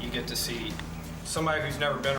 you get to see somebody who's never been.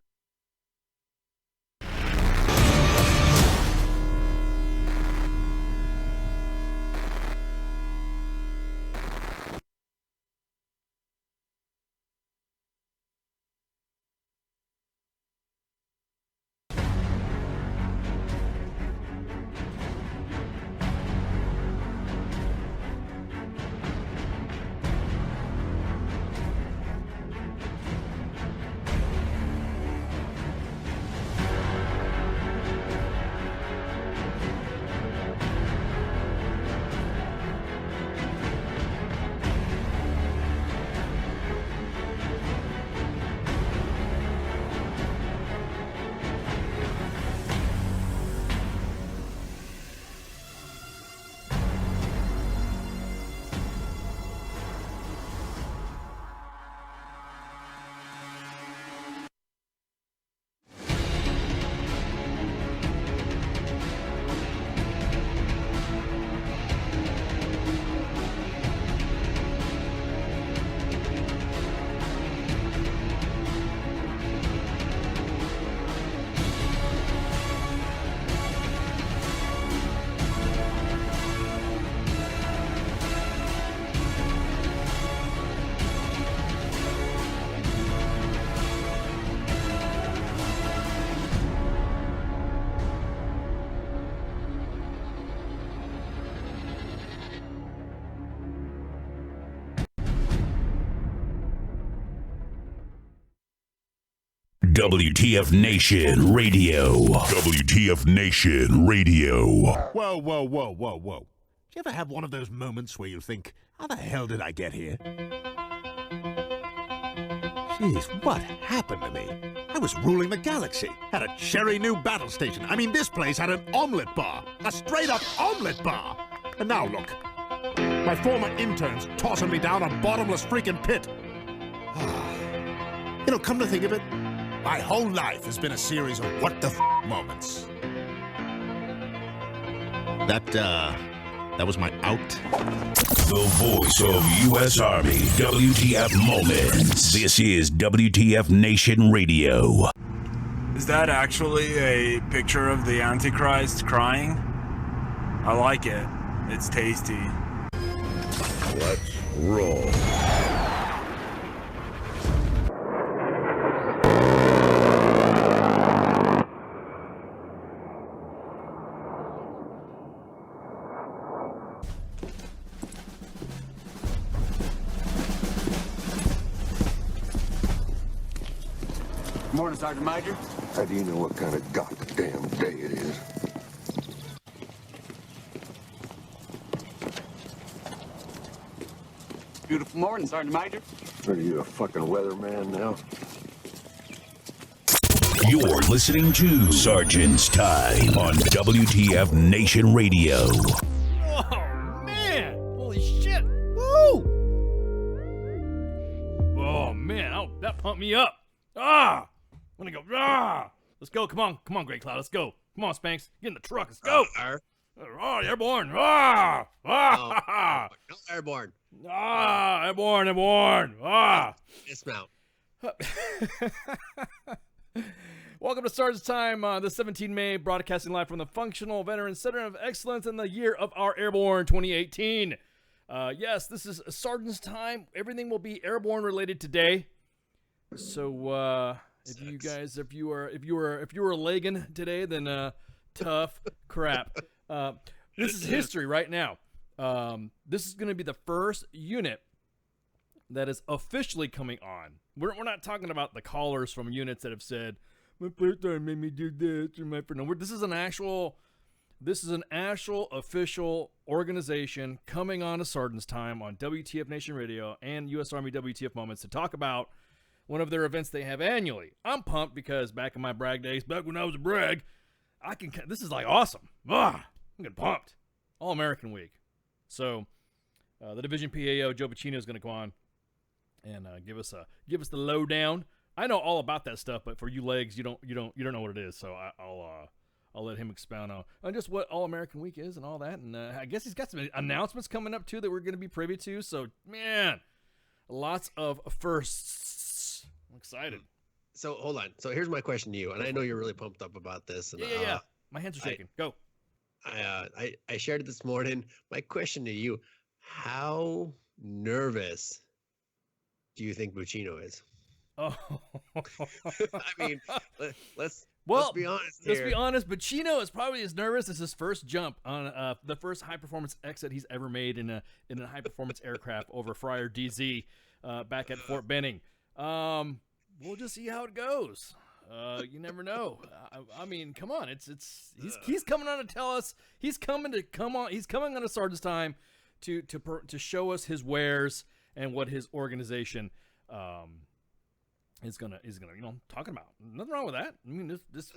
WTF Nation Radio. WTF Nation Radio. Whoa, whoa, whoa, whoa, whoa. Do you ever have one of those moments where you think, how the hell did I get here? Jeez, what happened to me? I was ruling the galaxy, had a cherry new battle station. I mean, this place had an omelet bar, a straight-up omelet bar. And now look, my former interns tossing me down a bottomless freaking pit. You know, come to think of it, my whole life has been a series of what the moments. That was my out. The voice of U.S. Army. WTF Moments. This is WTF Nation Radio. Is that actually a picture of the Antichrist crying? I like it. It's tasty. Let's roll. Morning, Sergeant Major. How do you know what kind of goddamn day it is? Beautiful morning, Sergeant Major. Are you a fucking weatherman now? You're listening to Sergeant's Time on WTF Nation Radio. Oh, man. Holy shit. Woo. Oh, man. Oh, that pumped me up. I'm gonna go. Let's go. Come on, Great Cloud. Let's go. Come on, Spanx. Get in the truck. Let's go. Airborne. No, airborne. Airborne. Dismount. Welcome to Sergeant's Time, the 17 May, broadcasting live from the Functional Veteran Center of Excellence in the year of our Airborne 2018. Yes, this is Sergeant's Time. Everything will be airborne related today. So, if you were legging today, then tough crap. This is history right now. This is going to be the first unit that is officially coming on. We're not talking about the callers from units that have said, my first time made me do this, or my first. No, this is an actual official organization coming on to Sergeant's Time on WTF Nation Radio and U.S. Army WTF Moments to talk about one of their events they have annually. I'm pumped because back in my brag days, back when I was a brag, this is like awesome. I'm getting pumped. All American Week. So the Division PAO Joe Buccino is going to go on and give us the lowdown. I know all about that stuff, but for you legs, you don't know what it is. So I'll let him expound on just what All American Week is and all that. And I guess he's got some announcements coming up too that we're going to be privy to. So man, lots of firsts excited. So hold on. So here's my question to you, and I know you're really pumped up about this. And Yeah. My hands are shaking. Go. I shared it this morning. My question to you: how nervous do you think Buccino is? Oh. I mean, let's be honest Let's here. be honest. Buccino is probably as nervous as his first jump on the first high performance exit he's ever made in a high performance aircraft over Fryer DZ back at Fort Benning. We'll just see how it goes. You never know. I mean, come on. He's coming on to tell us. He's coming on to Sergeant's Time to show us his wares and what his organization is gonna talking about. Nothing wrong with that. I mean, this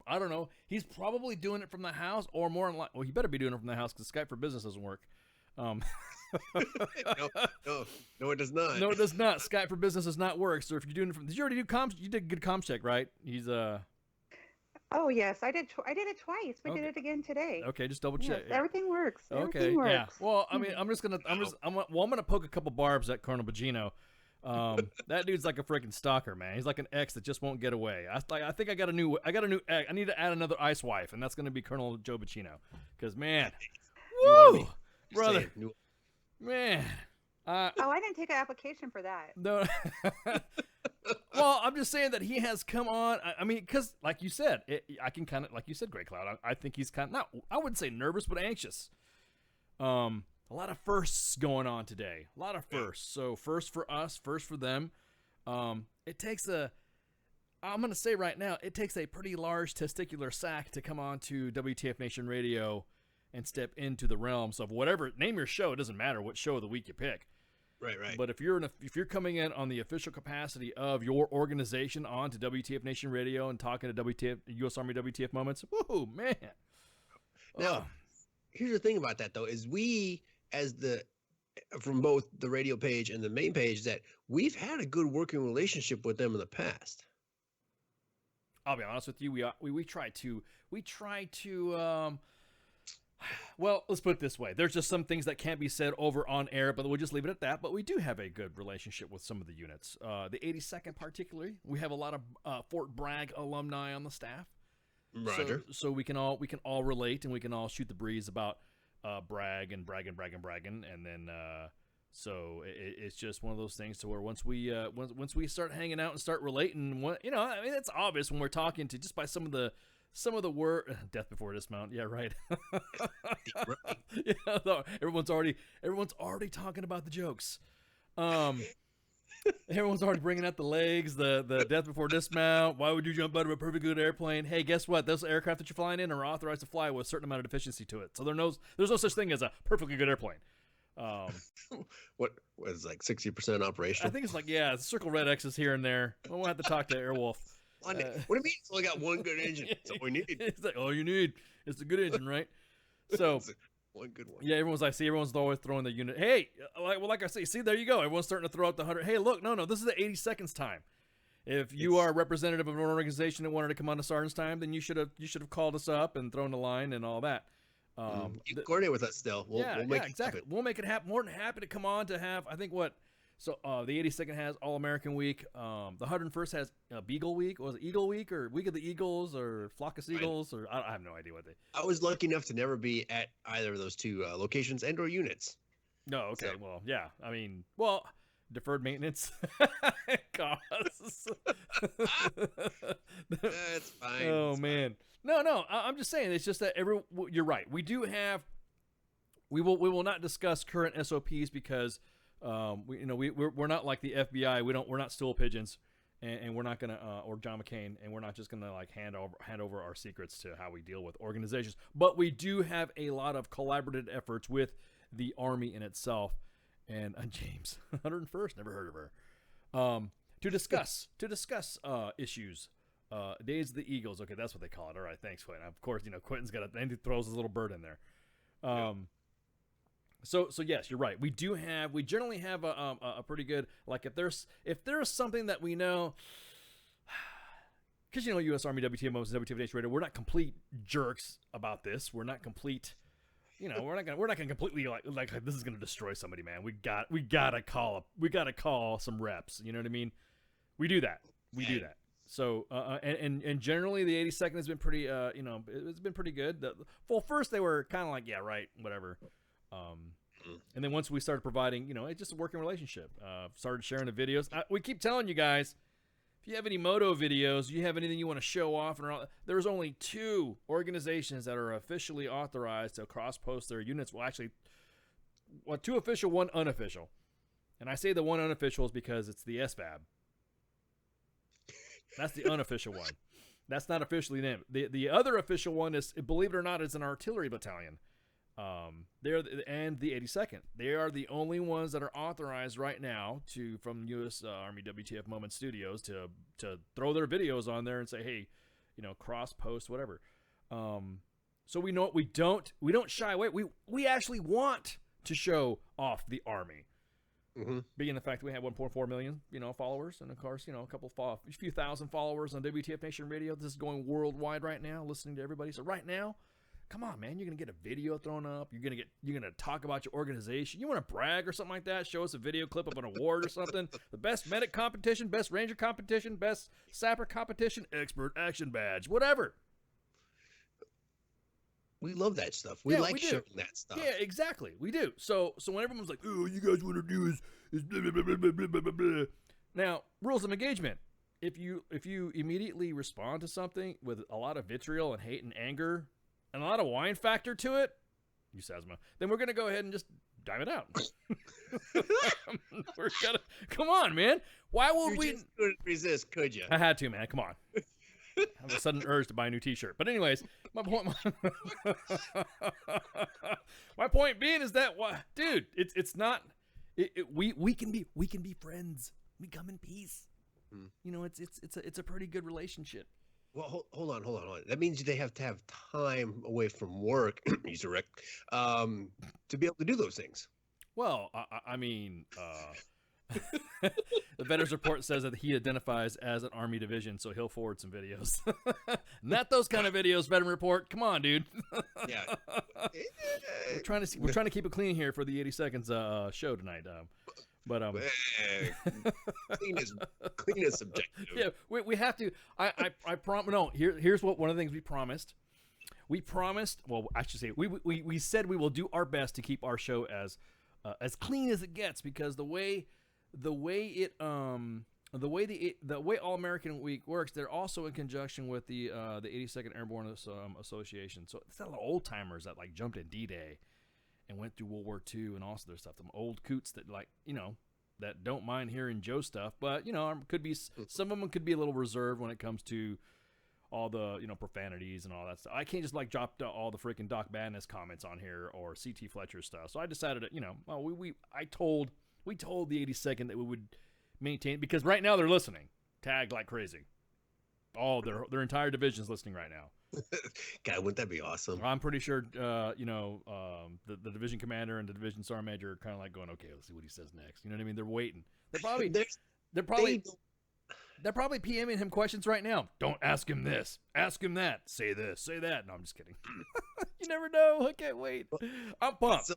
I don't know. He's probably doing it from the house, or more than he better be doing it from the house because Skype for Business doesn't work. No, it does not. No, it does not. Skype for Business does not work. So if you're doing it from, did you already do comms? You did a good comms check, right? He's Oh yes, I did. I did it twice. We did it again today. Okay, just double check. Yes, everything works. Okay, Everything works. yeah. Well, I mean, I'm gonna poke a couple barbs at Colonel Buccino. That dude's like a freaking stalker, man. He's like an ex that just won't get away. I think I got a new ex. I need to add another ice wife, and that's gonna be Colonel Joe Buccino. Because man, woo, brother, man. I didn't take an application for that. No. Well, I'm just saying that he has come on. I mean, because like you said, I can kind of, like you said, Grey Cloud. I think he's kind of not. I wouldn't say nervous, but anxious. A lot of firsts going on today. A lot of firsts. So first for us, first for them. It takes I'm going to say right now, it takes a pretty large testicular sack to come on to WTF Nation Radio and step into the realms of whatever. Name your show. It doesn't matter what show of the week you pick. Right. But if you're coming in on the official capacity of your organization onto WTF Nation Radio and talking to WTF U.S. Army WTF moments, woohoo, man. Now, here's the thing about that though: is we, from both the radio page and the main page, that we've had a good working relationship with them in the past. I'll be honest with you. We try to. Well, let's put it this way. There's just some things that can't be said over on air, but we'll just leave it at that. But we do have a good relationship with some of the units. The 82nd particularly, we have a lot of Fort Bragg alumni on the staff. Roger. So we can all relate, and we can all shoot the breeze about bragging, and then it's just one of those things to where once we start hanging out and start relating, I mean, it's obvious when we're talking to just by some of the word death before dismount. Yeah, right. Yeah, no, everyone's already talking about the jokes. Everyone's already bringing out the legs, the death before dismount. Why would you jump out of a perfectly good airplane? Hey, guess what? Those aircraft that you're flying in are authorized to fly with a certain amount of deficiency to it. So there's no such thing as a perfectly good airplane. What was like 60% operational? I think it's like, yeah, circle red X's here and there. We'll have to talk to Airwolf. What do you mean? It's only got one good engine. That's all we need. It's like all you need is a good engine, right? So one good one. Yeah, everyone's always throwing the unit. Hey, like I say, see, there you go. Everyone's starting to throw out the 100. Hey, look, no, this is the 80 seconds time. If you are a representative of an organization that wanted to come on to Sergeant's Time, then you should have called us up and thrown the line and all that. You can coordinate with us still. We'll make it exactly. happen. We'll make it happen. More than happy to come on to have. I think what. So the 82nd has All American Week. The 101st has Beagle Week. Or was it Eagle Week or Week of the Eagles or Flock of Seagulls or I have no idea what they. I was lucky enough to never be at either of those two locations and/or units. No, okay. So. Well, yeah. I mean, deferred maintenance costs. That's fine. Oh That's man, fine. no. I'm just saying. It's just that you're right. We do have. We will not discuss current SOPs because. We're not like the FBI. We're not stool pigeons, and we're not gonna or John McCain, and we're not just gonna like hand over our secrets to how we deal with organizations. But we do have a lot of collaborative efforts with the Army in itself. And James, 101st, never heard of her. To discuss issues. Days of the Eagles. Okay, that's what they call it. All right, thanks, Quentin. Of course, Quentin's and he throws his little bird in there. So yes, you're right. We generally have a pretty good, like if there's something that we know, because U.S. Army WTMOs and WTF Nation Radio, we're not complete jerks about this. We're not complete we're not gonna completely like this is gonna destroy somebody, man. We gotta call some reps. You know what I mean? We do that. So and generally the 82nd has been pretty it's been pretty good. First they were kind of like, yeah, right, whatever. And then once we started providing, it's just a working relationship. Started sharing the videos. We keep telling you guys, if you have any moto videos, you have anything you want to show off, there's only 2 organizations that are officially authorized to cross-post their units. Well, actually, 2 official, 1 unofficial. And I say the 1 unofficial is because it's the SVAB. That's the unofficial one. That's not officially named. The other official one is, believe it or not, is an artillery battalion. And the 82nd. They are the only ones that are authorized right now from U.S. Army WTF Moment Studios to throw their videos on there and say, hey, cross post, whatever. So we know we don't shy away. We actually want to show off the Army. Mm-hmm. Being the fact that we have 1.4 million, followers, and of course, a few thousand followers on WTF Nation Radio. This is going worldwide right now, listening to everybody. So right now, come on, man, you're gonna get a video thrown up. You're gonna talk about your organization. You want to brag or something like that? Show us a video clip of an award or something. The best medic competition, best ranger competition, best sapper competition, expert action badge, whatever. We love that stuff. We like showing that stuff. Yeah, exactly. We do. So when everyone's like, oh, you guys want to do is blah, blah, blah, blah, blah, blah, blah. Now, rules of engagement. If you immediately respond to something with a lot of vitriol and hate and anger and a lot of whine factor to it, you Sasma, then we're going to go ahead and just dive it out. Come on, man. Why would we just couldn't resist, could you? I had to, man. Come on. I have a sudden urge to buy a new T-shirt. But anyways, my point being is that, dude, it's not. We can be friends. We come in peace. It's a pretty good relationship. Well, hold on. That means they have to have time away from work, use a rec, to be able to do those things. Well, I mean. The Veterans Report says that he identifies as an Army division, so he'll forward some videos. Not those kind of videos, Veteran Report. Come on, dude. Yeah. We're trying to keep it clean here for the 80 Seconds show tonight. Clean is subjective. Yeah, we have to. I promise. No, here's what one of the things we promised. We promised. Well, I should say we said we will do our best to keep our show as clean as it gets, because the way All American Week works, they're also in conjunction with the 82nd Airborne Association. So it's a lot of old timers that like jumped in D-Day and went through World War II and all their stuff. Them old coots that that don't mind hearing Joe stuff, but could be some of them could be a little reserved when it comes to all the profanities and all that stuff. I can't just drop all the freaking Doc Badness comments on here or CT Fletcher stuff. So I decided to we told the 82nd that we would maintain, because right now they're listening, tagged like crazy. All their entire division's listening right now. God, wouldn't that be awesome? I'm pretty sure the division commander and the division sergeant major are kind of like going, okay, let's see what he says next. You know what I mean? They're waiting. They're probably PMing him questions right now. Don't ask him this. Ask him that. Say this. Say that. No, I'm just kidding. You never know. I can't wait. I'm pumped.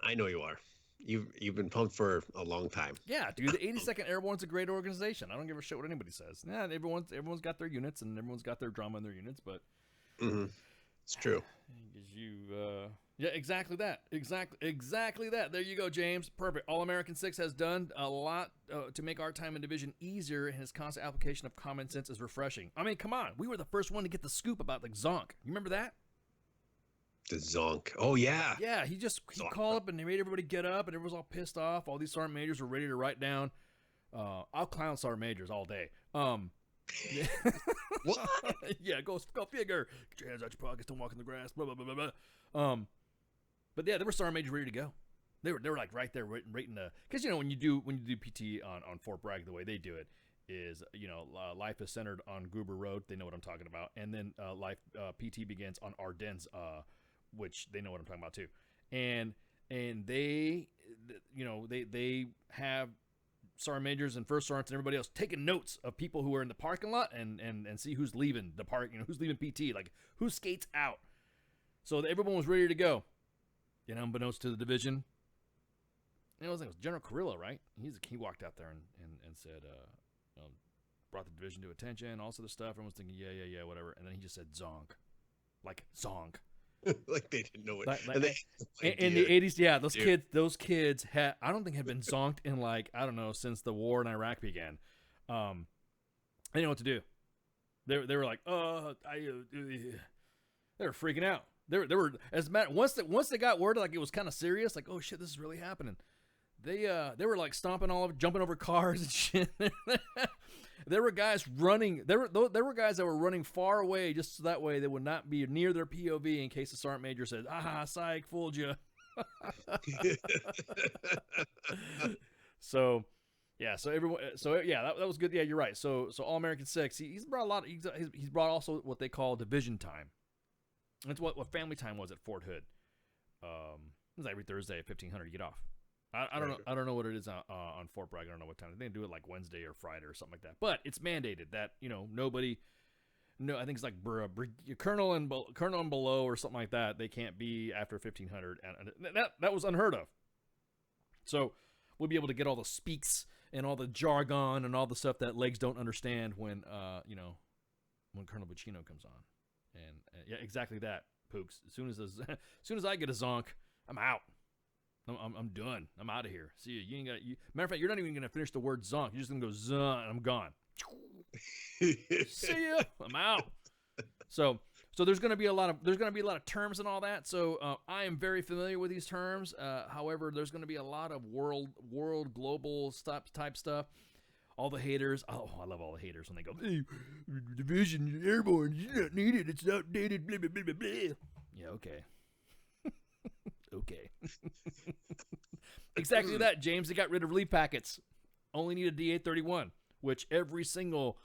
I know you are. You've been pumped for a long time. Yeah, dude. The 82nd Airborne's a great organization. I don't give a shit what anybody says. Yeah, everyone's got their units and everyone's got their drama in their units, but it's true. Yeah, exactly that. Exactly that. There you go, James. Perfect. All American 6 has done a lot to make our time in division easier, and his constant application of common sense is refreshing. I mean, come on. We were the first one to get the scoop about the Zonk. You remember that? The Zonk. Oh, yeah. Yeah, he called up and he made everybody get up, and everyone was all pissed off. All these sergeant majors were ready to write down. I'll clown sergeant majors all day. Yeah. What? Yeah, go figure. Get your hands out your pockets, don't walk in the grass, blah, blah, blah, blah, blah. But yeah, there were sergeant majors ready to go. They were like right there rating the, because when you do PT on Fort Bragg, the way they do it is, life is centered on Gruber Road. They know what I'm talking about. And then life PT begins on Ardennes, which they know what I'm talking about too. And they have sergeant majors and first sergeants and everybody else taking notes of people who are in the parking lot and see who's leaving the park, who's leaving PT, like who skates out. So everyone was ready to go. You know, unbeknownst to the division. And it was General Carrillo, right? He walked out there and said, brought the division to attention, all sorts of stuff. Everyone's thinking, yeah, whatever. And then he just said zonk. Like zonk. Like they didn't know it. In the 80s, yeah, those kids had, I don't think had been zonked in like, I don't know, since the war in Iraq began. They didn't know what to do. They were like, they were freaking out. They were as matter once they got word like it was kind of serious, like, oh shit, this is really happening. They were like stomping all over, jumping over cars and shit. There were guys running. There were guys that were running far away just so that way they would not be near their POV in case the sergeant major said, psych, fooled you. So everyone. So yeah, that was good. Yeah, you're right. So All American 6. He's brought a lot. He's brought also what they call division time. That's what family time was at Fort Hood. It was every Thursday at 1500. You get off. I don't know. I don't know what it is on Fort Bragg. I don't know what time. They do it like Wednesday or Friday or something like that. But it's mandated that nobody. No, I think it's like colonel and below or something like that. They can't be after 1500, and that was unheard of. So we'll be able to get all the speaks and all the jargon and all the stuff that legs don't understand when Colonel Buccino comes on. And yeah, exactly that, Pooks. As soon as I get a zonk, I'm out. I'm done. I'm out of here. See you. You ain't got. Matter of fact, you're not even gonna finish the word zonk. You're just gonna go zon, and I'm gone. See ya. I'm out. So there's gonna be a lot of terms and all that. So I am very familiar with these terms. However, there's gonna be a lot of world global type stuff. All the haters. Oh, I love all the haters when they go, hey, division airborne, it's not needed, it's outdated, blah, blah, blah, blah, blah. Yeah, okay. Okay. Exactly that, James. They got rid of relief packets. Only needed DA-31, which every single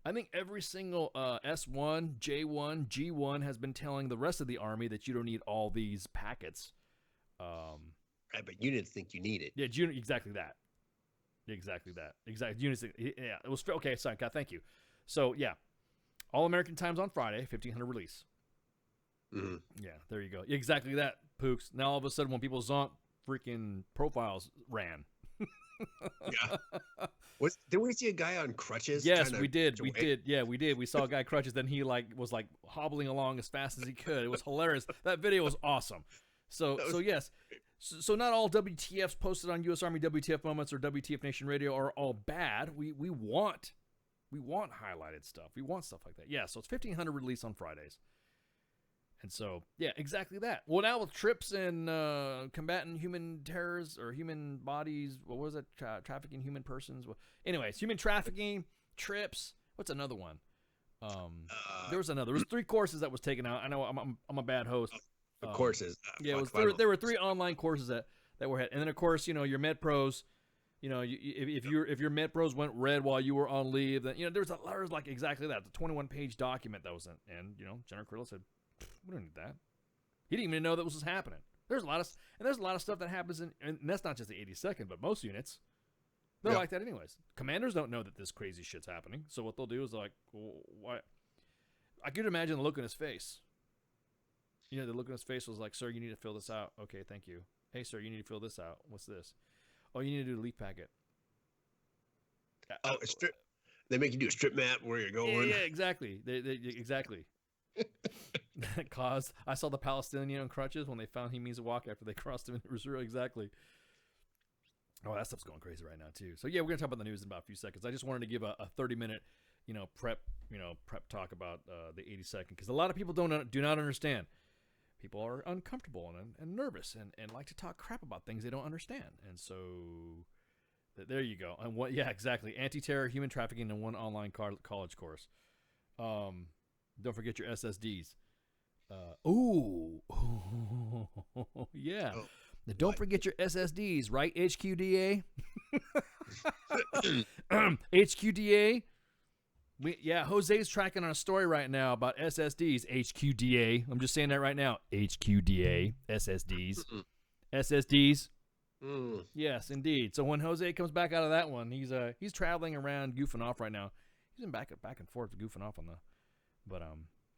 S1, J1, G1 has been telling the rest of the Army that you don't need all these packets. Right, but units think you need it. Yeah, exactly that. Exactly that. Exactly. Units. Yeah, it was okay. Sorry, God, thank you. So yeah, All American Times on Friday, 1500 release. Mm-hmm. Yeah, there you go. Exactly that, Pooks. Now all of a sudden, when people zonk, freaking profiles ran. Yeah. Did we see a guy on crutches? Yes, we did. We did. Yeah, we did. We saw a guy crutches. Then he was hobbling along as fast as he could. It was hilarious. That video was awesome. So yes. So not all WTFs posted on U.S. Army WTF Moments or WTF Nation Radio are all bad. We want highlighted stuff. We want stuff like that. Yeah, so it's 1500 release on Fridays. And so, yeah, exactly that. Well, now with trips and combating human terrors or human bodies, what was it? Trafficking human persons? Well, anyways, human trafficking, trips. What's another one? There was 3 courses that was taken out. I know I'm a bad host. Courses. Yeah, there were 3 online courses that were had, and then of course your Med Pros. If your Med Pros went red while you were on leave, then there was like exactly that. The 21-page document that was in, and General Carrillo said, we don't need that. He didn't even know that was happening. There's a lot of stuff that happens and that's not just the 82nd, but most units. They're like that anyways. Commanders don't know that this crazy shit's happening, so what they'll do is like, well, why? I could imagine the look on his face. The look on his face was like, sir, you need to fill this out. Okay, thank you. Hey, sir, you need to fill this out. What's this? Oh, you need to do the leaf packet. Oh, a strip. They make you do a strip map where you're going. Yeah, exactly. Exactly. I saw the Palestinian on crutches when they found he means to walk after they crossed him in Missouri. Exactly. Oh, that stuff's going crazy right now too. So yeah, we're gonna talk about the news in about a few seconds. I just wanted to give a 30-minute, prep talk about the 82nd because a lot of people do not understand. People are uncomfortable and nervous and like to talk crap about things they don't understand. And so there you go. And yeah, exactly. Anti-terror, human trafficking, and 1 online college course. Don't forget your SSDs. Yeah. Oh, don't forget your SSDs, right? HQDA. HQDA. Jose's tracking on a story right now about SSDs. HQDA. I'm just saying that right now. HQDA. SSDs. SSDs. Yes, indeed. So when Jose comes back out of that one, he's traveling around goofing off right now. He's been back and forth goofing off on the, but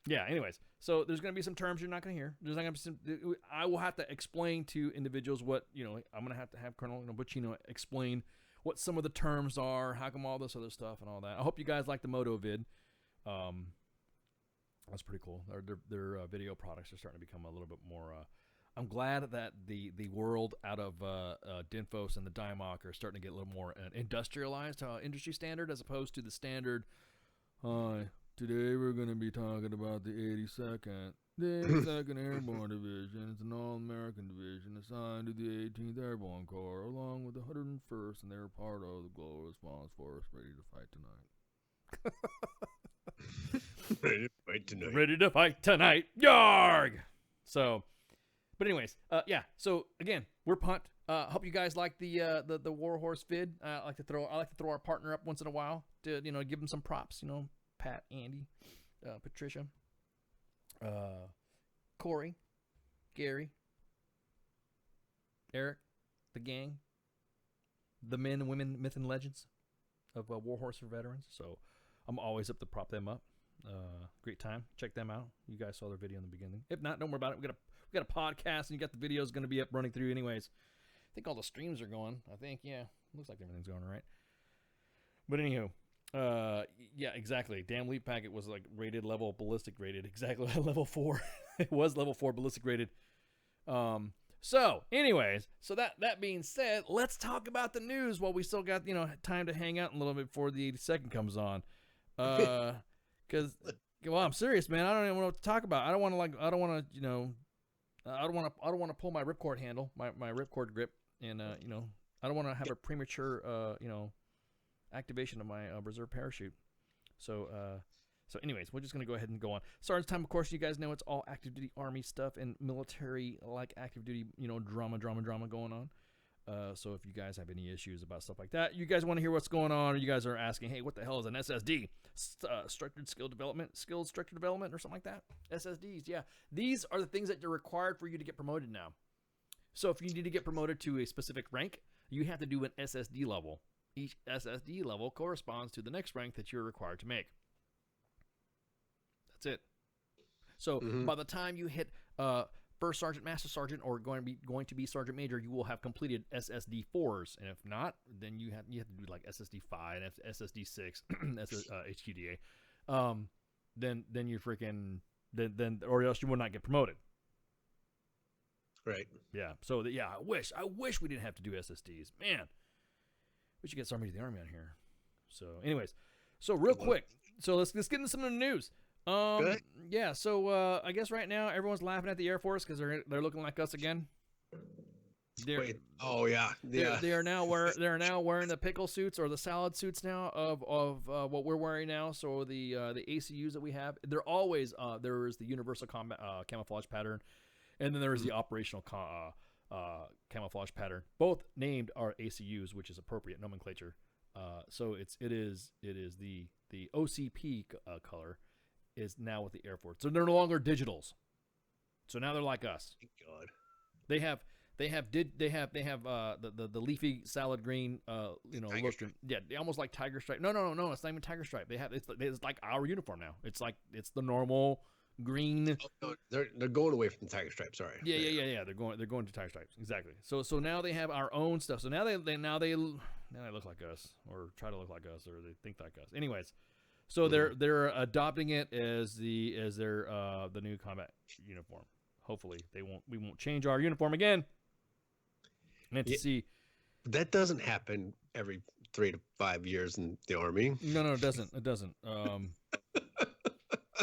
Yeah. Anyways, so there's going to be some terms you're not going to hear. There's not going to be some. I will have to explain to individuals what I'm going to have Colonel Buccino explain what some of the terms are, how come all this other stuff and all that. I hope you guys like the Moto vid. That's pretty cool. Their video products are starting to become a little bit more. I'm glad that the world out of Dinfos and the Dimok are starting to get a little more industrialized, industry standard, as opposed to the standard. Today we're going to be talking about the 82nd. The 82nd Airborne Division. It's an all-American division assigned to the 18th Airborne Corps, along with the 101st, and they're part of the Global Response Force, ready to fight tonight. Ready to fight tonight. Ready to fight tonight. Yarg! So, but anyways, yeah. So again, we're pumped. Hope you guys like the Warhorse vid. I like to throw our partner up once in a while to give them some props. Pat, Andy, Patricia, Corey, Gary, Eric, the gang, the men and women, myth and legends of Warhorse for veterans. So I'm always up to prop them up. Great time. Check them out. You guys saw their video in the beginning. If not, don't worry about it. We got a podcast, and you got the videos going to be up running through anyways. I think all the streams are going. I think, yeah. Looks like everything's going all right. But anywho, yeah, exactly. Damn Leap Packet was like rated level ballistic rated. Exactly level 4. It was level 4 ballistic rated. So anyways, so that being said, let's talk about the news while we still got, time to hang out a little bit before the 82nd comes on. Cause, well, I'm serious, man. I don't even know what to talk about. I don't want to pull my ripcord handle, my ripcord grip, and I don't want to have a premature, activation of my reserve parachute. So anyways, we're just gonna go ahead and go on. Sergeant's time, of course. You guys know it's all active duty Army stuff and military like active duty, drama going on. So if you guys have any issues about stuff like that, you guys want to hear what's going on, or you guys are asking, hey, what the hell is an SSD? Structured skilled structured development, or something like that. SSDs, yeah. These are the things that are required for you to get promoted now. So if you need to get promoted to a specific rank, you have to do an SSD level. Each SSD level corresponds to the next rank that you're required to make. That's it. So by the time you hit First Sergeant, Master Sergeant, or going to be Sergeant Major, you will have completed SSD 4s, and if not, then you have to do like SSD 5, SSD 6, HQDA. Then you're freaking then or else you will not get promoted. Right. Yeah. So I wish we didn't have to do SSDs, man. We should get somebody to the Army on here. So, anyways, so real quick, so let's get into some of the news. Good. Yeah. So I guess right now everyone's laughing at the Air Force because they're looking like us again. Wait. Oh yeah. They are now wearing the pickle suits or the salad suits now of what we're wearing now. So the ACUs that we have, they're always there is the universal combat camouflage pattern, and then there is the operational camouflage pattern. Both named are ACUs, which is appropriate nomenclature. So it is the OCP color is now with the Air Force. So they're no longer digitals. So now they're like us. Thank God. They have the leafy salad green Tiger look. stripe. Yeah, they almost like tiger stripe. No, it's not even tiger stripe. It's like our uniform now. It's the normal green. Oh, no, they're going away from the tiger stripe. Sorry. Yeah. They're going to tiger stripes. Exactly. So now they have our own stuff. So now they look like us, or try to look like us, or they think like us. Anyways, so they're adopting it as their the new combat uniform. Hopefully we won't change our uniform again. And to see that doesn't happen every 3 to 5 years in the Army. No, it doesn't. It doesn't. I've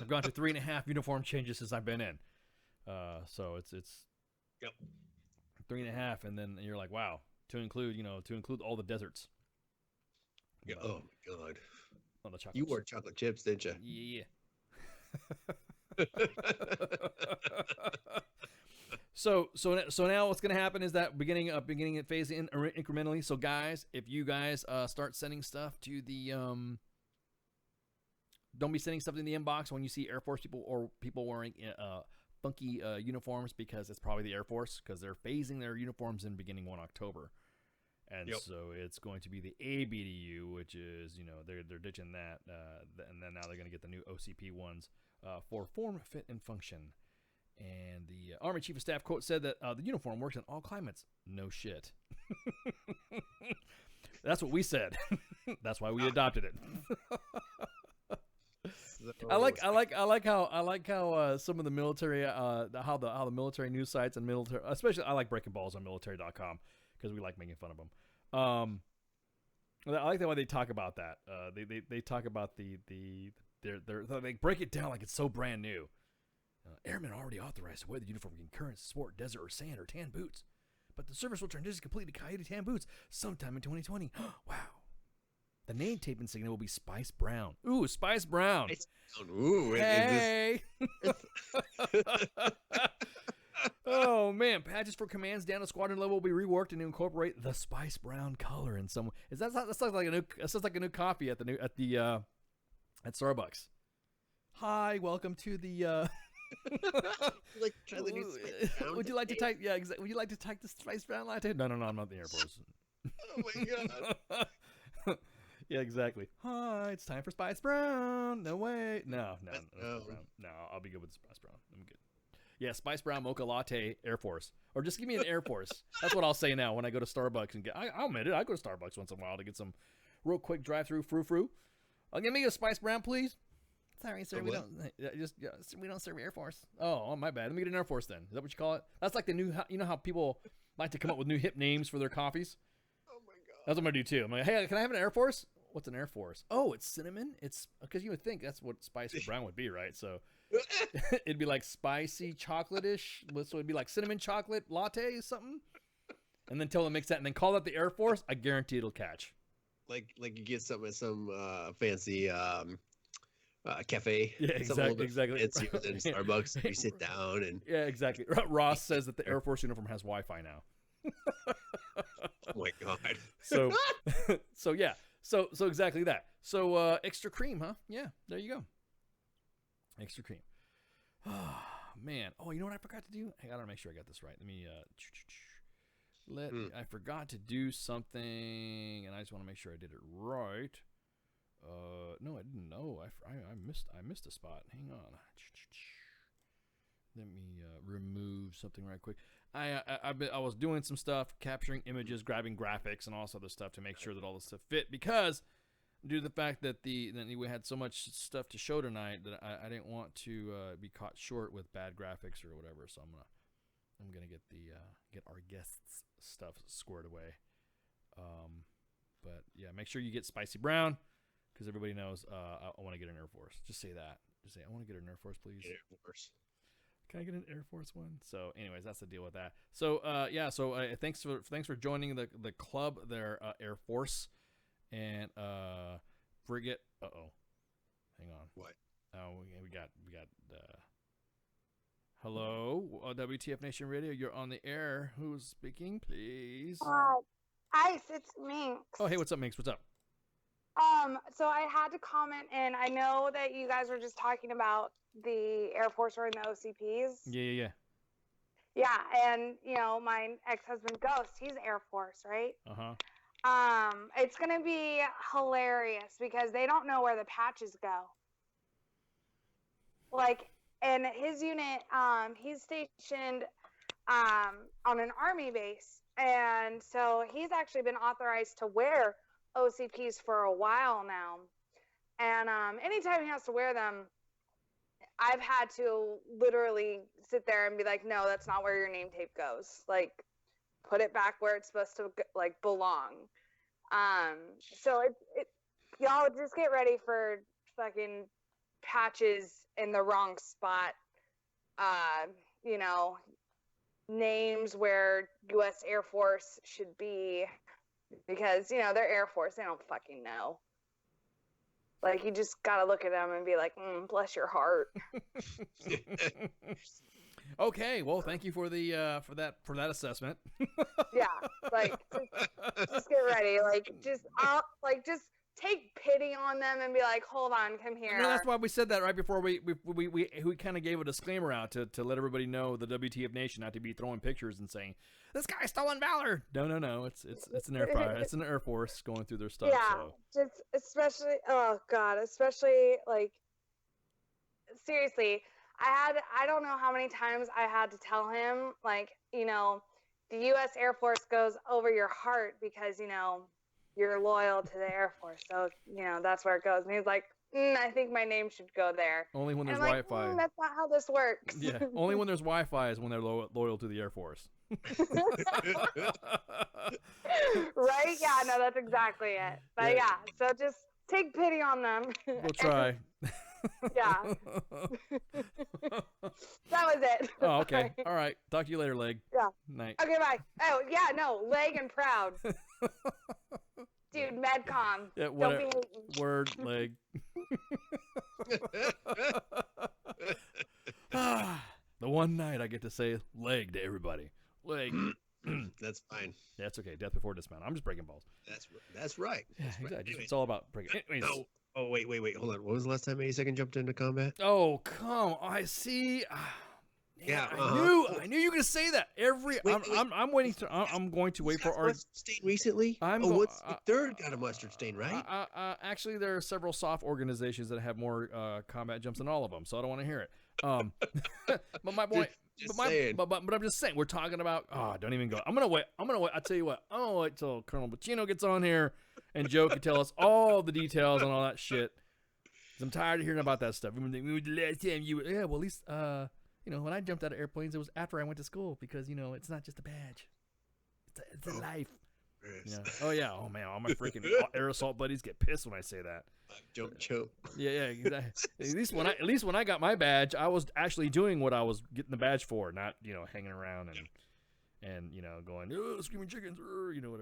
gone to 3.5 uniform changes since I've been in. So it's yep. 3.5, and then you're like, wow, to include all the deserts. Yeah. Oh my God. All the chocolate. You wore chocolate chips, didn't you? Yeah. So now what's going to happen is that beginning it phase in incrementally. So guys, if you guys start sending stuff to the don't be sending stuff in the inbox when you see Air Force people or people wearing funky uniforms, because it's probably the Air Force, because they're phasing their uniforms in beginning 1 October. And so it's going to be the ABDU, which is, they're ditching that, and then now they're going to get the new OCP ones. for form, fit, and function. And the Army Chief of Staff quote said that the uniform works in all climates. No shit. That's what we said. That's why we adopted it. I like how some of the military how the military news sites and military, especially I like breaking balls on military.com because we like making fun of them. I like the way they talk about that. They talk about they break it down like it's so brand new. Airmen are already authorized to wear the uniform in current sport, desert, or sand, or tan boots. But the service will transition completely to Coyote tan boots sometime in 2020. Wow. The name tape insignia will be Spice Brown. Ooh, Spice Brown. Ooh, hey. Oh, man. Patches for commands down to squadron level will be reworked and incorporate the Spice Brown color in some way. That sounds like a new coffee at Starbucks. Hi, welcome to the like try the new Spice Brown would you like to today? type would you like to type the Spice Brown latte? No, I'm not in the Air Force. Oh my god. Yeah, exactly. Hi, it's time for Spice Brown. No way. No, Spice Brown. No, I'll be good with the Spice Brown. I'm good. Yeah, Spice Brown mocha latte Air Force, or just give me an Air Force. That's what I'll say now when I go to Starbucks and I'll admit it. I go to Starbucks once in a while to get some real quick drive-through frou-frou. Give me a Spice Brown, please. Sorry, sir. We don't serve Air Force. Oh, my bad. Let me get an Air Force then. Is that what you call it? That's like the new. You know how people like to come up with new hip names for their coffees. Oh my god. That's what I'm gonna do too. I'm like, hey, can I have an Air Force? What's an Air Force? Oh, it's cinnamon. It's because you would think that's what Spice Brown would be, right? So it'd be like spicy chocolate-ish. So it'd be like cinnamon chocolate latte or something. And then tell them to mix that, and then call that the Air Force. I guarantee it'll catch. Like you get something at some fancy cafe. Yeah, exactly. It's in Starbucks. You sit down and yeah, exactly. Ross says that the Air Force uniform has Wi-Fi now. oh my god. So yeah. So exactly that. So extra cream, huh? Yeah, there you go. Extra cream. Oh, man. Oh, you know what I forgot to do? I gotta make sure I got this right. Let me I forgot to do something, and I just want to make sure I did it right. No, I didn't know. I missed a spot. Hang on. Let me remove something right quick. I was doing some stuff, capturing images, grabbing graphics, and all this other stuff to make sure that all this stuff fit. Because due to the fact that we had so much stuff to show tonight that I didn't want to be caught short with bad graphics or whatever. So I'm gonna get get our guests' stuff squared away. But yeah, make sure you get Spicy Brown because everybody knows I want to get an Air Force. Just say that. Just say I want to get an Air Force, please. Air Force. Can I get an Air Force one? So, anyways, that's the deal with that. So, yeah. So, thanks for joining the club there, Air Force, and frigate. Hang on. What? Oh, we got. Hello, WTF Nation Radio. You're on the air. Who's speaking, please? Ice, it's Minx. Oh, hey, what's up, Minx? What's up? So I had to comment, and I know that you guys were just talking about the Air Force wearing the OCPs. Yeah. Yeah, and my ex-husband Ghost, he's Air Force, right? It's gonna be hilarious because they don't know where the patches go. Like, and his unit, he's stationed on an Army base, and so he's actually been authorized to wear OCPs for a while now. And anytime he has to wear them, I've had to literally sit there and be like, no, that's not where your name tape goes. Like, put it back where it's supposed to belong. So it y'all just get ready for fucking patches in the wrong spot. Names where U.S. Air Force should be, because they're Air Force, they don't fucking know. Like, you just gotta look at them and be like, bless your heart. Okay, well, thank you for the for that assessment. Yeah, just get ready. Just take pity on them and be like, hold on, come here. No, that's why we said that right before we kind of gave a disclaimer out to let everybody know, the WTF Nation, not to be throwing pictures and saying this guy's stolen valor. No, it's an Air Force going through their stuff. Yeah, so. just especially seriously, I don't know how many times I had to tell him, like, you know, the U.S. Air Force goes over your heart because, you know, you're loyal to the Air Force. So, you know, that's where it goes. And he's like, I think my name should go there. Only when And there's I'm like, Wi-Fi. that's not how this works. Yeah, only when there's Wi-Fi is when they're loyal to the Air Force. Right? Yeah, no, that's exactly it. But yeah, so just take pity on them. We'll try. Yeah. That was it. Oh, okay. All right. Talk to you later, Leg. Yeah. Night. Okay, bye. Oh, yeah, no, leg and proud. Dude, medcom. Yeah, Don't whatever. be hating. Word, Leg. The one night I get to say Leg to everybody. Leg. That's fine. That's okay. Death before dismount. I'm just breaking balls. That's right. Yeah, That's right. exactly. Anyways. It's all about breaking. Anyways. No. Oh, wait. Hold on. When was the last time 82nd jumped into combat? Oh, come on. I see. Yeah, I knew you were gonna say that. I'm waiting to. I'm going to wait for our mustard stain recently. What's the third got a mustard stain, right? Actually, there are several soft organizations that have more combat jumps than all of them, so I don't want to hear it. But my point. But I'm just saying, we're talking about. Oh, don't even go. I'm gonna wait. I tell you what. I'm gonna wait till Colonel Buccino gets on here, and Joe can tell us all the details on all that shit. 'Cause I'm tired of hearing about that stuff. The last time you were, yeah, well, at least you know, when I jumped out of airplanes, it was after I went to school because, you know, it's not just a badge. It's a life. You know? Oh, yeah. Oh, man. All my freaking air assault buddies get pissed when I say that. Jump. Yeah, exactly. At least when I got my badge, I was actually doing what I was getting the badge for, not, you know, hanging around and you know, going, oh, screaming chickens, you know,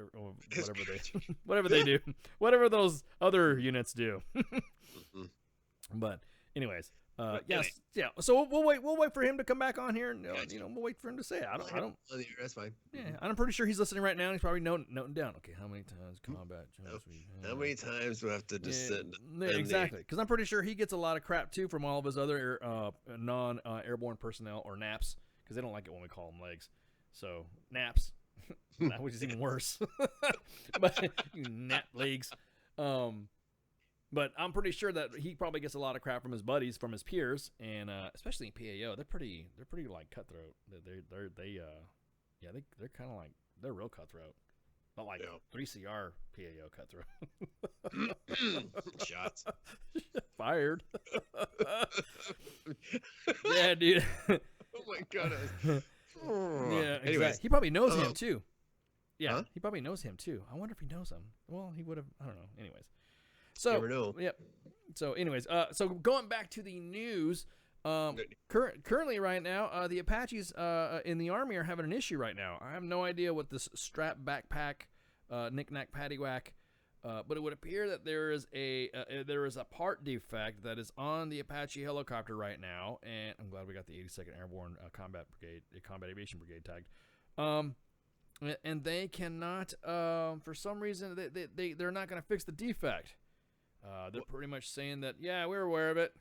whatever they do, whatever those other units do. But anyways. Yes, yeah. So we'll wait for him to come back on here, and you know, we'll wait for him to say it. I don't. That's fine. Yeah, I'm pretty sure he's listening right now. And he's probably noting down. Okay, how many times combat jumps? How many times do I have to just sit? Exactly, because I'm pretty sure he gets a lot of crap too from all of his other non-airborne personnel or naps, because they don't like it when we call them legs. So naps, which is even worse. But you nap legs. But I'm pretty sure that he probably gets a lot of crap from his buddies, from his peers, and especially in PAO, they're pretty like cutthroat. They're kind of like, they're real cutthroat, not like 3CR PAO cutthroat. Shots fired. Yeah, dude. Oh my goodness. Yeah, exactly. Anyways, He probably knows him too. Yeah, he probably knows him too. I wonder if he knows him. Well, he would have. I don't know. Anyways. So, never know. Yep. So, anyways, so going back to the news, currently right now, the Apaches in the Army are having an issue right now. I have no idea what this strap backpack, knick-knack paddywhack, but it would appear that there is a part defect that is on the Apache helicopter right now, and I'm glad we got the 82nd Airborne Combat Aviation Brigade tagged. And they cannot, for some reason, they're not going to fix the defect. They're pretty much saying that, yeah, we're aware of it.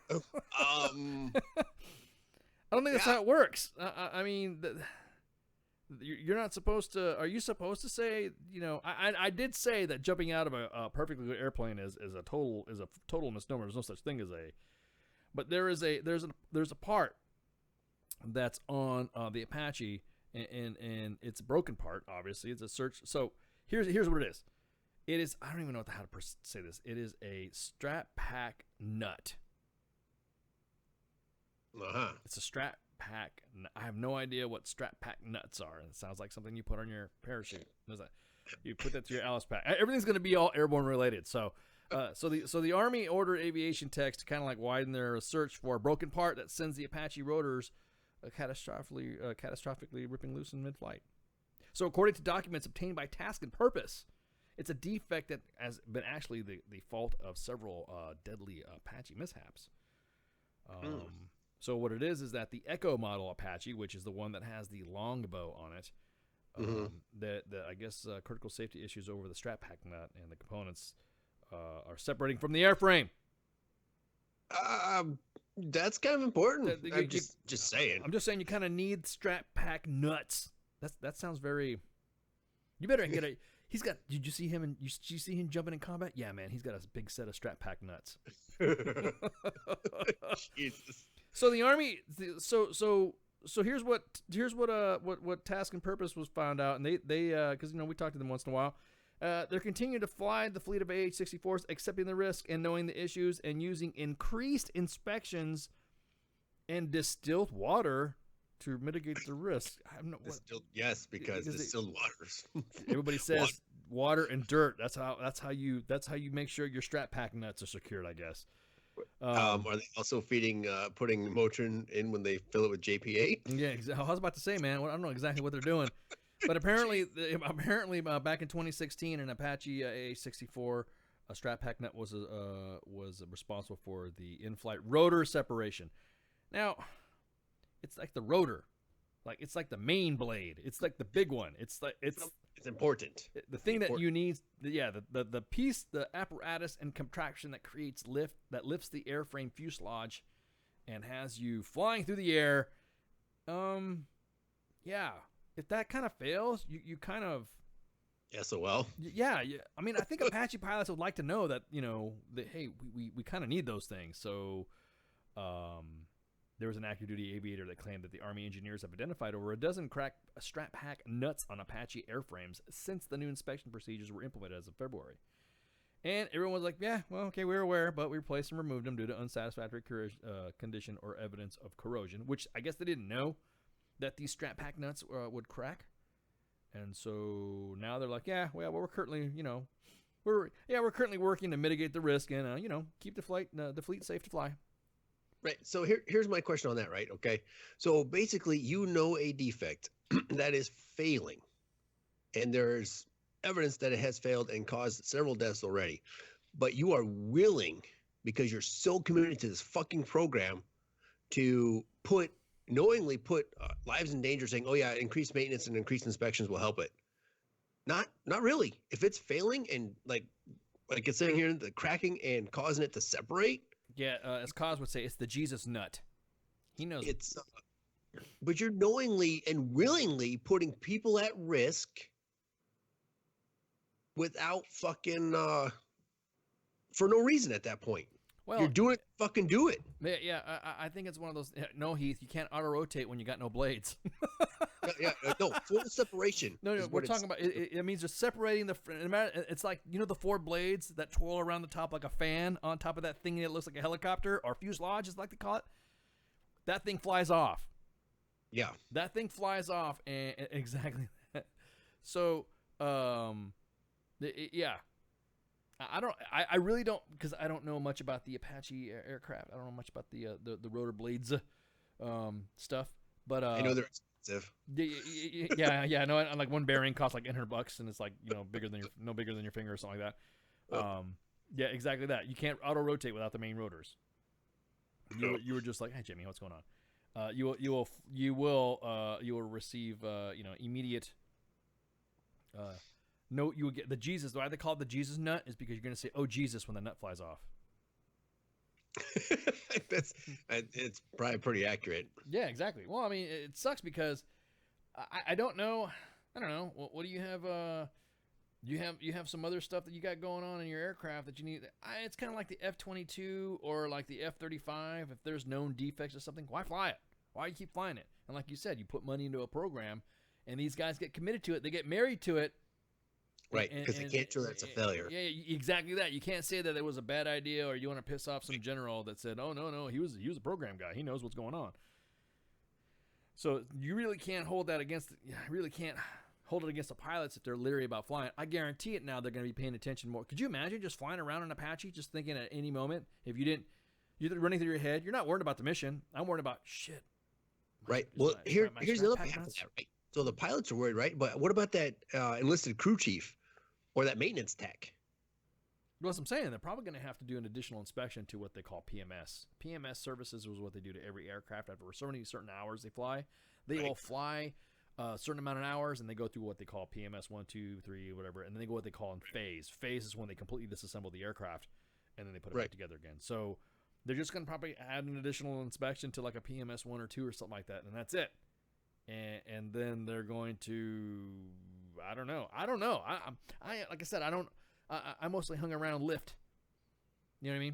I don't think that's how it works. I mean, you're not supposed to. Are you supposed to say? You know, I did say that jumping out of a perfectly good airplane is a total misnomer. There's no such thing as a. But there's a part that's on the Apache, and it's a broken part. Obviously, it's a search. So here's what it is. It is, I don't even know how to say this. It is a strap pack nut. It's a strap pack. I have no idea what strap pack nuts are. It sounds like something you put on your parachute. You put that to your Alice pack. Everything's going to be all airborne related. So the Army ordered aviation techs to kind of like widen their search for a broken part that sends the Apache rotors catastrophically ripping loose in mid-flight. So according to documents obtained by Task and Purpose, it's a defect that has been actually the fault of several deadly Apache mishaps. So what it is that the Echo model Apache, which is the one that has the longbow on it, that I guess critical safety issues over the strap pack nut and the components are separating from the airframe. That's kind of important. I'm just saying. I'm just saying you kind of need strap pack nuts. That sounds very. You better get a. He's got. Did you see him? And did you see him jumping in combat? Yeah, man. He's got a big set of strap pack nuts. Jesus. So the Army. So here's what Task and Purpose was found out, and they because we talk to them once in a while. They're continuing to fly the fleet of AH-64s, accepting the risk and knowing the issues, and using increased inspections and distilled water to mitigate the risk. Yes, because distilled waters. Everybody says water and dirt. That's how you make sure your strap pack nuts are secured, I guess. Are they also putting Motrin in when they fill it with JP8? Yeah, I was about to say, man, I don't know exactly what they're doing, but apparently, back in 2016, an Apache AH-64 strap pack nut was responsible for the in-flight rotor separation. Now, it's like the rotor, it's like the main blade. It's like the big one. It's important. The thing that you need, the piece, the apparatus and contraption that creates lift, that lifts the airframe fuselage, and has you flying through the air. If that kind of fails, you kind of. SOL. Yeah. I mean, I think Apache pilots would like to know that that hey, we kind of need those things. So, there was an active duty aviator that claimed that the Army engineers have identified over a dozen cracked strap pack nuts on Apache airframes since the new inspection procedures were implemented as of February. And everyone was like, yeah, well, okay, we're aware, but we replaced and removed them due to unsatisfactory condition or evidence of corrosion, which I guess they didn't know that these strap pack nuts would crack. And so now they're like, yeah, well, we're currently, we're currently working to mitigate the risk and, keep the fleet safe to fly. Right. So here's my question on that, right? Okay. So basically, a defect that is failing, and there's evidence that it has failed and caused several deaths already, but you are willing, because you're so committed to this fucking program, to knowingly put lives in danger, saying, oh yeah, increased maintenance and increased inspections will help it. Not really. If it's failing and like it's saying here, the cracking and causing it to separate. Yeah, as Kaz would say, it's the Jesus nut. He knows. But you're knowingly and willingly putting people at risk without fucking for no reason at that point. Well, you're doing it. Fucking do it. Yeah, I think it's one of those. No, Heath, you can't auto rotate when you got no blades. No, full separation. No, we're talking about. It means they're separating the. It's like the four blades that twirl around the top like a fan on top of that thing that looks like a helicopter or fuselage, is like they call it. That thing flies off. Yeah, that thing flies off, and exactly that. So, yeah. I really don't, because I don't know much about the Apache aircraft. I don't know much about the rotor blades stuff. But I know they're expensive. Yeah. No, and like one bearing costs like $800, and it's like bigger than your finger or something like that. Yeah, exactly that. You can't auto rotate without the main rotors. You were just like, hey Jimmy, what's going on? You will receive immediate. No, you will get the Jesus. Why they call it the Jesus nut is because you're going to say, "Oh Jesus," when the nut flies off. It's probably pretty accurate. Yeah, exactly. Well, I mean, it sucks because I don't know. I don't know. What do you have? You have some other stuff that you got going on in your aircraft that you need. It's kind of like the F-22 or like the F-35. If there's known defects or something, why fly it? Why you keep flying it? And like you said, you put money into a program, and these guys get committed to it. They get married to it. Right, because they can't show that's a failure. Yeah, exactly that. You can't say that it was a bad idea, or you want to piss off some general that said, "Oh no, he was a program guy. He knows what's going on." So you really can't hold that against. You really can't hold it against the pilots if they're leery about flying. I guarantee it. Now they're going to be paying attention more. Could you imagine just flying around an Apache, just thinking at any moment, if you're running through your head, you're not worried about the mission. I'm worried about shit. Right. Well, here's the other thing. Right? So the pilots are worried, right? But what about that enlisted crew chief? Or that maintenance tech? Well, that's what I'm saying. They're probably going to have to do an additional inspection to what they call PMS. PMS services was what they do to every aircraft. After certain hours they fly, they will fly a certain amount of hours, and they go through what they call PMS 1, 2, 3, whatever, and then they go what they call in phase. Phase is when they completely disassemble the aircraft, and then they put it back together again. So they're just going to probably add an additional inspection to like a PMS 1 or 2 or something like that, and that's it. And then they're going to, I don't know. I like I said, I mostly hung around lift. You know what I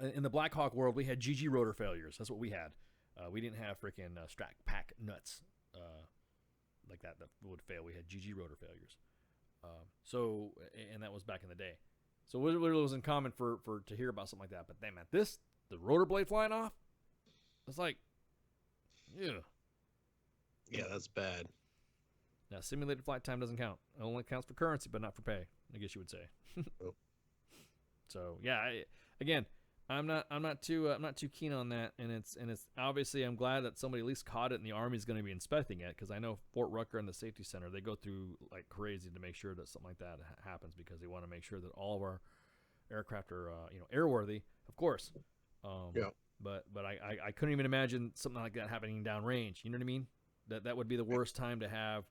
mean? In the Black Hawk world, we had GG rotor failures. That's what we had. We didn't have freaking Strat Pack nuts like that would fail. We had GG rotor failures. And that was back in the day. So it wasn't common for to hear about something like that. But damn, man, the rotor blade flying off, it's like, yeah. Yeah, that's bad. Now, simulated flight time doesn't count. It only counts for currency, but not for pay, I guess you would say. Oh. So yeah, I'm not too keen on that, and it's obviously I'm glad that somebody at least caught it, and the Army's going to be inspecting it, because I know Fort Rucker and the Safety Center, they go through like crazy to make sure that something like that happens, because they want to make sure that all of our aircraft are airworthy, of course. Yeah. But I couldn't even imagine something like that happening downrange. You know what I mean? That would be the worst time to have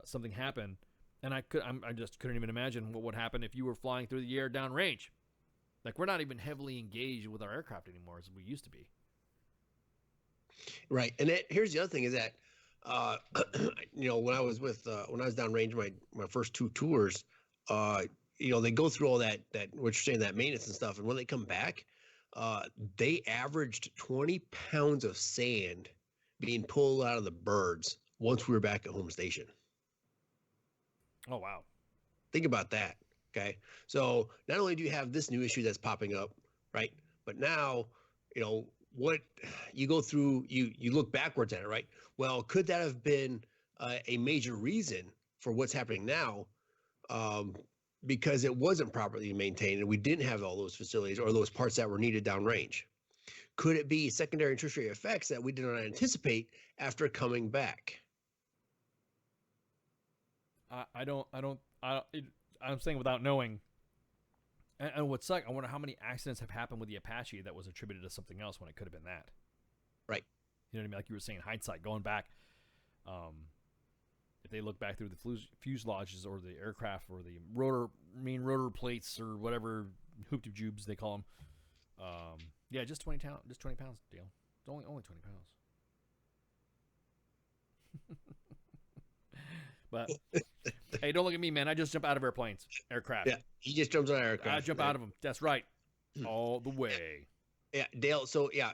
something happen, and I just couldn't even imagine what would happen if you were flying through the air downrange. Like, we're not even heavily engaged with our aircraft anymore as we used to be. Right, and here's the other thing is that, when I was downrange, my first 2 tours, they go through all that what you're saying, that maintenance and stuff, and when they come back, they averaged 20 pounds of sand being pulled out of the birds once we were back at home station. Oh wow! Think about that. Okay, so not only do you have this new issue that's popping up, right? But now, what you go through, you look backwards at it, right? Well, could that have been a major reason for what's happening now? Because it wasn't properly maintained and we didn't have all those facilities or those parts that were needed downrange. Could it be secondary and tertiary effects that we did not anticipate after coming back? I'm saying without knowing. And what's like, I wonder how many accidents have happened with the Apache that was attributed to something else when it could have been that. Right. You know what I mean? Like you were saying, hindsight, going back. If they look back through the fuselages or the aircraft or the rotor plates or whatever hoop-de-jubes they call them. Yeah, just 20 pounds, Dale. It's only 20 pounds. But hey, don't look at me, man. I just jump out of aircraft. Yeah, he just jumps out of aircraft. I jump out of them. That's right, all the way. Yeah, Dale. So yeah,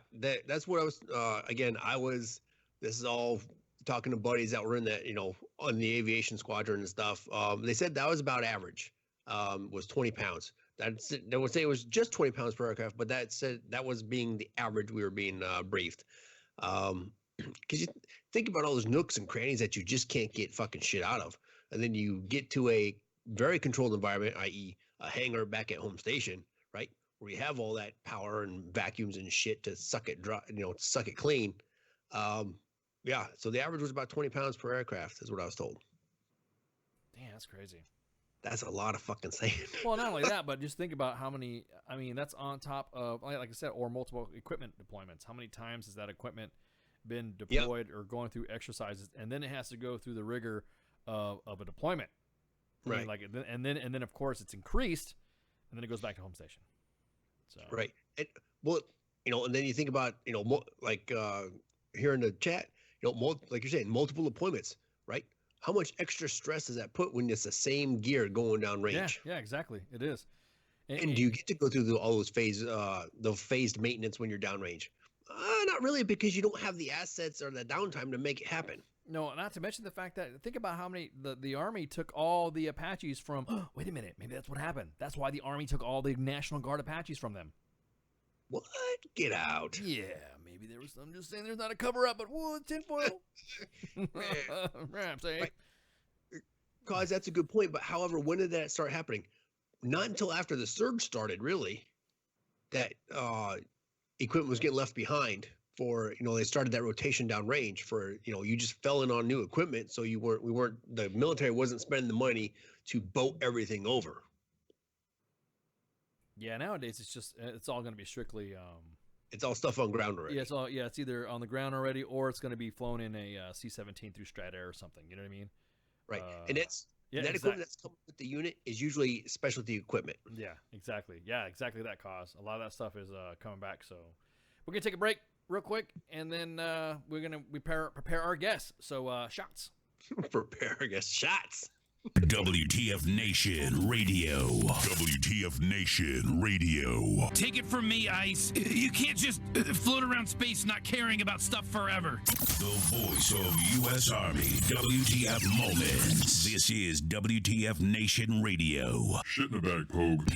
that's what I was. Again, this is all talking to buddies that were in that, on the aviation squadron and stuff. They said that was about average. Was 20 pounds. They would say it was just 20 pounds per aircraft, but that said that was being the average we were being briefed. Because you think about all those nooks and crannies that you just can't get fucking shit out of, and then you get to a very controlled environment, i.e., a hangar back at home station, right, where you have all that power and vacuums and shit to suck it dry, suck it clean. Yeah, so the average was about 20 pounds per aircraft, is what I was told. Damn, that's crazy. That's a lot of fucking sand. Well, not only that, but just think about how many. I mean, that's on top of, like I said, or multiple equipment deployments. How many times has that equipment been deployed or going through exercises, and then it has to go through the rigor of a deployment, right? I mean, like, and then of course it's increased, and then it goes back to home station. So right, and then you think about here in the chat, like you're saying, multiple deployments, right? How much extra stress does that put when it's the same gear going down range? Yeah, exactly. It is. And do you get to go through all those phased maintenance when you're downrange? Not really, because you don't have the assets or the downtime to make it happen. No, not to mention the fact that, think about how many the Army took all the Apaches from. Oh, wait a minute, maybe that's what happened. That's why the Army took all the National Guard Apaches from them. What? Get out. Yeah, maybe there was. I'm just saying, there's not a cover up, but whoa, tinfoil. Right, I'm saying. Right. Cause that's a good point, but however, when did that start happening? Not until after the surge started, really. That equipment was getting left behind for, they started that rotation downrange for, you just fell in on new equipment. So the military wasn't spending the money to boat everything over. Yeah, nowadays it's all going to be strictly. It's all stuff on ground already. Yeah, it's either on the ground already or it's going to be flown in a C-17 through Strat Air or something. You know what I mean? Right, and equipment that's coming with the unit is usually specialty equipment. Yeah, exactly. Yeah, exactly that cause. A lot of that stuff is coming back. So we're gonna take a break real quick, and then we're gonna prepare our guests. So shots. Prepare, I guess, shots. WTF Nation Radio. WTF Nation Radio. Take it from me, Ice. You can't just float around space not caring about stuff forever. The voice of U.S. Army. WTF Moments. This is WTF Nation Radio. Shit in the bag, Pogue.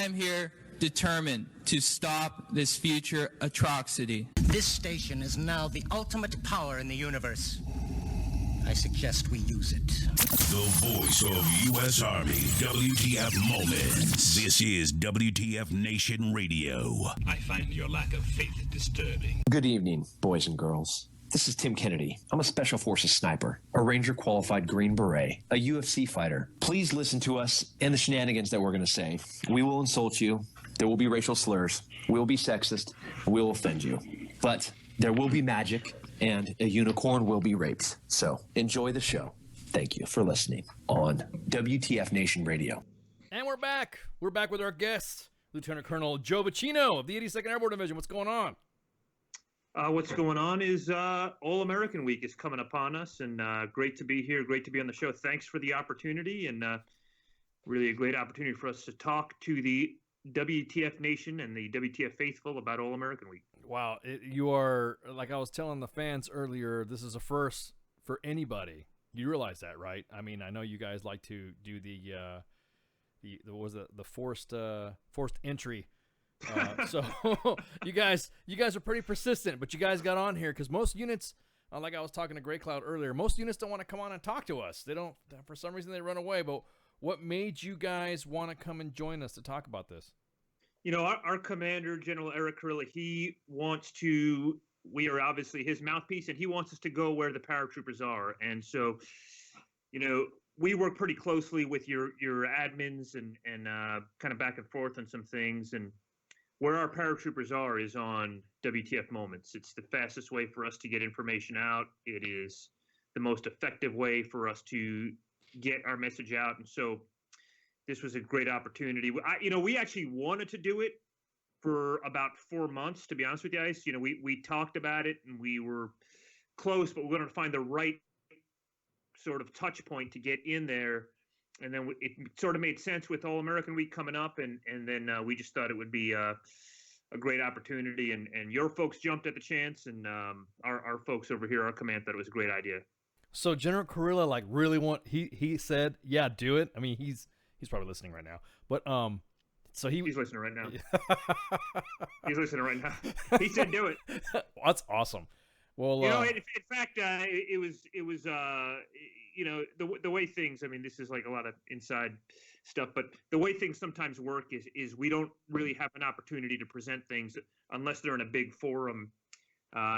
I am here determined to stop this future atrocity. This station is now the ultimate power in the universe. I suggest we use it. The voice of U.S. Army, WTF Moments. This is WTF Nation Radio. I find your lack of faith disturbing. Good evening, boys and girls. This is Tim Kennedy. I'm a Special Forces sniper, a Ranger qualified Green Beret, a UFC fighter. Please listen to us and the shenanigans that we're going to say. We will insult you. There will be racial slurs. We will be sexist. We will offend you. But there will be magic, and a unicorn will be raped. So enjoy the show. Thank you for listening on WTF Nation Radio. And we're back. We're back with our guest, Lieutenant Colonel Joe Buccino of the 82nd Airborne Division. What's going on? What's going on is All American Week is coming upon us, and great to be here. Great to be on the show. Thanks for the opportunity, and really a great opportunity for us to talk to the WTF Nation and the WTF faithful about All American Week. Wow, you are, like I was telling the fans earlier, this is a first for anybody. You realize that, right? I mean, I know you guys like to do the forced entry. So you guys are pretty persistent, but you guys got on here because most units, like I was talking to Grey Cloud earlier, most units don't want to come on and talk to us. They don't, for some reason they run away. But what made you guys want to come and join us to talk about this? You know, our commander, General Eric Carilla, we are obviously his mouthpiece, and he wants us to go where the paratroopers are. And so, you know, we work pretty closely with your admins and kind of back and forth on some things. And where our paratroopers are is on WTF Moments. It's the fastest way for us to get information out. It is the most effective way for us to get our message out. And so this was a great opportunity. We actually wanted to do it for about 4 months, to be honest with you guys. You know, we talked about it and we were close, but we wanted to find the right sort of touch point to get in there. And then it sort of made sense with All American Week coming up, and then we just thought it would be a great opportunity. And your folks jumped at the chance, and our folks over here, our command, thought it was a great idea. So General Carilla, really he said, yeah, do it. I mean, he's probably listening right now, but so he's listening right now. He's listening right now. He said, do it. Well, that's awesome. Well, in fact, it was you know, the way things, I mean, this is like a lot of inside stuff, but the way things sometimes work is we don't really have an opportunity to present things unless they're in a big forum,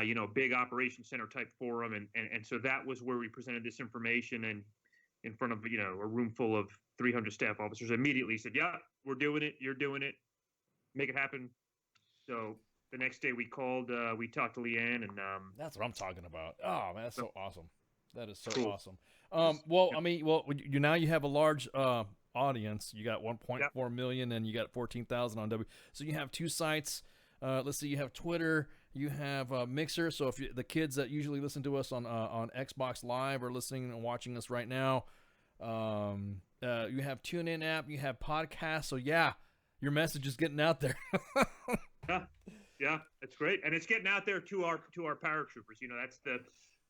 you know, big operation center type forum. And so that was where we presented this information, and in front of, you know, a room full of 300 staff officers immediately said, yeah, we're doing it. You're doing it. Make it happen. So the next day we called, we talked to Leanne, and that's what I'm talking about. Oh man, that's so awesome. That is so cool. awesome. I mean, you now you have a large audience. You got 1.4 million, and you got 14,000 on W. So you have two sites. Let's see, you have Twitter, you have Mixer. So if the kids that usually listen to us on Xbox Live are listening and watching us right now, you have TuneIn app, you have podcasts. So yeah, your message is getting out there. Yeah, that's great, and it's getting out there to our paratroopers. You know,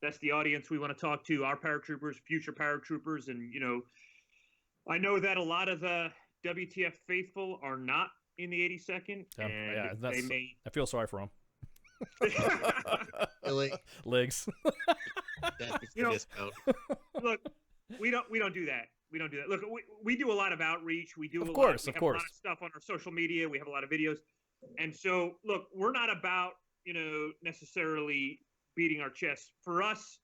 that's the audience we want to talk to, our paratroopers, future paratroopers. And, you know, I know that a lot of the WTF faithful are not in the 82nd. And I feel sorry for them. Really? Legs. You know, look, we don't do that. We don't do that. Look, we do a lot of outreach. We do a lot of stuff on our social media. We have a lot of videos. And so, look, we're not about, you know, necessarily beating our chests. For us,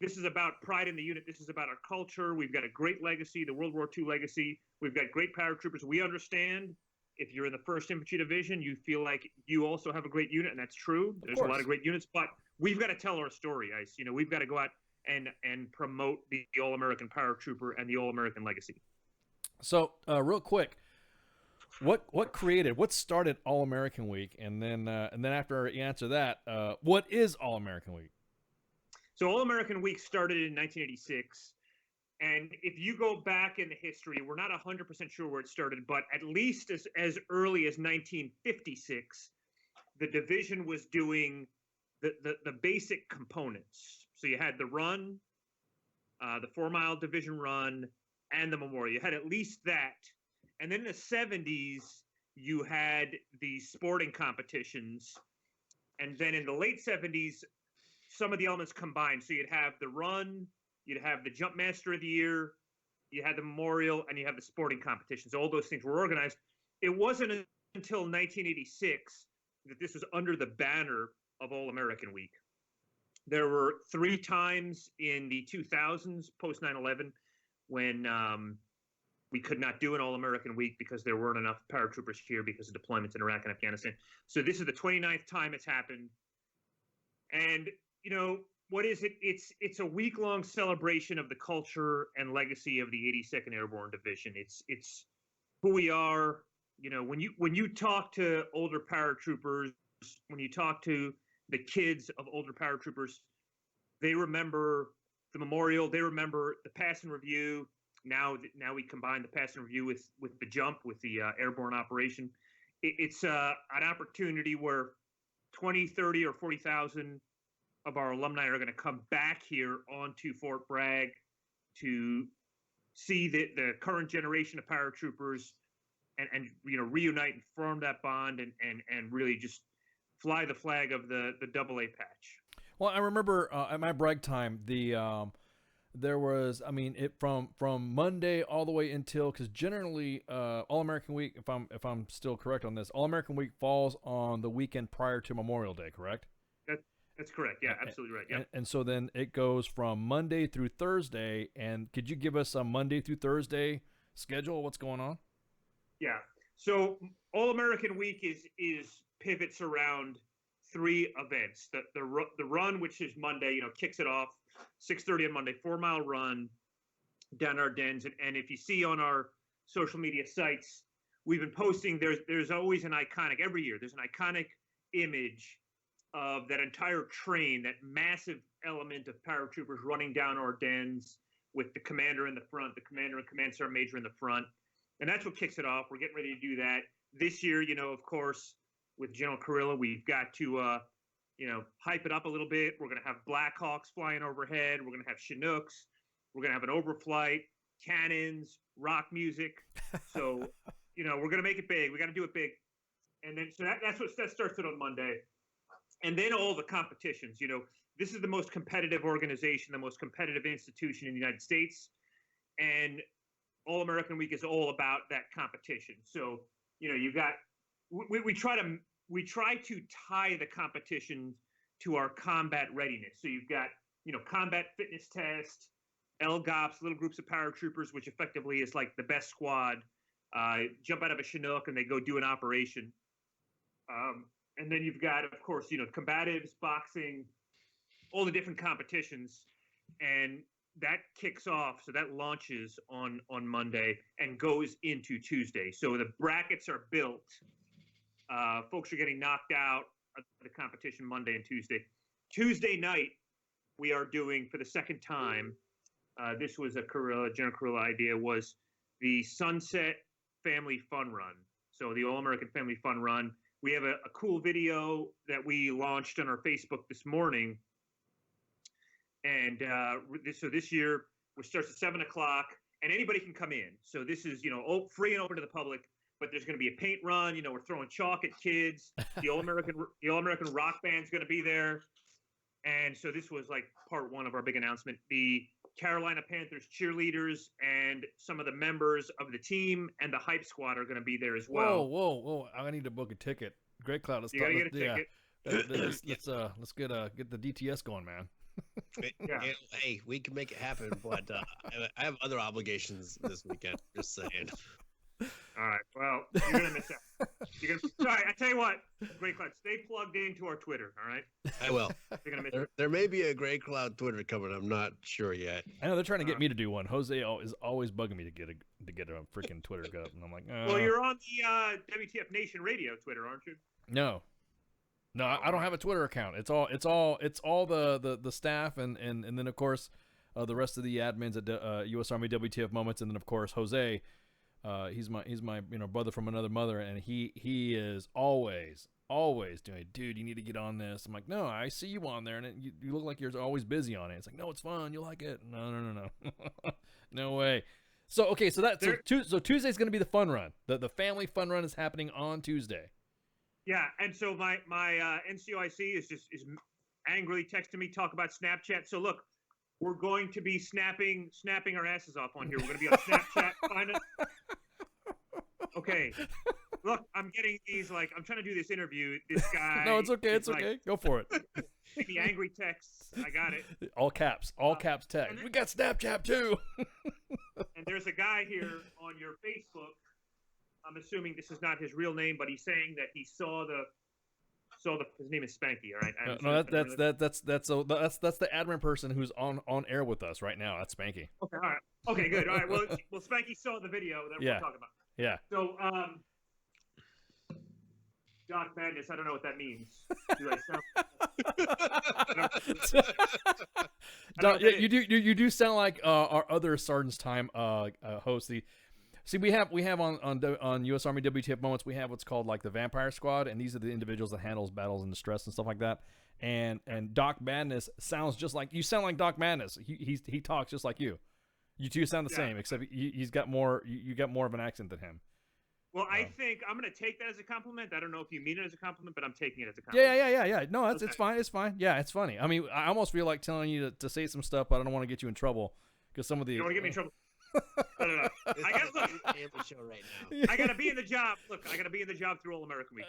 this is about pride in the unit. This is about our culture. We've got a great legacy, the World War II legacy. We've got great paratroopers. We understand if you're in the 1st Infantry Division, you feel like you also have a great unit, and that's true. There's a lot of great units, but we've got to tell our story, Ice. You know, we've got to go out and promote the All-American paratrooper and the All-American legacy. So, real quick, what started All American Week, and then after you answer that, what is All American Week? So All American Week started in 1986, and if you go back in the history, we're not 100% sure where it started, but at least as early as 1956, the division was doing the basic components. So you had the run, the 4-mile division run, and the memorial. You had at least that. And then in the 70s, you had the sporting competitions, and then in the late 70s, some of the elements combined. So you'd have the run, you'd have the jump master of the year, you had the memorial, and you have the sporting competitions. All those things were organized. It wasn't until 1986 that this was under the banner of All American Week. There were 3 times in the 2000s, post 9/11, when we could not do an All American Week because there weren't enough paratroopers here because of deployments in Iraq and Afghanistan. So this is the 29th time it's happened. And, you know, what is it? It's a week-long celebration of the culture and legacy of the 82nd Airborne Division. It's who we are. You know, when you talk to older paratroopers, when you talk to the kids of older paratroopers, they remember the memorial. They remember the pass and review. Now we combine the pass and review with the jump, with the airborne operation. It's an opportunity where 20, 30, or 40,000 of our alumni are going to come back here onto Fort Bragg to see the current generation of paratroopers and you know, reunite and form that bond and really just fly the flag of the AA patch. Well, I remember at my brag time, there was, I mean, it from Monday all the way until, because generally All American Week, if I'm still correct on this, All American Week falls on the weekend prior to Memorial Day, correct? That's correct. Yeah, absolutely right. Yeah. And so then it goes from Monday through Thursday. And could you give us a Monday through Thursday schedule? What's going on? Yeah. So All American Week is pivots around 3 events. The run, which is Monday, you know, kicks it off 6:30 on Monday, 4-mile run down Ardennes. And if you see on our social media sites, we've been posting. There's always an iconic every year. There's an iconic image of that entire train, that massive element of paratroopers running down Ardennes with the commander in the front, the commander and command sergeant major in the front. And that's what kicks it off. We're getting ready to do that. This year, you know, of course, with General Kurilla, we've got to, you know, hype it up a little bit. We're going to have Blackhawks flying overhead. We're going to have Chinooks. We're going to have an overflight, cannons, rock music. So, you know, we're going to make it big. We got to do it big. And then, so that starts it on Monday. And then all the competitions, you know, this is the most competitive organization, the most competitive institution in the United States. And All American Week is all about that competition. So, you know, you've got, we try to tie the competition to our combat readiness. So you've got, you know, combat fitness test, LGOPs, little groups of paratroopers, which effectively is like the best squad, jump out of a Chinook and they go do an operation. And then you've got, of course, you know, combatives, boxing, all the different competitions. And that kicks off, so that launches on Monday and goes into Tuesday. So the brackets are built. Folks are getting knocked out of the competition Monday and Tuesday. Tuesday night, we are doing, for the second time, this was a General Kurilla idea, was the Sunset Family Fun Run. So the All-American Family Fun Run. We have a cool video that we launched on our Facebook this morning. And so this year, it starts at 7 o'clock, and anybody can come in. So this is, you know, free and open to the public, but there's going to be a paint run. You know, we're throwing chalk at kids. The All-American Rock Band's going to be there. And so this was like part 1 of our big announcement. The Carolina Panthers cheerleaders and some of the members of the team and the hype squad are going to be there as well. Whoa! I need to book a ticket. Great Cloud. Let's you gotta get a ticket. Let's get the DTS going, man. Yeah. Hey, we can make it happen, but I have other obligations this weekend. Just saying. All right. Well, you're gonna miss out. Sorry, I tell you what, Great Cloud, stay plugged into our Twitter. All right. I will. You're gonna miss it. There may be a Great Cloud Twitter coming. I'm not sure yet. I know they're trying to get me to do one. Jose is always bugging me to get a freaking Twitter up, and I'm like, well, you're on the WTF Nation Radio Twitter, aren't you? No, I don't have a Twitter account. It's all the staff and then of course the rest of the admins at U.S. Army WTF Moments, and then of course Jose. He's my you know, brother from another mother, and he is always doing, dude, you need to get on this. I'm like, no, I see you on there, and you look like you're always busy on it. It's like, no, it's fun, you'll like it. No. No way. So okay, so Tuesday's going to be the fun run. The family fun run is happening on Tuesday. Yeah, and so my NCOIC is angrily texting me, talk about Snapchat. So look, we're going to be snapping our asses off on here. We're going to be on Snapchat. Find us. Okay. Look, I'm getting these, like, I'm trying to do this interview. This guy. No, it's okay. It's okay. Go for it. The angry texts. I got it. All caps text. We got Snapchat too. And there's a guy here on your Facebook. I'm assuming this is not his real name, but he's saying that he saw the his name is Spanky. All right. No, that's the admin person who's on air with us right now. That's Spanky. Okay. All right. Okay. Good. All right. Well, Spanky saw the video that we're talking about. Yeah. So, Doc Madness, I don't know what that means. Do I sound? You do sound like our other Sergeant's Time host. We have on U.S. Army WTF Moments, we have what's called like the Vampire Squad, and these are the individuals that handles battles and distress and stuff like that. And Doc Madness sounds just like you. Sound like Doc Madness. He talks just like you. You two sound the same, except he's got more. You got more of an accent than him. Well, I think I'm going to take that as a compliment. I don't know if you mean it as a compliment, but I'm taking it as a compliment. Yeah. No, it's fine. It's fine. Yeah, it's funny. I mean, I almost feel like telling you to say some stuff, but I don't want to get you in trouble because some of the. You don't want to get me in trouble. No. I gotta be in the job. Look, I gotta be in the job through All American Week.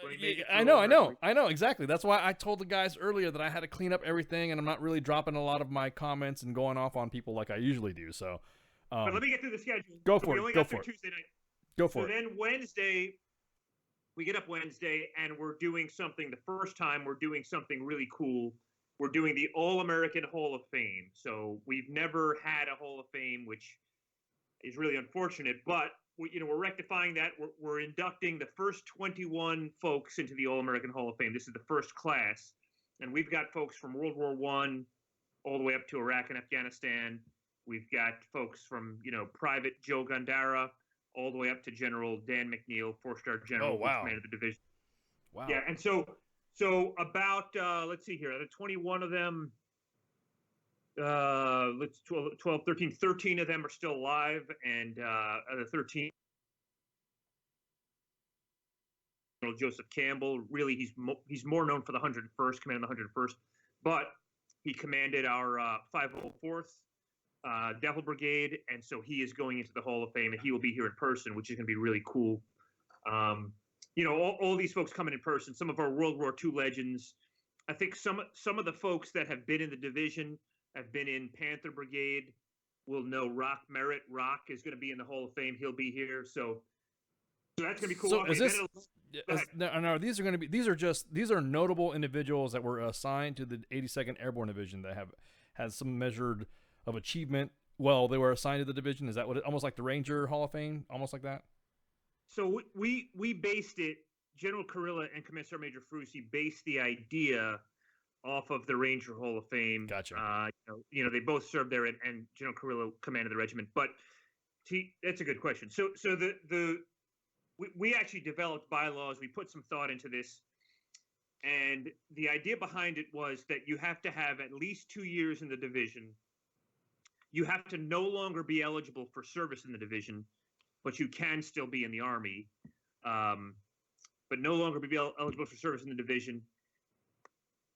I know exactly. That's why I told the guys earlier that I had to clean up everything, and I'm not really dropping a lot of my comments and going off on people like I usually do. So, but let me get through the schedule. Go for it. Go for it. Tuesday night. Go for it. So then Wednesday, we get up Wednesday, and we're doing something. The first time we're doing something really cool. We're doing the All American Hall of Fame. So we've never had a Hall of Fame, which is really unfortunate, but we're rectifying that. We're inducting the first 21 folks into the All-American Hall of Fame. This is the first class, and we've got folks from World War I all the way up to Iraq and Afghanistan. We've got folks from Private Joe Gandara all the way up to General Dan McNeil, 4-star general, who commanded the division. Wow. Yeah, and so about let's see here, out of 21 of them. 12, 13 of them are still alive, and the 13, General Joseph Campbell, really he's more known for the 101st, commanding the 101st, but he commanded our 504th Devil Brigade, and so he is going into the Hall of Fame, and he will be here in person, which is going to be really cool. All these folks coming in person, some of our World War II legends. I think some of the folks that have been in the division have been in Panther Brigade. We'll know Rock Merritt. Rock is going to be in the Hall of Fame. He'll be here. So that's going to be cool. So these are notable individuals that were assigned to the 82nd Airborne Division that has some measured of achievement. Well, they were assigned to the division. Is that what almost like the Ranger Hall of Fame? Almost like that? So we based it, General Carilla and Command Sergeant Major Frusi based the idea off of the Ranger Hall of Fame. Gotcha. They both served there, and General Carrillo commanded the regiment. But that's a good question. So we actually developed bylaws. We put some thought into this, and the idea behind it was that you have to have at least 2 years in the division. You have to no longer be eligible for service in the division, but you can still be in the Army, but no longer be eligible for service in the division.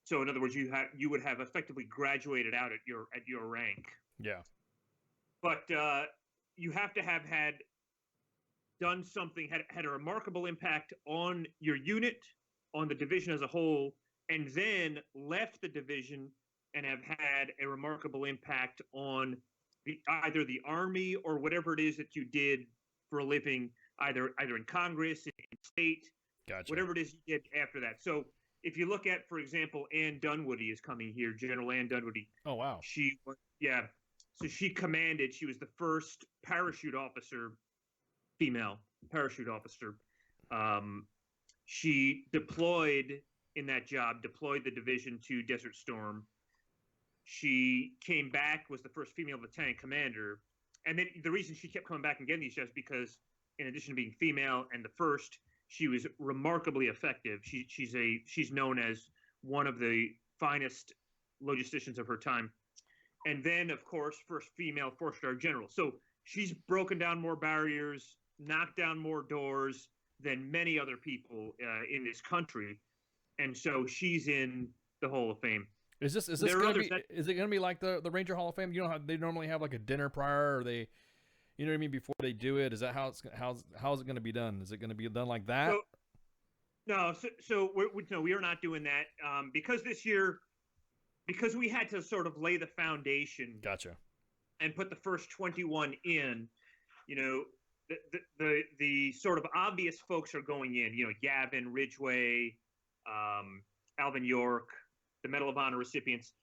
So in other words, you would have effectively graduated out at your rank. Yeah. But you have to have done something, had a remarkable impact on your unit, on the division as a whole, and then left the division and have had a remarkable impact on either the Army or whatever it is that you did for a living, either in Congress, in state, whatever it is you did after that. So if you look at, for example, Ann Dunwoody is coming here, General Ann Dunwoody. Oh, wow. So she commanded, she was the first parachute officer, female parachute officer. She deployed in that job, deployed the division to Desert Storm. She came back, was the first female lieutenant commander. And then the reason she kept coming back and getting these jobs because in addition to being female and the first, she was remarkably effective. She's known as one of the finest logisticians of her time. and then of course first female 4-star general. So she's broken down more barriers, knocked down more doors than many other people in this country, and so she's in the Hall of Fame. Is this gonna be? Is it gonna be like the Ranger Hall of Fame? You know how they normally have like a dinner prior, or they, you know what I mean, before they do it. Is that how how's it gonna be done? Is it gonna be done like that? So we are not doing that because this year, because we had to sort of lay the foundation. Gotcha. And put the first 21 in. You know, the sort of obvious folks are going in. You know, Gavin, Ridgway, Alvin York, the Medal of Honor recipients.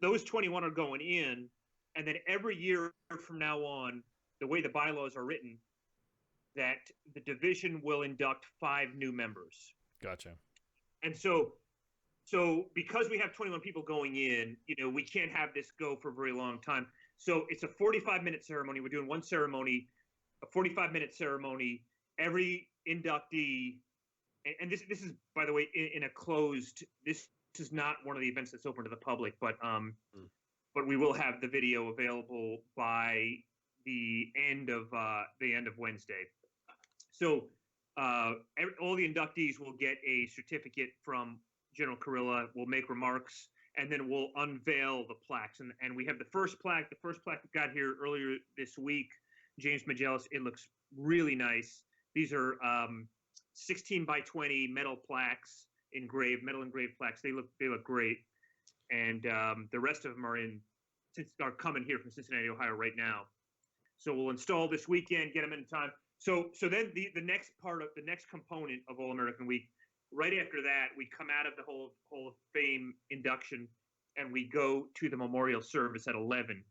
Those 21 are going in, and then every year from now on, the way the bylaws are written, that the division will induct 5 new members. Gotcha. And so because we have 21 people going in, you know, we can't have this go for a very long time. So it's a 45-minute ceremony. We're doing one ceremony, a 45-minute ceremony. Every inductee, and this is, by the way, in a closed. This is not one of the events that's open to the public, but we will have the video available by the end of Wednesday. So all the inductees will get a certificate from General Kurilla. We'll make remarks, and then we'll unveil the plaques. And we have the first plaque. The first plaque that got here earlier this week, James Magellas. It looks really nice. These are 16 by 20 metal plaques, metal engraved plaques. They look great. And the rest of them are coming here from Cincinnati, Ohio right now. So we'll install this weekend, get them in time. So then the next part of the next component of All American Week, right after that, we come out of the Hall of Fame induction and we go to the memorial service at 11.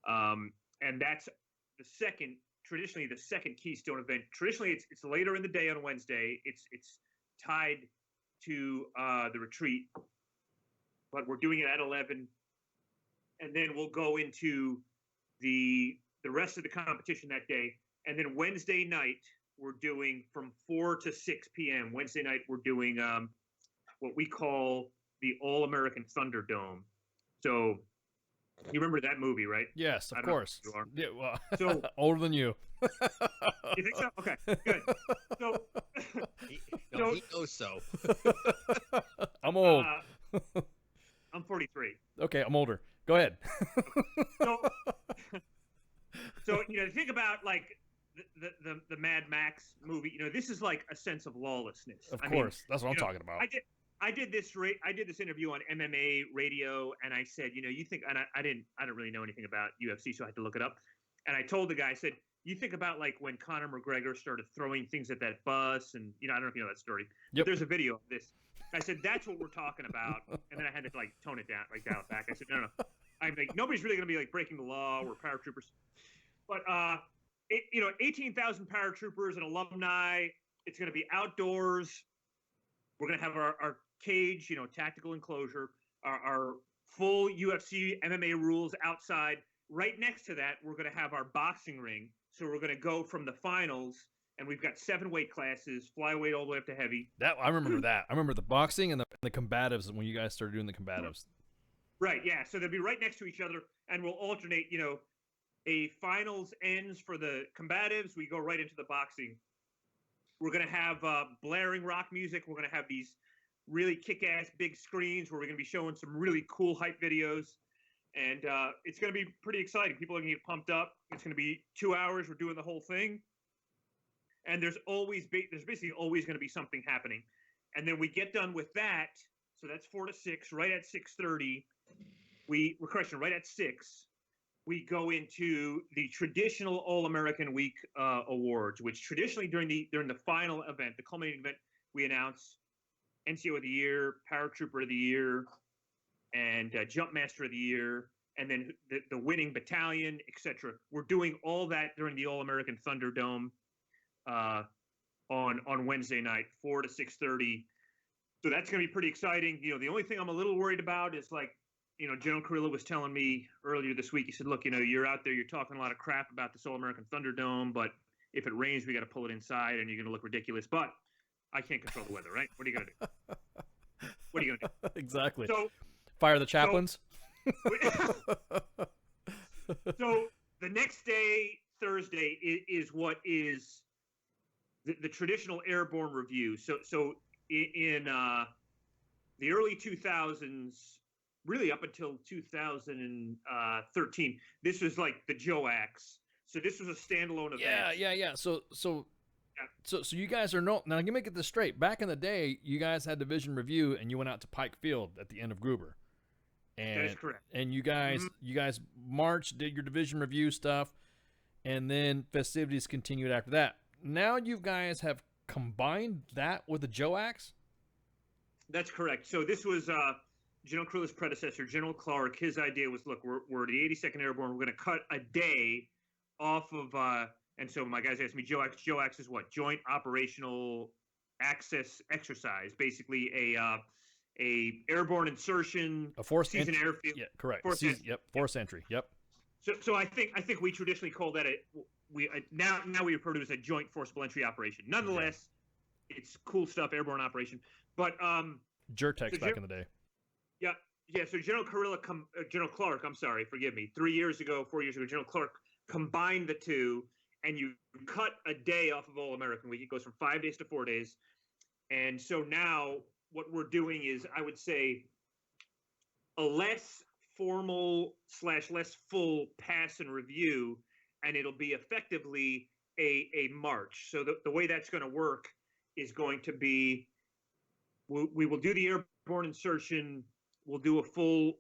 And that's traditionally the second Keystone event. Traditionally, it's later in the day on Wednesday. It's tied to the retreat, but we're doing it at 11. And then we'll go into the rest of the competition that day. And then Wednesday night, we're doing from 4 to 6 p.m. Wednesday night, we're doing what we call the All-American Thunderdome. So you remember that movie, right? Yes, of course. You are. Yeah, well, so older than you. You think so? Okay, good. So he knows so. I'm old. I'm 43. Okay, I'm older. Go ahead. So you know, think about like the Mad Max movie. You know, this is like a sense of lawlessness. Of course, that's what I'm talking about. I did this interview on MMA radio, and I said, you know, you think, and I didn't really know anything about UFC, so I had to look it up. And I told the guy, I said, you think about like when Conor McGregor started throwing things at that bus, and you know, I don't know if you know that story. Yep. But there's a video of this. I said, that's what we're talking about, and then I had to like tone it down, like dial it back. I said, no. I'm like, nobody's really going to be like breaking the law. We're paratroopers, but 18,000 paratroopers and alumni. It's going to be outdoors. We're going to have our cage, you know, tactical enclosure, our full UFC MMA rules outside. Right next to that, we're going to have our boxing ring. So we're going to go from the finals, and we've got 7 weight classes, flyweight all the way up to heavy. That I remember that. I remember the boxing and the combatives when you guys started doing the combatives. Right, yeah. So they'll be right next to each other, and we'll alternate, you know, a finals ends for the combatives. We go right into the boxing. We're going to have blaring rock music. We're going to have these really kick-ass big screens where we're going to be showing some really cool hype videos. And it's going to be pretty exciting. People are going to get pumped up. It's going to be 2 hours. We're doing the whole thing. And there's basically always going to be something happening. And then we get done with that. So that's 4 to 6. Right at 6:30, right at 6, we go into the traditional All-American Week awards, which traditionally during the final event, the culminating event, we announce NCO of the Year, Paratrooper of the Year, and Jumpmaster of the Year, and then the winning battalion, etc. We're doing all that during the All-American Thunderdome on Wednesday night, 4 to 6:30. So that's going to be pretty exciting. You know, the only thing I'm a little worried about is like, you know, General Kurilla was telling me earlier this week, he said, look, you know, you're out there, you're talking a lot of crap about this All-American Thunderdome, but if it rains, we got to pull it inside and you're going to look ridiculous. But I can't control the weather, right? What are you going to do? What are you going to do? Exactly. So fire the chaplains. So the next day, Thursday, is what is the traditional airborne review. So in the early 2000s, really up until 2013, this was like the JOAX. So this was a standalone event. Yeah. So you guys are now let me get this straight. Back in the day, you guys had division review, and you went out to Pike Field at the end of Gruber. And, that is correct. And you guys marched, did your division review stuff, and then festivities continued after that. Now you guys have combined that with the JOAX? That's correct. So this was General Kurilla's predecessor, General Clark. His idea was, look, we're the 82nd Airborne. We're going to cut a day off of, and so my guys asked me, JOAX. JOAX is what? Joint Operational Access Exercise. Basically a airborne insertion, a forced season entry. airfield. Yeah, correct. Forced Entry. Yep. So I think we traditionally call that now we refer to it as a joint forcible entry operation. Nonetheless, it's cool stuff, airborne operation. But Jertex back in the day. Yeah. So General Clark, I'm sorry, forgive me. 4 years ago, General Clark combined the two, and you cut a day off of All American Week. It goes from 5 days to 4 days, and so now what we're doing is, I would say, a less formal / less full pass and review, and it'll be effectively a march. So the way that's going to work is going to be, we will do the airborne insertion, we'll do a full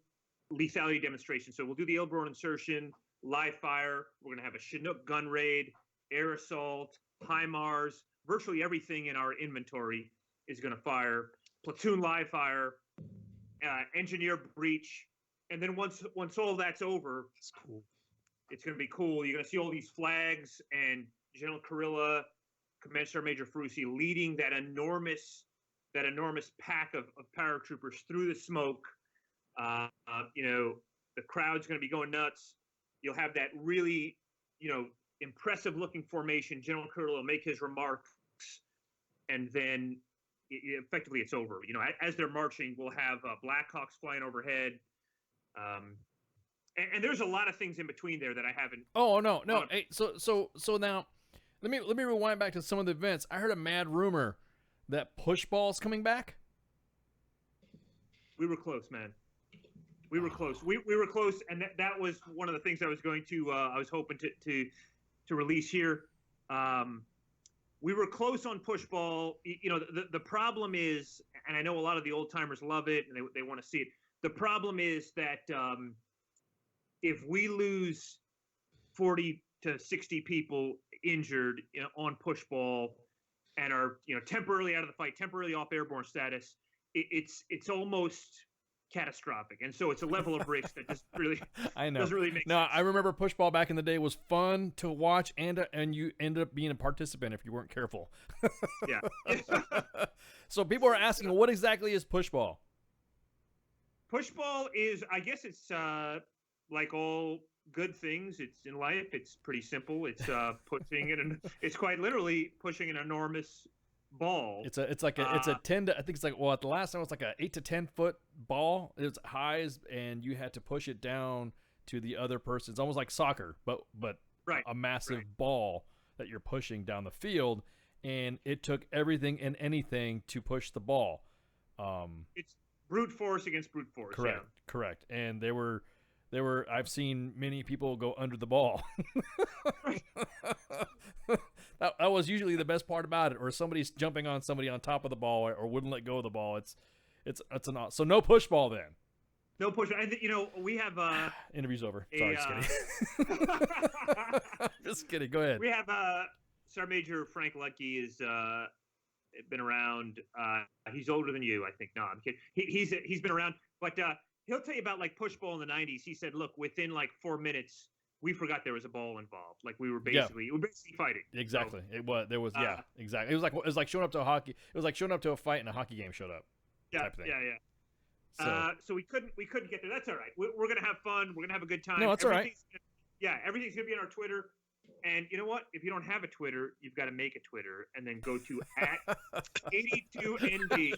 lethality demonstration. So we'll do the airborne insertion, live fire, we're going to have a Chinook gun raid, air assault, HIMARS, virtually everything in our inventory is going to fire. Platoon live fire, engineer breach, and then once all that's over, it's cool. It's going to be cool. You're going to see all these flags and General Kurilla, Command Sergeant Major Ferrucci leading that enormous pack of paratroopers through the smoke. The crowd's going to be going nuts. You'll have that really, impressive looking formation. General Kurilla will make his remarks, and then effectively it's over. As they're marching, we'll have Blackhawks flying overhead, and there's a lot of things in between there that I haven't. Oh no. Hey, so now, let me rewind back to some of the events. I heard a mad rumor that push ball's coming back. We were close, man. We were close. We were close, and that was one of the things I was going to. I was hoping to release here. We were close on push ball. The problem is, and I know a lot of the old timers love it and they want to see it. The problem is that if we lose 40 to 60 people injured on push ball and are temporarily out of the fight, temporarily off airborne status, it's almost catastrophic, and so it's a level of risk that just really doesn't really make sense. I remember push ball back in the day was fun to watch, and you ended up being a participant if you weren't careful. Yeah. So people are asking, what exactly is push ball? Push ball is, I guess it's like all good things. It's in life. It's pretty simple. It's pushing it, and it's quite literally pushing an enormous ball. It's a 10 to, I think it's like, well, at the last time it was like a 8 to 10 foot ball. It's highs, and you had to push it down to the other person. It's almost like soccer, but right, a massive ball that you're pushing down the field, and it took everything and anything to push the ball. It's brute force against brute force. Correct. And there were I've seen many people go under the ball. That was usually the best part about it, or somebody's jumping on somebody on top of the ball, or wouldn't let go of the ball. It's so no push ball then. No push. We have interview's over. Sorry, just kidding. Just kidding. Go ahead. We have Sergeant Major Frank Lucky is been around. He's older than you, I think. No, I'm kidding. He's been around, but he'll tell you about like push ball in the 90s. He said, look, within like 4 minutes, we forgot there was a ball involved. Like we were basically fighting. Exactly. So, exactly. It was like showing up to a hockey. It was like showing up to a fight and a hocky game showed up. Yeah. So we couldn't get there. That's all right. We're gonna have fun. We're gonna have a good time. No, that's all right. Everything's gonna be on our Twitter, And you know what? If you don't have a Twitter, you've got to make a Twitter and then go to at 82ND.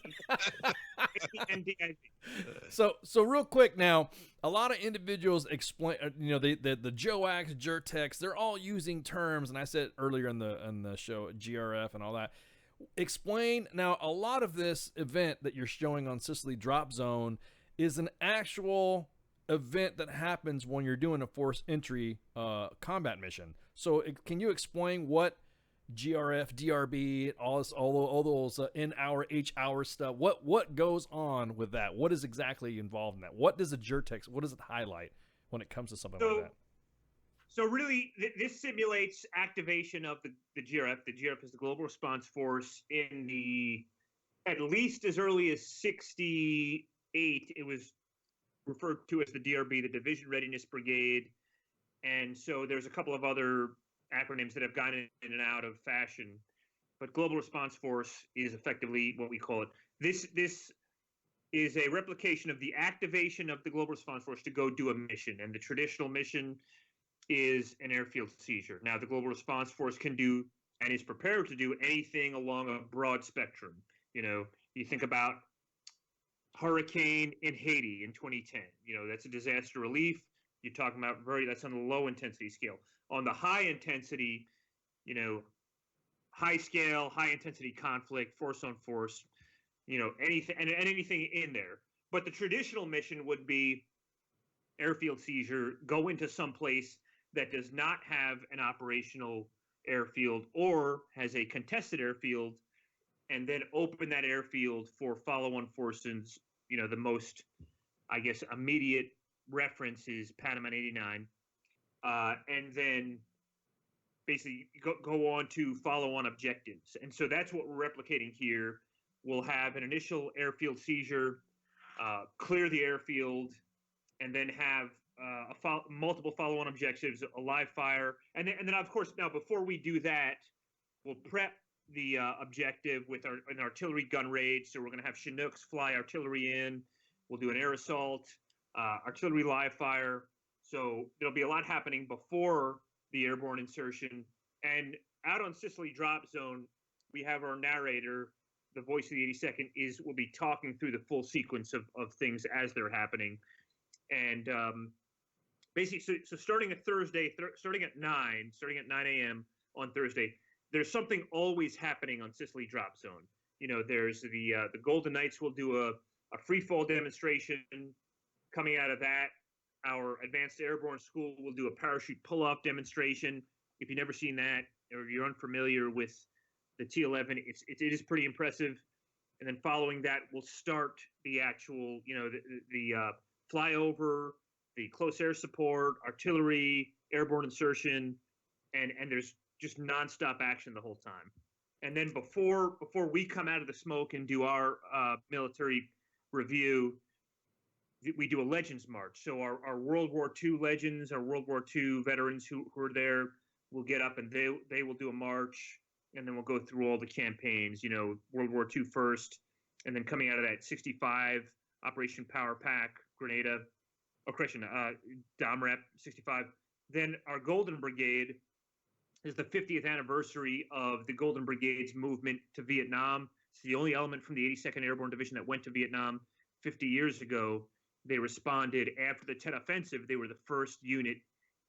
So real quick now, a lot of individuals explain, the JOAX, JURTEX, they're all using terms, and I said earlier in the show, GRF and all that. Explain now. A lot of this event that you're showing on Sicily Drop Zone is an actual event that happens when you're doing a forced entry combat mission. So can you explain what GRF, DRB, all those N-hour, H-hour stuff, what goes on with that? What is exactly involved in that? What does the JURTEX, what does it highlight when it comes to something like that? So really, this simulates activation of the GRF. The GRF is the Global Response Force in at least as early as 68. It was referred to as the DRB, the Division Readiness Brigade. And so there's a couple of other acronyms that have gone in and out of fashion. But Global Response Force is effectively what we call it. This is a replication of the activation of the Global Response Force to go do a mission. And the traditional mission is an airfield seizure. Now, the Global Response Force can do and is prepared to do anything along a broad spectrum. You think about hurricane in Haiti in 2010. That's a disaster relief. You're talking about that's on the low intensity scale. On the high intensity, high scale, high intensity conflict, force on force, anything and anything in there. But the traditional mission would be airfield seizure, go into some place that does not have an operational airfield or has a contested airfield, and then open that airfield for follow-on forces. The most, I guess, immediate reference is Panama 89. And then basically go on to follow-on objectives. And so that's what we're replicating here. We'll have an initial airfield seizure, clear the airfield, and then have multiple follow-on objectives, a live fire. And then, of course, now before we do that, we'll prep the objective with an artillery gun raid. So we're going to have Chinooks fly artillery in. We'll do an air assault, artillery live fire. So there'll be a lot happening before the airborne insertion. And out on Sicily Drop Zone, we have our narrator, the voice of the 82nd, will be talking through the full sequence of things as they're happening. And basically, so starting at Thursday, starting at 9 a.m. on Thursday, there's something always happening on Sicily Drop Zone. There's the Golden Knights will do a free fall demonstration. Coming out of that, our Advanced Airborne School will do a parachute pull-off demonstration. If you've never seen that or you're unfamiliar with the T-11, it is pretty impressive. And then following that, we'll start the actual, the flyover, the close air support, artillery, airborne insertion, and there's just nonstop action the whole time. And then before we come out of the smoke and do our military review, we do a Legends March. So our World War II legends, our World War II veterans who are there will get up and they will do a march, and then we'll go through all the campaigns, World War II first, and then coming out of that 65, Operation Power Pack, Grenada, DOMREP 65. Then our Golden Brigade is the 50th anniversary of the Golden Brigade's movement to Vietnam. It's the only element from the 82nd Airborne Division that went to Vietnam 50 years ago. They responded after the Tet Offensive. They were the first unit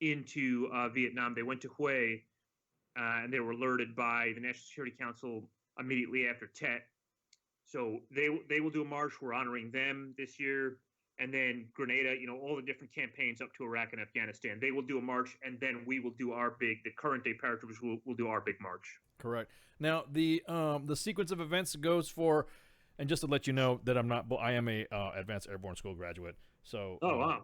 into Vietnam. They went to Hue, and they were alerted by the National Security Council immediately after Tet. So they will do a march. We're honoring them this year. And then Grenada, all the different campaigns up to Iraq and Afghanistan, they will do a march, and then we will do the current day paratroopers will do our big march. Correct. Now, the sequence of events goes for, and just to let you know that I am a Advanced Airborne School graduate. So, wow.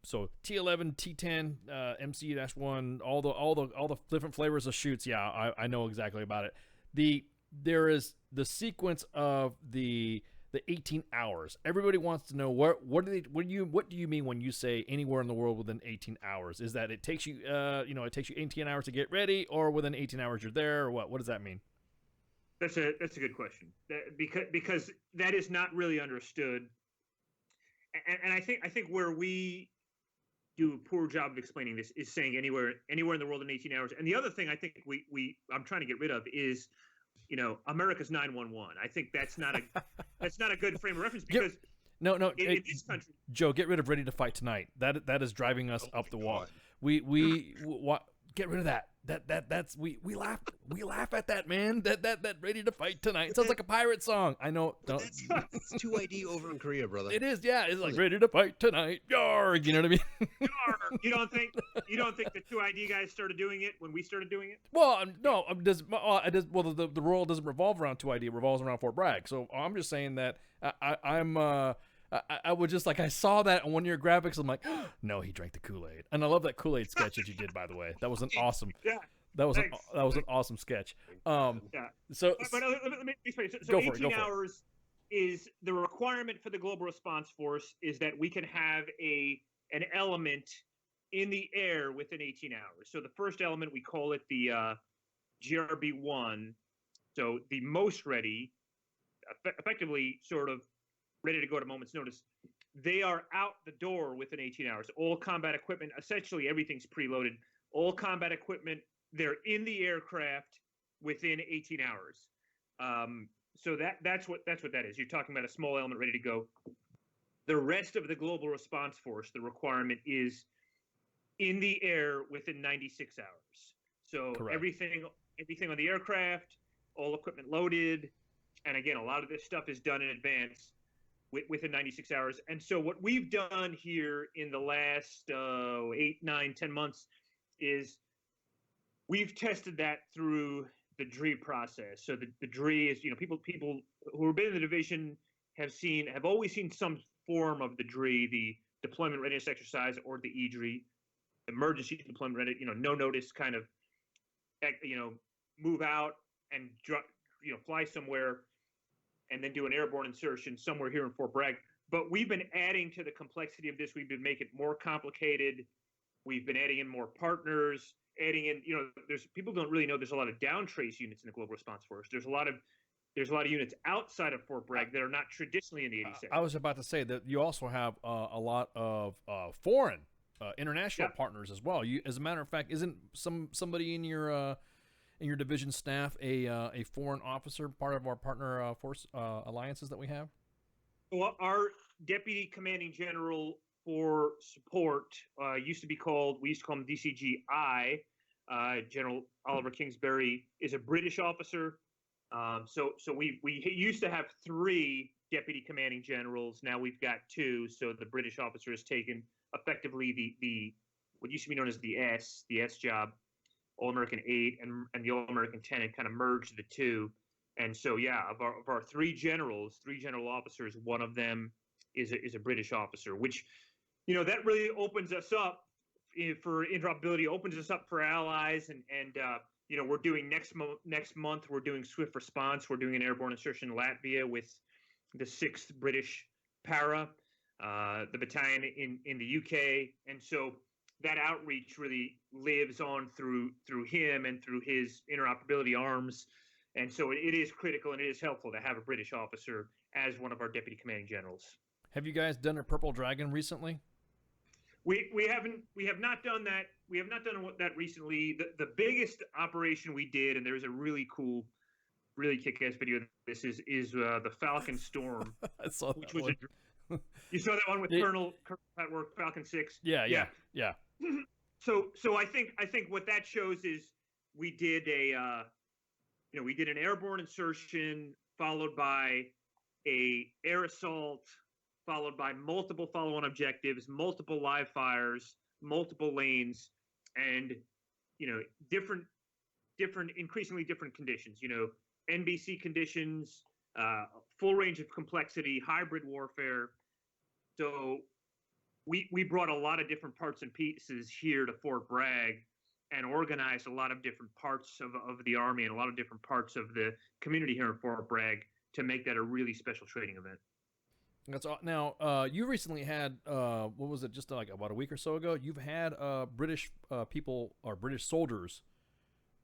So T11, T10, MC-1, all the different flavors of shoots. Yeah, I know exactly about it. There is the sequence of the 18 hours. Everybody wants to know what do you mean when you say anywhere in the world within 18 hours? Is that it takes you 18 hours to get ready, or within 18 hours you're there, or what? What does that mean? That's a good question, because that is not really understood. And I think where we do a poor job of explaining this, is saying anywhere in the world in 18 hours. And the other thing I think I'm trying to get rid of is, America's 911. I think that's not a good frame of reference because no, in this country, Joe, get rid of Ready to Fight Tonight. That is driving us up the wall. Get rid of that. That's we laugh at that, man. That Ready to Fight Tonight. It sounds like a pirate song. I know. Don't. It's 2ID over in Korea, brother. It is, yeah. It's like Ready to Fight Tonight. Yarg, you know what I mean? Yarg. You don't think the 2ID guys started doing it when we started doing it? Well, no. The role doesn't revolve around 2ID. It revolves around Fort Bragg. So I'm just saying that I would just I saw that on one of your graphics. I'm like, oh, no, he drank the Kool-Aid, and I love that Kool-Aid sketch that you did. By the way, that was an awesome. Yeah. That was an awesome sketch. Yeah. So but let me explain. So go for 18 it. hours is the requirement for the Global Response Force is that we can have an element in the air within 18 hours. So the first element, we call it the GRB-1. So the most ready, effectively sort of ready to go at a moment's notice. They are out the door within 18 hours. All combat equipment, essentially everything's preloaded. All combat equipment, they're in the aircraft within 18 hours. So that's what that is. You're talking about a small element ready to go. The rest of the Global Response Force, the requirement is in the air within 96 hours. So Correct. everything on the aircraft, all equipment loaded, and again, a lot of this stuff is done in advance within 96 hours. And so what we've done here in the last 8, 9, 10 months is we've tested that through the DRE process. So the DRE is, people who have been in the division have always seen some form of the DRE, the deployment readiness exercise, or the EDRE, emergency deployment ready, no notice kind of, move out and fly somewhere and then do an airborne insertion somewhere here in Fort Bragg. But we've been adding to the complexity of this. We've been making it more complicated. We've been adding in more partners, adding in, there's people don't really know there's a lot of down trace units in the Global Response Force. There's a lot of units outside of Fort Bragg that are not traditionally in the 86. I was about to say that you also have a lot of foreign, international partners as well. As a matter of fact, isn't somebody in your division staff a foreign officer, part of our partner force alliances that we have? Well, our deputy commanding general for support we used to call him DCGI. General Oliver Kingsbury is a British officer. So we used to have 3 deputy commanding generals. Now we've got 2. So the British officer has taken effectively the what used to be known as the S job, All-American 8 and the All-American 10, and kind of merged the 2. And so, of our 3 general officers, one of them is a British officer, which, that really opens us up for interoperability, opens us up for allies. And we're doing next month, we're doing swift response. We're doing an airborne insertion in Latvia with the 6th British Para, the battalion in the UK. And so that outreach really lives on through him and through his interoperability arms. And so it is critical and it is helpful to have a British officer as one of our deputy commanding generals. Have you guys done a Purple Dragon recently? We have not done that. We have not done that recently. The biggest operation we did, and there's a really cool, really kick-ass video of this, is the Falcon Storm. I saw that one. You saw that one with Colonel Patwork, Falcon 6? Yeah. So I think what that shows is we did an airborne insertion followed by a air assault, followed by multiple follow-on objectives, multiple live fires, multiple lanes, and increasingly different conditions. NBC conditions, full range of complexity, hybrid warfare. So we brought a lot of different parts and pieces here to Fort Bragg and organized a lot of different parts of the Army and a lot of different parts of the community here in Fort Bragg to make that a really special training event. That's all. Now, you recently had, what was it, just like about a week or so ago? You've had British people or British soldiers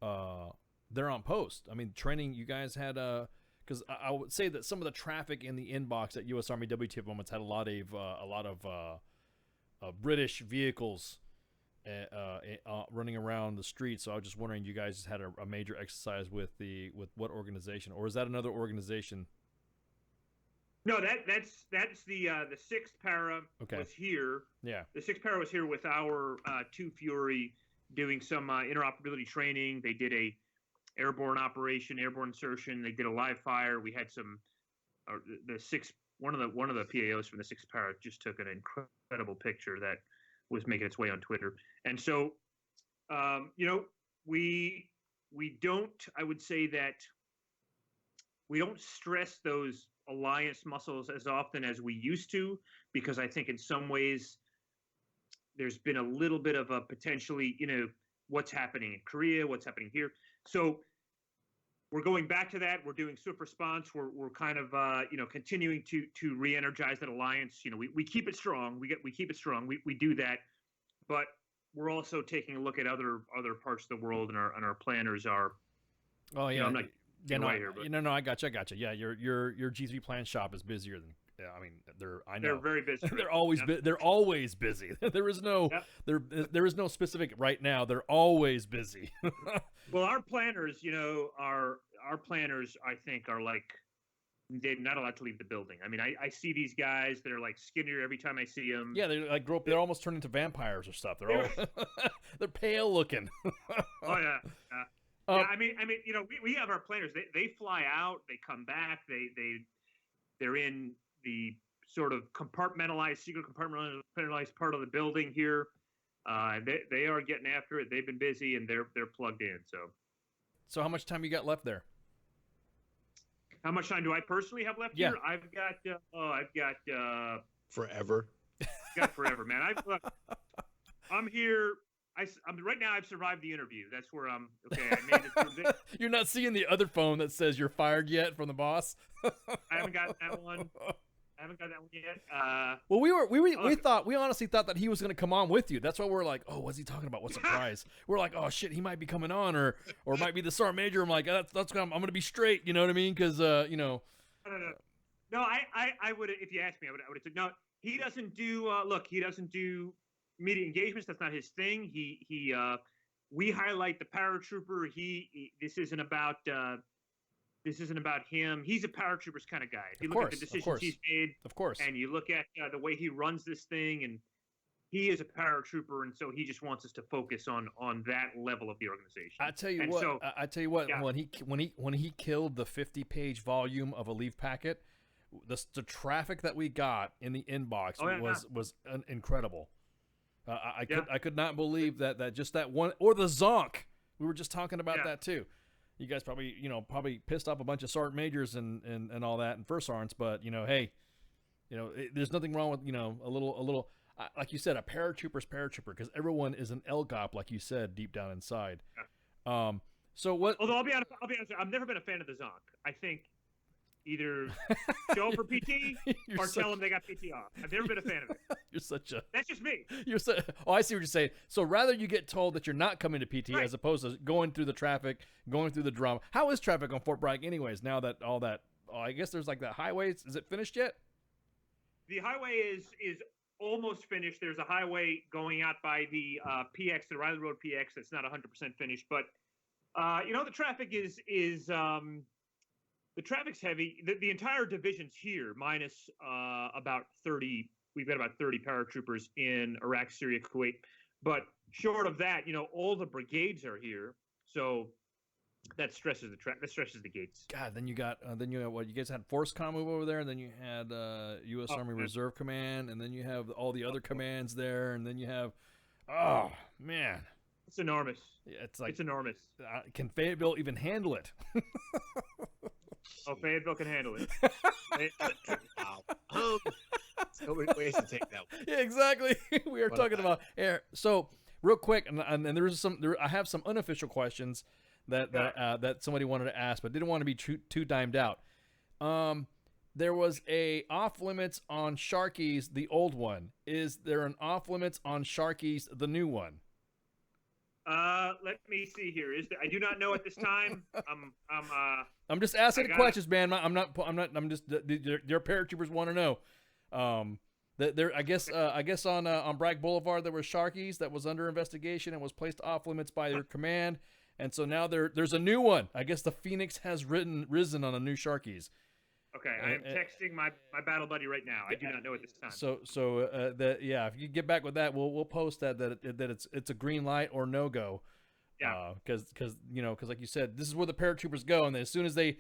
there on post. I mean, training you guys had, because I would say that some of the traffic in the inbox at U.S. Army WTF Moments had a lot of British vehicles running around the streets. So I was just wondering, you guys had a major exercise with what organization, or is that another organization? No, that's the 6th Para was here. Yeah. The 6th Para was here with our 2 Fury doing some interoperability training. They did a airborne operation, airborne insertion. They did a live fire. We had some one of the PAOs from the 6th Para just took an incredible picture that was making its way on Twitter. And so, we don't. I would say that we don't stress those alliance muscles as often as we used to, because I think in some ways there's been a little bit of a potentially, what's happening in Korea, what's happening here. So we're going back to that. We're doing swift response. We're kind of continuing to re-energize that alliance. We keep it strong. We keep it strong. We do that, but we're also taking a look at other parts of the world, and our planners are. Oh yeah, I'm not yeah, no, here, but no, I got you. Yeah, your G3 plan shop is busier than. Yeah, I mean, they're very busy. They're always they're always busy. There is no there is no specific right now. They're always busy. Well, our planners, our planners, I think, are like, they're not allowed to leave the building. I mean, I see these guys that are like skinnier every time I see them. Yeah, they grow up. They're almost turned into vampires or stuff. They're all they're pale looking. Oh yeah. I mean, we have our planners. They fly out. They come back. They're in the sort of secret compartmentalized part of the building here. They are getting after it. They've been busy, and they're plugged in. So how much time you got left there? How much time do I personally have left here? I've got forever. Got forever, man. I'm here. Right now. I've survived the interview. That's where I'm. Okay, I made it through this. You're not seeing the other phone that says you're fired yet from the boss. I haven't got that one. Yet. Well, we honestly thought that he was going to come on with you. That's why we're like, oh, what's he talking about? What's the prize? We're like, oh shit, he might be coming on, or might be the sergeant major. I'm like, I'm going to be straight. You know what I mean? Because No, I would, if you asked me, I would have said no. He doesn't do. He doesn't do media engagements. That's not his thing. We highlight the paratrooper. This isn't about him. He's a paratroopers kind of guy. If you look at the decisions he's made, and you look at the way he runs this thing, and he is a paratrooper, and so he just wants us to focus on that level of the organization. I tell you what. Yeah. When he killed the 50-page volume of a leave packet, the traffic that we got in the inbox was incredible. I could not believe that just that one, or the Zonk. We were just talking about that too. You guys probably pissed off a bunch of sergeant majors and all that and first sergeants, but hey, there's nothing wrong with a little like you said, a paratrooper's paratrooper, because everyone is an LGOP, like you said, deep down inside. Yeah. So what? Although I'll be honest, I've never been a fan of the Zonk. I think either show for PT or tell them they got PT off. I've never been a fan of it. You're such a. That's just me. I see what you're saying. So rather you get told that you're not coming to PT as opposed to going through the traffic, going through the drama. How is traffic on Fort Bragg, anyways? Now that all that, I guess there's like that highway. Is it finished yet? The highway is almost finished. There's a highway going out by the PX, the Riley Road PX. That's not 100% finished, but the traffic is. The traffic's heavy. The entire division's here, minus about 30. We've got about 30 paratroopers in Iraq, Syria, Kuwait. But short of that, all the brigades are here. So that stresses that stresses the gates. God, then you got what? You guys had Force Com move over there, and then you had U.S. Army Reserve Command, and then you have all the other commands there, and then you have, oh man, it's enormous. Yeah, it's enormous. Can Fayetteville even handle it? Oh, Fayetteville can handle it. Wow. So many ways to take that one. Yeah, exactly. We are talking about air. So real quick, and I have some unofficial questions that somebody wanted to ask, but didn't want to be too dimed out. There was a off limits on Sharkies, the old one. Is there an off limits on Sharkies, the new one? Let me see here. I do not know at this time. I'm just asking questions, man. I'm just your paratroopers want to know. I guess on Bragg Boulevard there were Sharkies that was under investigation and was placed off limits by their command, and so now there's a new one. I guess the Phoenix has risen on a new Sharkies. Okay, I am texting my battle buddy right now. I do not know at this time. If you get back with that, we'll post that it's a green light or no go. Yeah. Because like you said, this is where the paratroopers go, and as soon as they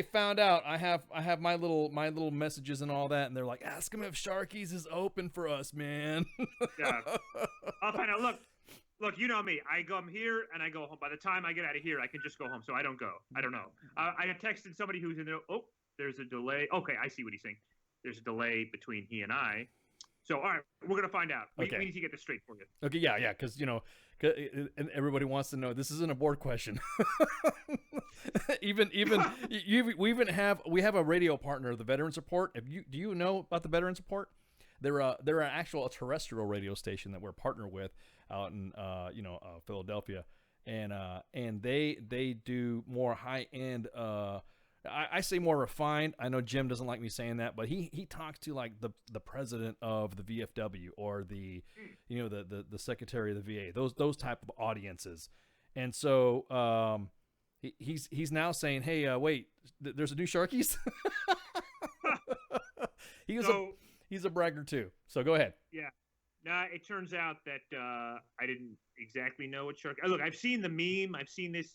found out, I have my little messages and all that, and they're like, ask them if Sharkies is open for us, man. Yeah. I'll find out. Look, you know me. I come here and I go home. By the time I get out of here, I can just go home. So I don't go. I don't know. I had texted somebody who's in there. Oh, there's a delay. Okay, I see what he's saying. There's a delay between he and I. So, all right, we're going to find out. We need to get this straight for you. Okay, yeah, because, and everybody wants to know. This isn't a board question. we have a radio partner, the Veterans Report. Do you know about the Veterans Report? They're an actual terrestrial radio station that we're partnered with out in Philadelphia, and they do more high end. I say more refined. I know Jim doesn't like me saying that, but he talks to like the president of the VFW or the secretary of the VA. Those type of audiences, and so he's now saying, hey, wait, there's a new Sharkies. He's a bragger too. So go ahead. Yeah. Nah, it turns out that I didn't exactly know what Sharkies. Look, I've seen the meme. I've seen this.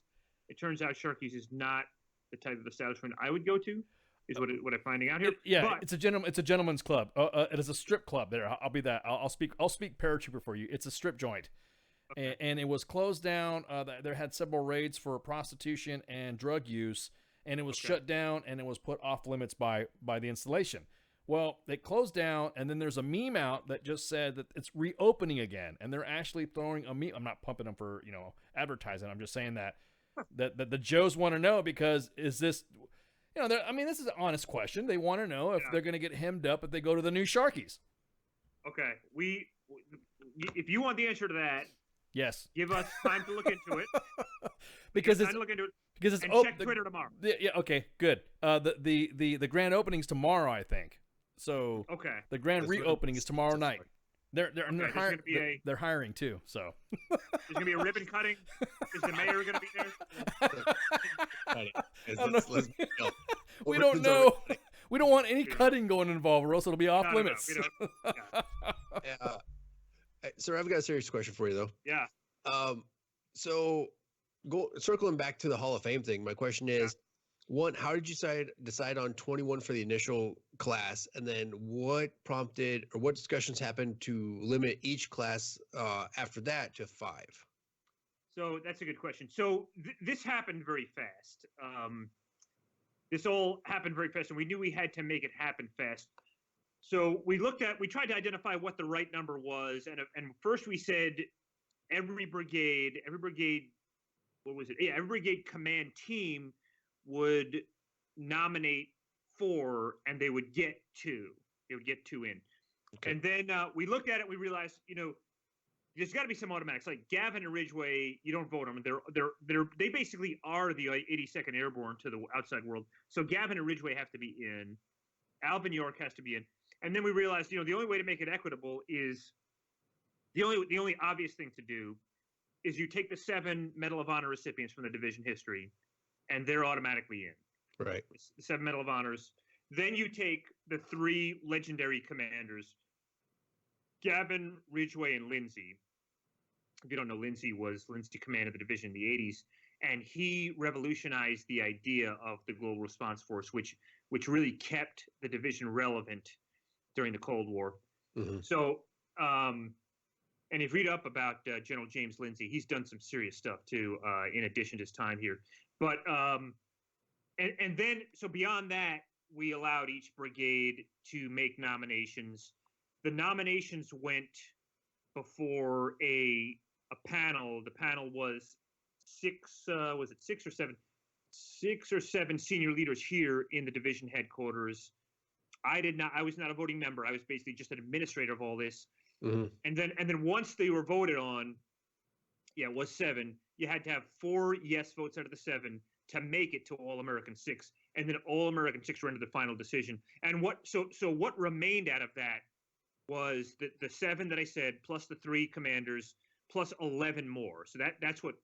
It turns out Sharkies is not the type of establishment I would go to. Is what I'm finding out here. It's a gentleman's club. It is a strip club. There, I'll be that. I'll speak paratrooper for you. It's a strip joint, and it was closed down. There had several raids for prostitution and drug use, and it was shut down and it was put off limits by the installation. Well, they closed down, and then there's a meme out that just said that it's reopening again, and they're actually throwing a meme. I'm not pumping them for advertising. I'm just saying that the Joes want to know, because is this, this is an honest question. They want to know if they're going to get hemmed up if they go to the new Sharkies. Okay, if you want the answer to that, yes, give us time to look into it. because time to look into it. Because it's check Twitter tomorrow. Yeah. Okay. Good. The grand opening's tomorrow, I think. So the grand reopening is tomorrow night. They're hiring too. So there's gonna be a ribbon cutting. Is the mayor gonna be there? We don't know. We don't want any cutting going involved, or else it'll be off limits. Sir, I've got a serious question for you though. Yeah. So circling back to the Hall of Fame thing, my question is, one, how did you decide on 21 for the initial class, and then what prompted or what discussions happened to limit each class after that to 5? So that's a good question. So this happened very fast. This all happened very fast, and we knew we had to make it happen fast. So we tried to identify what the right number was, and first we said every brigade, what was it? Yeah, every brigade command team would nominate 4, and they would get 2. They would get 2 in. Okay. And then we looked at it. We realized, there's got to be some automatics. Like Gavin and Ridgway, you don't vote on them. They basically are the 82nd Airborne to the outside world. So Gavin and Ridgway have to be in. Alvin York has to be in. And then we realized, the only way to make it equitable is the only obvious thing to do is you take the 7 Medal of Honor recipients from the division history, and they're automatically in. Right. The 7 Medal of Honors. Then you take the 3 legendary commanders, Gavin, Ridgway, and Lindsay. If you don't know, Lindsay commanded the division in the 80s, and he revolutionized the idea of the Global Response Force, which really kept the division relevant during the Cold War. Mm-hmm. So, and if you read up about General James Lindsay, he's done some serious stuff too, in addition to his time here. But and then so beyond that, we allowed each brigade to make nominations. The nominations went before a panel. The panel was 6 or 7 senior leaders here in the division headquarters. I was not a voting member. I was basically just an administrator of all this. Mm-hmm. And then once they were voted on, it was 7. You had to have 4 yes votes out of the 7 to make it to All-American 6, and then All-American 6 rendered the final decision. And what remained out of that was the 7 that I said, plus the 3 commanders, plus 11 more. So that's what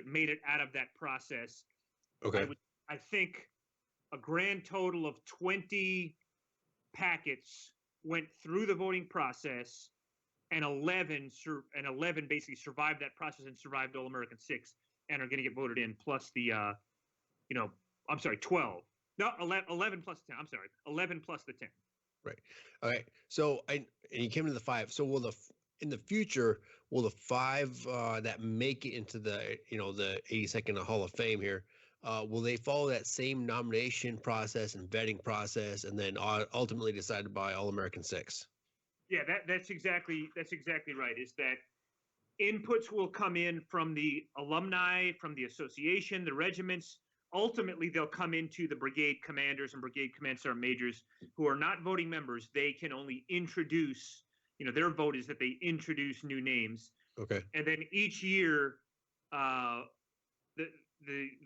made it out of that process. Okay. I think a grand total of 20 packets went through the voting process, and 11 basically survived that process and survived All American 6 and are going to get voted in, plus the 12. No, 11 plus 10. I'm sorry, 11 plus the 10. Right. Okay. So and you came to the 5. So in the future, will the 5 that make it into the the 82nd Hall of Fame here, will they follow that same nomination process and vetting process, and then ultimately decided by All American 6? Yeah, that's exactly right. Is that inputs will come in from the alumni, from the association, the regiments. Ultimately, they'll come into the brigade commanders and brigade command sergeant majors who are not voting members. They can only introduce, their vote is that they introduce new names. Okay. And then each year, the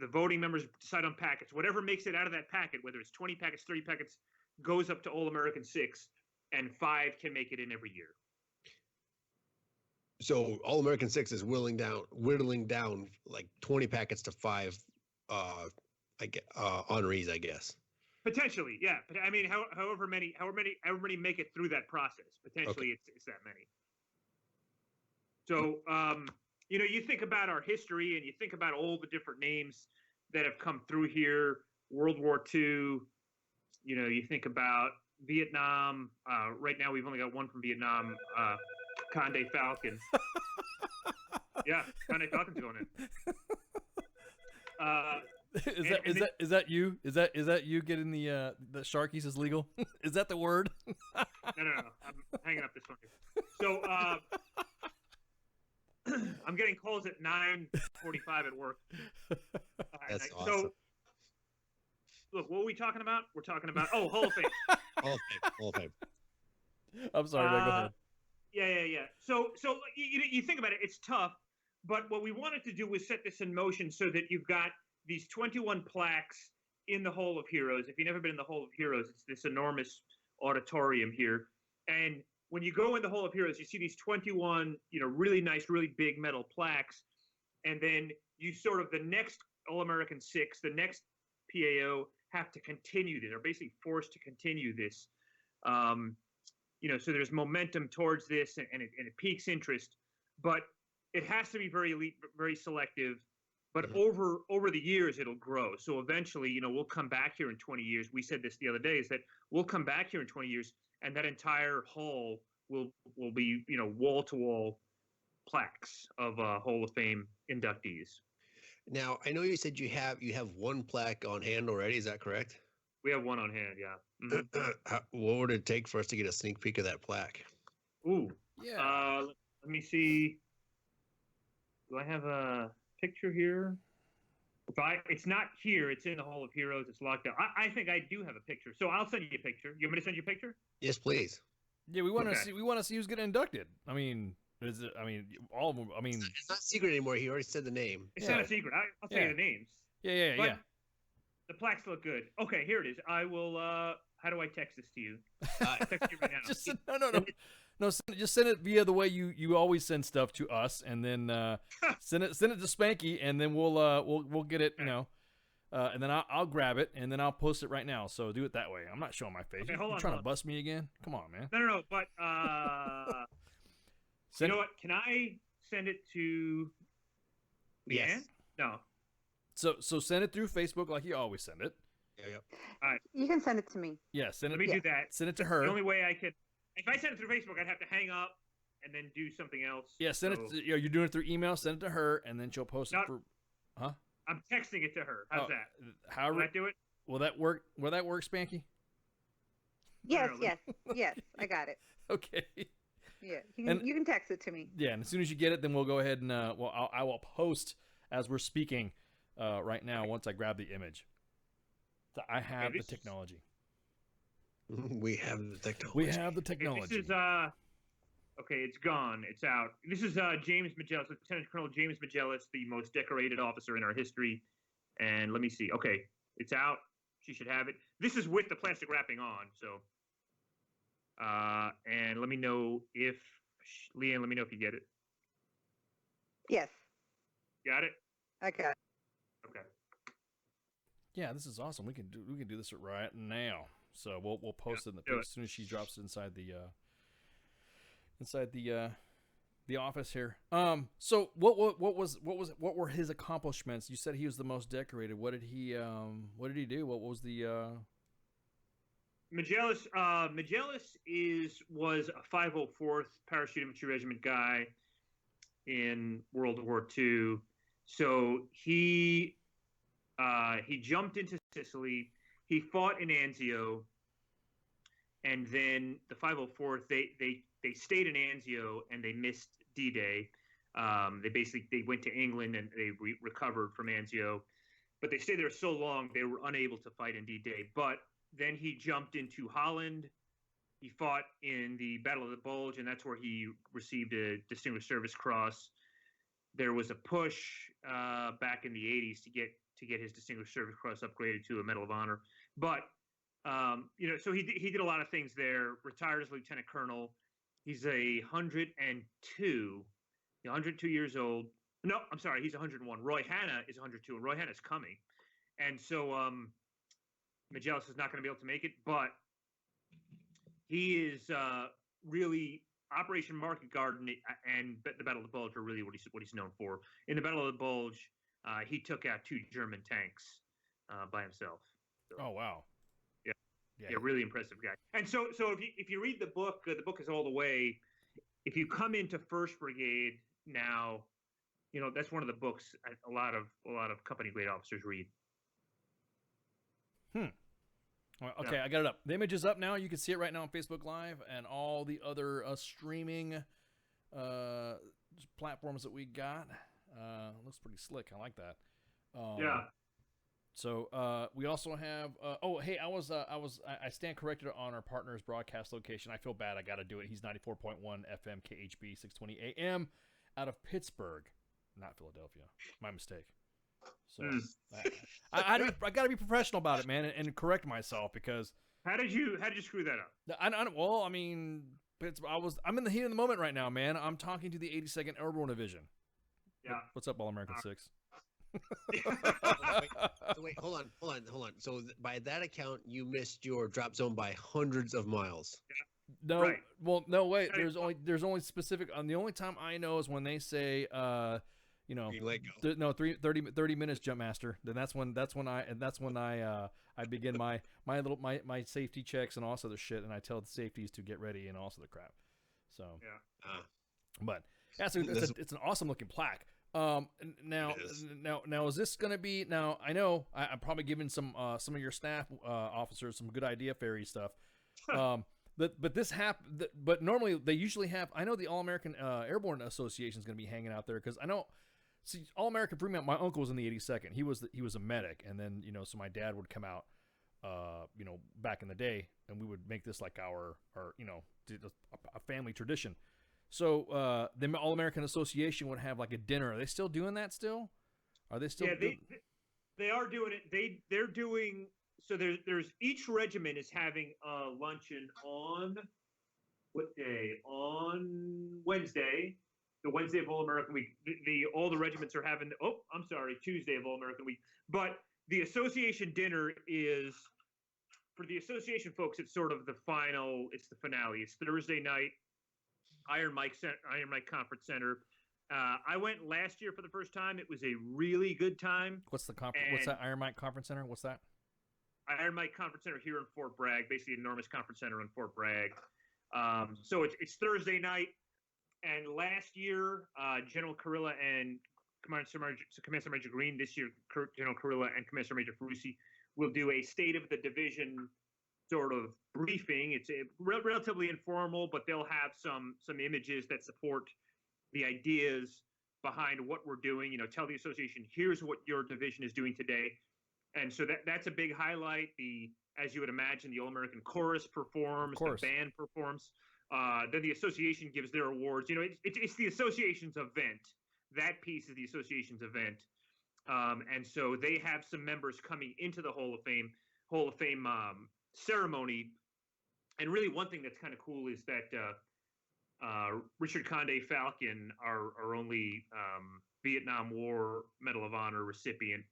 voting members decide on packets. Whatever makes it out of that packet, whether it's 20 packets, 30 packets, goes up to All American 6, and 5 can make it in every year. So All American 6 is whittling down like 20 packets to 5 honorees, I guess. Potentially, yeah. But I mean, however many make it through that process. Potentially, Okay. it's that many. So, you think about our history, and you think about all the different names that have come through here. World War II. You think about Vietnam. Right now, we've only got one from Vietnam. Conde Falcon. Yeah, Conde Falcon's going in. Is that you? Is that you getting the Sharkies is legal? Is that the word? No. I'm hanging up this one. So I'm getting calls at 9:45 at work. That's awesome. So look, what are we talking about? We're talking about Hall of Fame. Hall of Fame. I'm sorry, man, go ahead. Yeah. So you think about it, it's tough, but what we wanted to do was set this in motion so that you've got these 21 plaques in the Hall of Heroes. If you've never been in the Hall of Heroes, it's this enormous auditorium here. And when you go in the Hall of Heroes, you see these 21, really nice, really big metal plaques. And then you sort of, the next All-American 6, the next PAO have to continue this. They're basically forced to continue this. So there's momentum towards this, and it piques interest. But it has to be very elite, very selective. But over the years, it'll grow. So eventually, we'll come back here in 20 years. We said this the other day, is that we'll come back here in 20 years, and that entire hall will be, wall-to-wall plaques of Hall of Fame inductees. Now, I know you said you have one plaque on hand already. Is that correct? We have one on hand, yeah. Mm-hmm. What would it take for us to get a sneak peek of that plaque? Ooh. Yeah. Let me see. Do I have a picture here? It's not here. It's in the Hall of Heroes. It's locked up. I think I do have a picture. So I'll send you a picture. You want me to send you a picture? Yes, please. Yeah, we want to see. We want to see who's getting inducted. I mean, all of them. I mean, it's not secret anymore. He already said the name. It's not a secret. I'll tell you the names. Yeah. The plaques look good. Okay, here it is. I will. How do I text this to you? I'll text you right now. No. Just send it via the way you always send stuff to us, and then send it to Spanky, and then we'll get it. And then I'll grab it, and then I'll post it right now. So do it that way. I'm not showing my face. Okay, You trying to bust me again? Come on, man. No. But you know what? Can I send it to Leanne? Yes. No. So send it through Facebook like you always send it. Yeah. All right. You can send it to me. Yeah, send it. Let me do that. Send it to her. The only way I could, if I send it through Facebook, I'd have to hang up and then do something else. Yeah, send it. You're doing it through email. Send it to her, and then she'll post it for. Huh? I'm texting it to her. How's that? However, will that do it? Will that work? Will that work, Spanky? Yes. I got it. Okay. Yeah, you can text it to me. Yeah, and as soon as you get it, then we'll go ahead and I will post as we're speaking right now once I grab the image. So I have the technology. We have the technology. We have the technology. This is okay. It's gone. It's out. This is James Magellan, Lieutenant Colonel James Magellan, the most decorated officer in our history. And let me see. Okay, it's out. She should have it. This is with the plastic wrapping on. So. And let me know if Leanne. Let me know if you get it. Yes. Got it. Okay. Okay. Yeah, this is awesome. We can do this right now. So we'll post it in the do as soon as she drops it inside the office here. So what were his accomplishments? You said he was the most decorated. What did he do? What was the Magellan was a 504th Parachute Infantry Regiment guy in World War II. So he jumped into Sicily. He fought in Anzio, and then the 504th they stayed in Anzio and they missed D-Day. They went to England and they recovered from Anzio, but they stayed there so long they were unable to fight in D-Day. But then he jumped into Holland. He fought in the Battle of the Bulge, and that's where he received a Distinguished Service Cross. There was a push back in the 80s to get his Distinguished Service Cross upgraded to a Medal of Honor. But so he did a lot of things there. Retired as Lieutenant Colonel. He's 102 years old. No, I'm sorry, he's 101. Roy Hanna is 102, and Roy Hanna's coming. And so Magellan is not going to be able to make it, but he is really Operation Market Garden and the Battle of the Bulge are really what he's known for. In the Battle of the Bulge, he took out 2 German tanks by himself. So, oh wow. Yeah, really impressive guy. And so if you read the book is all the way. If you come into First Brigade now, that's one of the books a lot of company grade officers read. Well, okay, yeah. I got it up. The image is up now. You can see it right now on Facebook Live and all the other streaming platforms that we got. Looks pretty slick. I like that. Yeah. So we also have. I stand corrected on our partner's broadcast location. I feel bad. I got to do it. He's 94.1 FM KHB 620 AM out of Pittsburgh, not Philadelphia. My mistake. So I got to be professional about it, man, and correct myself because. How did you screw that up? I mean, I'm in the heat of the moment right now, man. I'm talking to the 82nd Airborne Division. Yeah. What's up, All American 6? Wait, hold on. So by that account, you missed your drop zone by hundreds of miles. No, right. Well, no, wait. There's only specific. The only time I know is when they say, 30 minutes, jump master. Then that's when I begin my safety checks and all this other shit, and I tell the safeties to get ready and all this other crap. So yeah. But so it's an awesome looking plaque. Now is this going to be? Now I know I'm probably giving some of your staff officers some good idea fairy stuff. But this happened. But normally they usually have. I know the All American Airborne Association is going to be hanging out there because I know. See, All American Fremont. My uncle was in the 82nd. He was a medic, and then so my dad would come out, back in the day, and we would make this like our a family tradition. So the All American Association would have like a dinner. Are they still doing that? Still? Are they still? Yeah, they are doing it. They're doing. So there's each regiment is having a luncheon on what day? On Wednesday, the Wednesday of All American Week. All the regiments are having. Tuesday of All American Week. But the association dinner is for the association folks. It's sort of the final. It's the finale. It's Thursday night. Iron Mike Conference Center. I went last year for the first time. It was a really good time. What's the conference? What's that Iron Mike Conference Center? What's that? Iron Mike Conference Center here in Fort Bragg, basically an enormous conference center in Fort Bragg. So it's Thursday night, and last year General Carilla and Commander Major Green. This year, General Carilla and Commander Major Ferrucci will do a State of the Division sort of briefing. It's relatively informal, but they'll have some images that support the ideas behind what we're doing. Tell the association, here's what your division is doing today. And so that's a big highlight. As you would imagine, the All American Chorus performs, the band performs. Then the association gives their awards. It's the association's event. That piece is the association's event. And so they have some members coming into the Hall of Fame ceremony And really, one thing that's kind of cool is that Richard Conde Falcon, our only Vietnam War Medal of Honor recipient,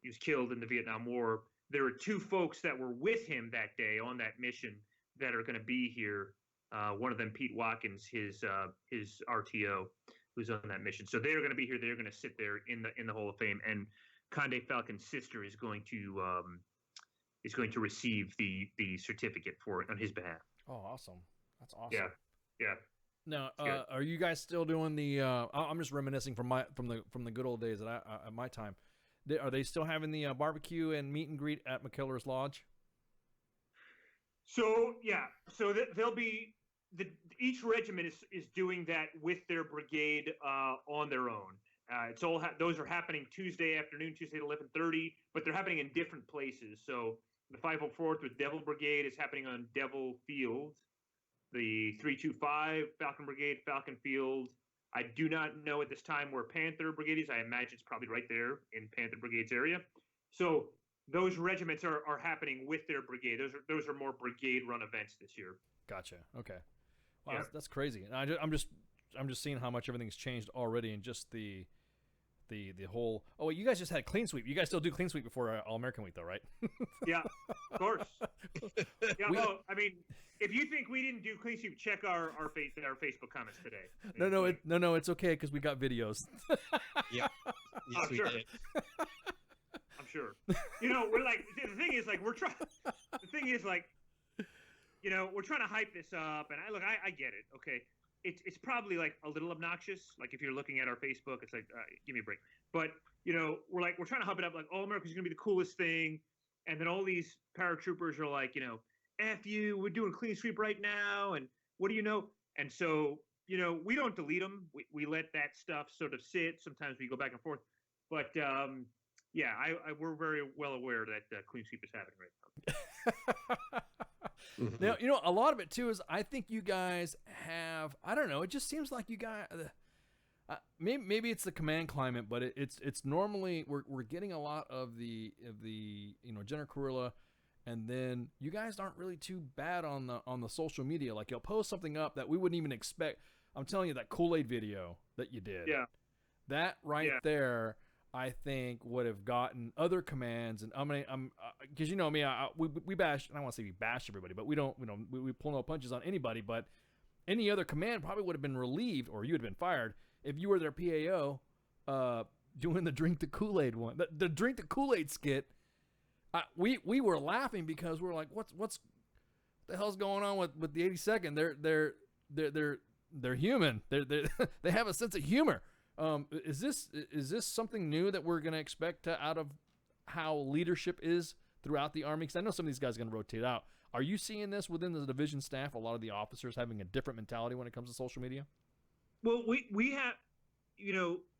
he was killed in the Vietnam War. There are two folks that were with him that day on that mission that are going to be here. One of them, Pete Watkins, his RTO, who's on that mission. So they're going to be here. They're going to sit there in the Hall of Fame. And Conde Falcon's sister is going to receive the certificate for it on his behalf. Oh, awesome! That's awesome. Yeah, yeah. Now, are you guys still doing the? I'm just reminiscing from the good old days at my time. Are they still having the barbecue and meet and greet at McKellar's Lodge? So yeah, so they'll be each regiment is doing that with their brigade on their own. It's all those are happening Tuesday afternoon, Tuesday at 11:30, but they're happening in different places. So the 504th with Devil Brigade is happening on Devil Field. The 325 Falcon Brigade, Falcon Field. I do not know at this time where Panther Brigade is. I imagine it's probably right there in Panther Brigade's area. So those regiments are happening with their brigade. Those are more brigade-run events this year. Gotcha. Okay. Wow, Yeah. that's crazy. And I'm just seeing how much everything's changed already, and just the whole. Oh, wait, you guys just had clean sweep. You guys still do clean sweep before All American Week, though, right? Yeah, of course. Yeah. Well, I mean, if you think we didn't do clean sweep, check our Facebook comments today. No, it's okay because we got videos. Yeah. Yes, we sure. did. I'm sure. We're like, the thing is, like, we're trying. The thing is, like, we're trying to hype this up, and I get it. Okay, it's probably like a little obnoxious. Like if you're looking at our Facebook, it's like, give me a break. But we're trying to hype it up, like, oh, America's gonna be the coolest thing, and then all these paratroopers are like, F you, we're doing clean sweep right now, and what do you know? And so, we don't delete them. We let that stuff sort of sit. Sometimes we go back and forth, but yeah, we're very well aware that clean sweep is happening right now. Now, a lot of it too is I think you guys have, I don't know, it just seems like you guys, maybe it's the command climate, but it's normally we're getting a lot of the Jenner Kurilla, and then you guys aren't really too bad on the social media. Like you'll post something up that we wouldn't even expect. I'm telling you, that Kool-Aid video that you did, yeah, that right there, I think would have gotten other commands, and I'm because me, we bash, and I want to say we bash everybody, but we don't, we pull no punches on anybody. But any other command probably would have been relieved, or you had been fired if you were their PAO, doing the drink the Kool-Aid one, the drink the Kool-Aid skit. We were laughing because we were like, what's the hell's going on with the 82nd? They're human. They have a sense of humor. Is this something new that we're going to expect out of how leadership is throughout the Army? Because I know some of these guys are going to rotate out. Are you seeing this within the division staff? A lot of the officers having a different mentality when it comes to social media. Well, we have,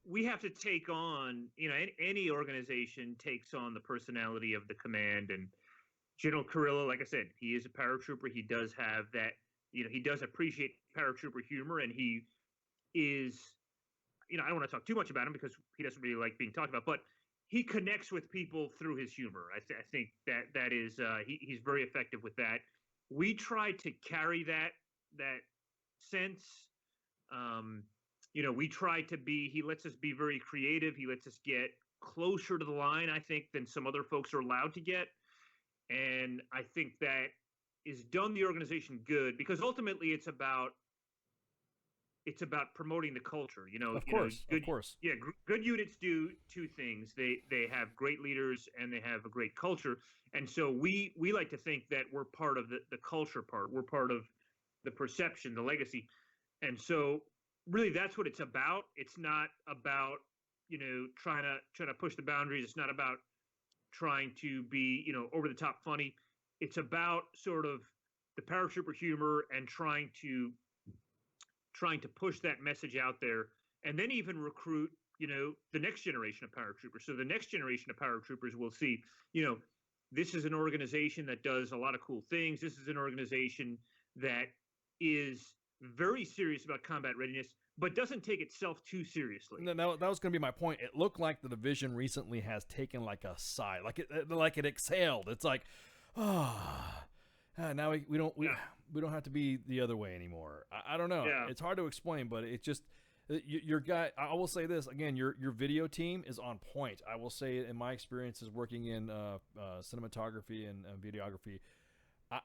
we have to take on, any organization takes on the personality of the command. And General Kurilla, like I said, he is a paratrooper. He does have that, he does appreciate paratrooper humor, and he is. I don't want to talk too much about him because he doesn't really like being talked about, but he connects with people through his humor. I think that is he's very effective with that. We try to carry that sense. We try to be. He lets us be very creative. He lets us get closer to the line, I think, than some other folks are allowed to get, and I think that is done the organization good because ultimately it's about promoting the culture, Of course. Yeah, good units do two things. They have great leaders and they have a great culture. And so we like to think that we're part of the culture part. We're part of the perception, the legacy. And so really that's what it's about. It's not about, trying to push the boundaries. It's not about trying to be, over the top funny. It's about sort of the paratrooper humor and trying to push that message out there, and then even recruit, the next generation of paratroopers. So the next generation of paratroopers will see, this is an organization that does a lot of cool things. This is an organization that is very serious about combat readiness, but doesn't take itself too seriously. No, that was going to be my point. It looked like the division recently has taken like a sigh, like it exhaled. It's like, now we don't have to be the other way anymore. I don't know. Yeah. It's hard to explain, but it just your guy. I will say this again: your video team is on point. I will say, in my experiences working in cinematography and videography,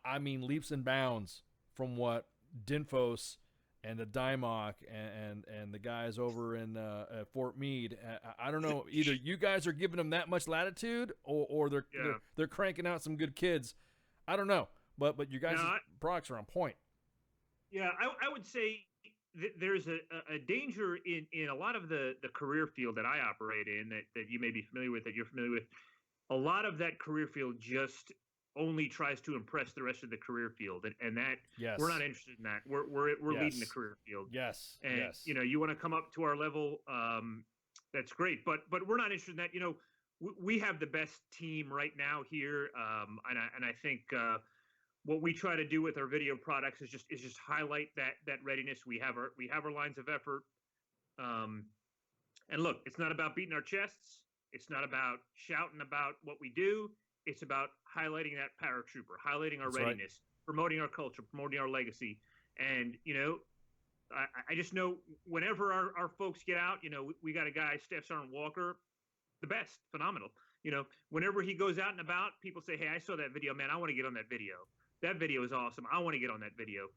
I mean leaps and bounds from what Dinfos and the Dymock and the guys over in at Fort Meade. I don't know. Either you guys are giving them that much latitude, or they're cranking out some good kids. I don't know, but you guys' products are on point. Yeah, I would say there's a danger in a lot of the career field that I operate in that you may be familiar with, that you're familiar with. A lot of that career field just only tries to impress the rest of the career field, and that we're not interested in that. We're leading the career field. Yes, and yes. You want to come up to our level, that's great. But we're not interested in that. We have the best team right now here, and I think what we try to do with our video products is just highlight that readiness. We have our lines of effort, and look, it's not about beating our chests. It's not about shouting about what we do. It's about highlighting that paratrooper, highlighting our readiness, promoting our culture, promoting our legacy. And, I just know whenever our folks get out, we got a guy, Steph Sergeant Walker, the best, phenomenal. Whenever he goes out and about, people say, hey, I saw that video, man. I want to get on that video. That video is awesome. I want to get on that video.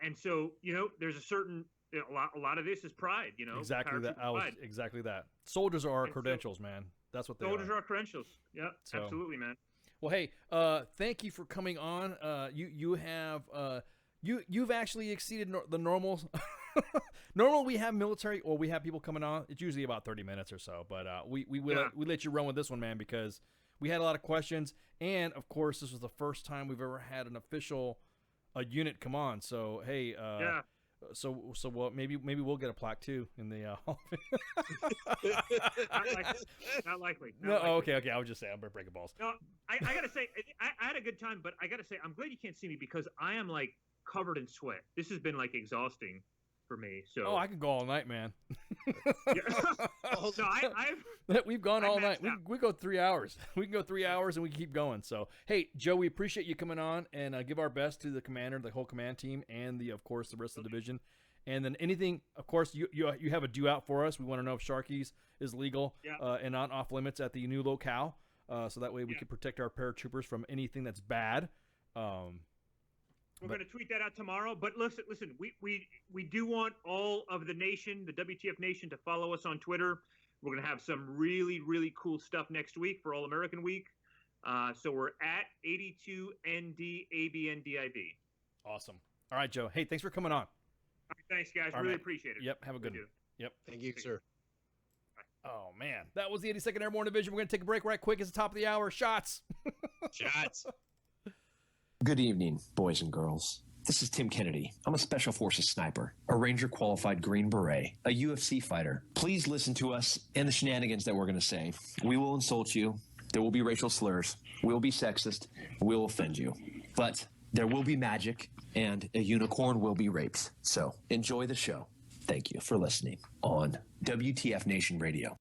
And so, there's a certain, a lot of this is pride, Exactly that. Exactly that. Soldiers are our credentials, man. That's what they soldiers are our credentials. Yeah, so, absolutely, man. Well, hey, thank you for coming on. You've actually exceeded the normal. Normal, we have military, or we have people coming on. It's usually about 30 minutes or so, but we let you run with this one, man, because we had a lot of questions, and of course, this was the first time we've ever had an official unit come on. So hey, So well, maybe we'll get a plaque too in the Hall of Fame. Not likely. No, okay. I was just saying, I'm gonna break balls. No, I gotta say, I had a good time, but I gotta say, I'm glad you can't see me because I am like covered in sweat. This has been like exhausting for me. So I can go all night, man. No, we've gone all night. We go 3 hours. We can go 3 hours and we can keep going. So hey, Joe, we appreciate you coming on and give our best to the commander, the whole command team, and of course the rest of the division. And then anything, of course, you have a due out for us. We want to know if Sharkies is legal and not off limits at the new locale, so that way we can protect our paratroopers from anything that's bad. We're going to tweet that out tomorrow. But listen, we do want all of the nation, the WTF Nation, to follow us on Twitter. We're going to have some really, really cool stuff next week for All American Week. So we're at 82NDABNDIB. Awesome. All right, Joe. Hey, thanks for coming on. All right, thanks, guys. All really right. appreciate it. Yep. Have a good one. Yep. Thank you, sir. Oh, man. That was the 82nd Airborne Division. We're going to take a break right quick. It's the top of the hour. Shots. Shots. Good evening, boys and girls. This is Tim Kennedy. I'm a Special Forces sniper, a Ranger qualified Green Beret, a UFC fighter. Please listen to us and the shenanigans that we're going to say. We will insult you. There will be racial slurs. We will be sexist. We will offend you. But there will be magic, and a unicorn will be raped. So enjoy the show. Thank you for listening on WTF Nation Radio.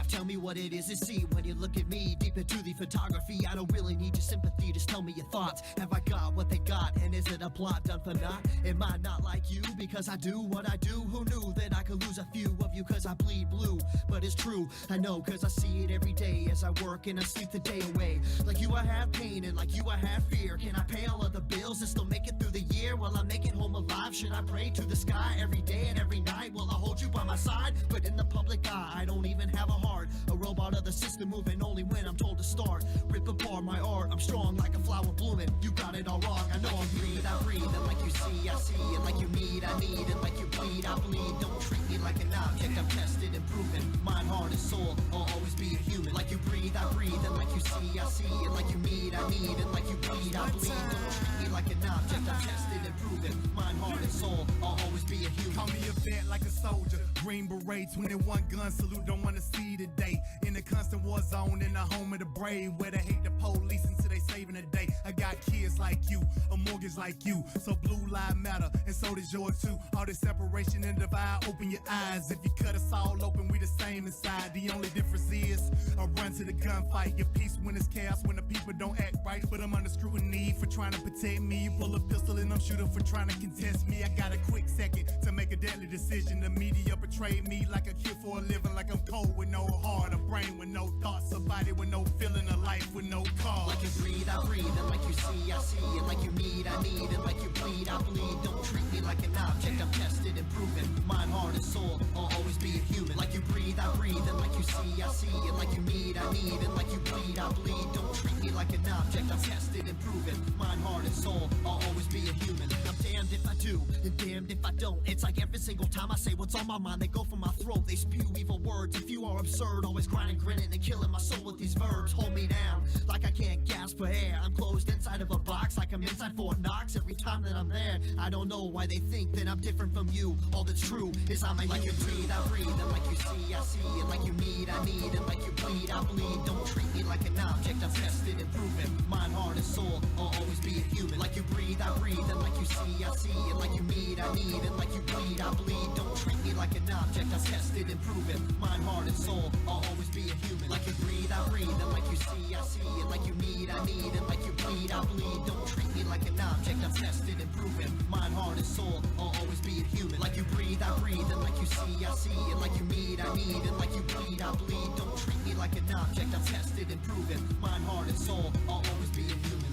Tell me what it is to see when you look at me deep into the photography. I don't really need your sympathy, just tell me your thoughts. Have I got what they got, and is it a plot done for naught? Am I not like you because I do what I do? Who knew that I could lose a few of you cause I bleed blue? But it's true, I know cause I see it every day as I work and I sleep the day away. Like you I have pain and like you I have fear. Can I pay all of the bills and still make it through the year while I make it home alive? Should I pray to the sky every day and every night? Will I hold you by my side? But in the public eye I don't even have a heart. A robot of the system moving only when I'm told to start. Rip apart my art, I'm strong like a flower blooming. You got it all wrong, I know I'm breathe, I breathe. And like you see, I see. And like you need, I need. And like you bleed, I bleed. Don't treat me like an object, I'm tested and proven. Mind, heart, and soul, I'll always be a human. Like you breathe, I breathe. And like you see, I see. And like you need, I need. And like you bleed, I bleed. Don't treat me like an object, I'm tested and proven. Mind, heart, and soul, I'll always be a human. Call me a vet like a soldier. Green Beret, 21 gun salute, don't wanna see today. In the constant war zone, in the home of the brave, where they hate the police until they saving the day. I got kids like you, a mortgage like you, so blue lives matter, and so does yours too. All this separation and divide, open your eyes. If you cut us all open, we the same inside. The only difference is I run to the gunfight. Your peace when it's chaos, when the people don't act right. But I'm under scrutiny for trying to protect me. You pull a pistol and I'm shooting for trying to contest me. I got a quick second to make a deadly decision. The media betrayed me like a kid for a living, like I'm cold with no heart, a brain with no thoughts, a body with no feeling, a life with no cause. Like you breathe, I breathe, and like you see, I see, and like you need, I need, and like you bleed, I bleed. Don't treat me like an object, I'm tested and proven. Mind, heart, and soul, I'll always be a human. Like you breathe, I breathe, and like you see, I see, and like you need, I need, and like you bleed, I bleed. Don't treat me like an object, I'm tested and proven. Mind, heart, and soul, I'll always be a human. I'm damned if I do, and damned if I don't. It's like every single time I say what's on my mind, they go for my throat, they spew evil words. If you are absurd, always grinding, grinning, and killing my soul with these verbs. Hold me down, like I can't gasp for air. I'm closed inside of a box, like I'm inside Fort Knox. Every time that I'm there, I don't know why they think that I'm different from you. All that's true is I'm a like you breathe, I breathe, and like you see, I see, and like you need, I need, and like you bleed, I bleed. Don't treat me like an object, I'm tested and proven. Mind, heart, and soul, I'll always be a human. Like you breathe, I breathe, and like you see, I see, and like you need, I need, and like you bleed, I bleed. Don't treat me like an object, I'm tested and proven. Mind, heart, and soul, I'll always be a human. Like you breathe, I breathe, and like you see, I see, and like you need, I need, and like you bleed, I bleed. Don't treat me like an object, I'm tested and proven. Mind, heart, and soul, I'll always be a human. Like you breathe, I breathe, and like you see, I see, and like you need, I need, and like you bleed, I bleed. Don't treat me like an object, I'm tested and proven. Mind, heart, and soul, I'll always be a human.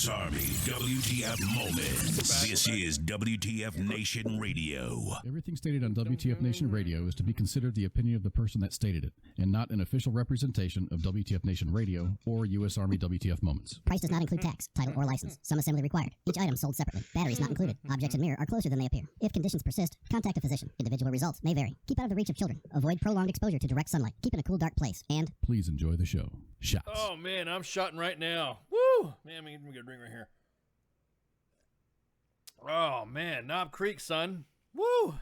Army WTF Moments. This is WTF Nation Radio. Everything stated on WTF Nation Radio is to be considered the opinion of the person that stated it, and not an official representation of WTF Nation Radio or U.S. Army WTF Moments. Price does not include tax, title, or license. Some assembly required. Each item sold separately. Batteries not included. Objects in mirror are closer than they appear. If conditions persist, contact a physician. Individual results may vary. Keep out of the reach of children. Avoid prolonged exposure to direct sunlight. Keep in a cool, dark place. And please enjoy the show. Shots. Oh, man, I'm shotting right now. Woo! Man, let me get a drink right here. Oh, man, Knob Creek, son. Woo!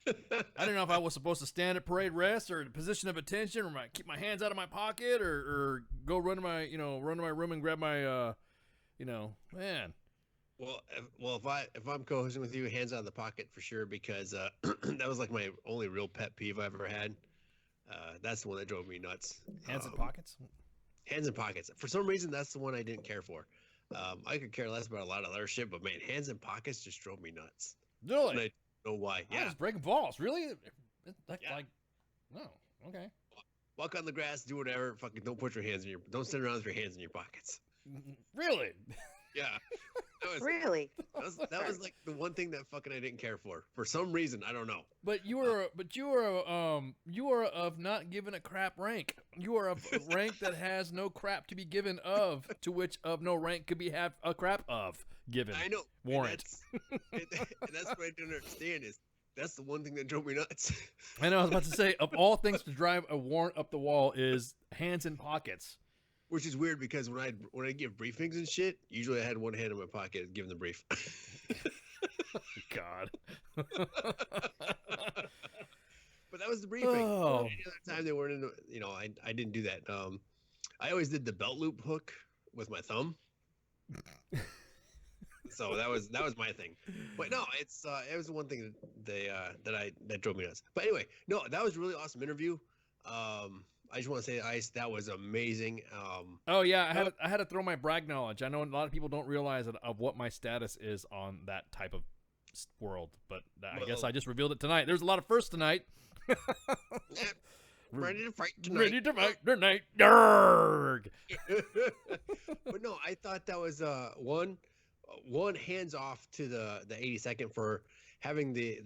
I didn't know if I was supposed to stand at parade rest or in a position of attention, or keep my hands out of my pocket, or go run to my room and grab my, man. Well, if I'm co-hosting with you, hands out of the pocket for sure, because that was like my only real pet peeve I've ever had. That's the one that drove me nuts. Hands in pockets? Hands in pockets. For some reason, that's the one I didn't care for. I could care less about a lot of other shit, but man, hands in pockets just drove me nuts. Really? And I don't know why. Yeah. Yeah. Just breaking balls. Really? Like, no. Okay. Walk on the grass, do whatever. Fucking don't put your hands in don't stand around with your hands in your pockets. Really? Yeah. Really? That was like the one thing that fucking I didn't care for some reason. I don't know. But you are of not giving a crap rank. You are of a rank that has no crap to be given of, to which of no rank could be have a crap of given. I know. Warrant. And that's what I don't understand is that's the one thing that drove me nuts. I know. I was about to say, of all things to drive a warrant up the wall is hands in pockets. Which is weird because when I give briefings and shit, usually I had one hand in my pocket giving the brief. God. But that was the briefing. Oh. Any other time they weren't in, I didn't do that. I always did the belt loop hook with my thumb. So that was my thing. But no, it was the one thing that drove me nuts. But anyway, no, that was a really awesome interview. I just want to say, Ice, that was amazing. Oh yeah, I had to throw my brag knowledge. I know a lot of people don't realize of what my status is on that type of world, but I guess I just revealed it tonight. There's a lot of firsts tonight. Ready to fight tonight. Ready to fight tonight. Durg. But no, I thought that was one hands off to the 82nd for having the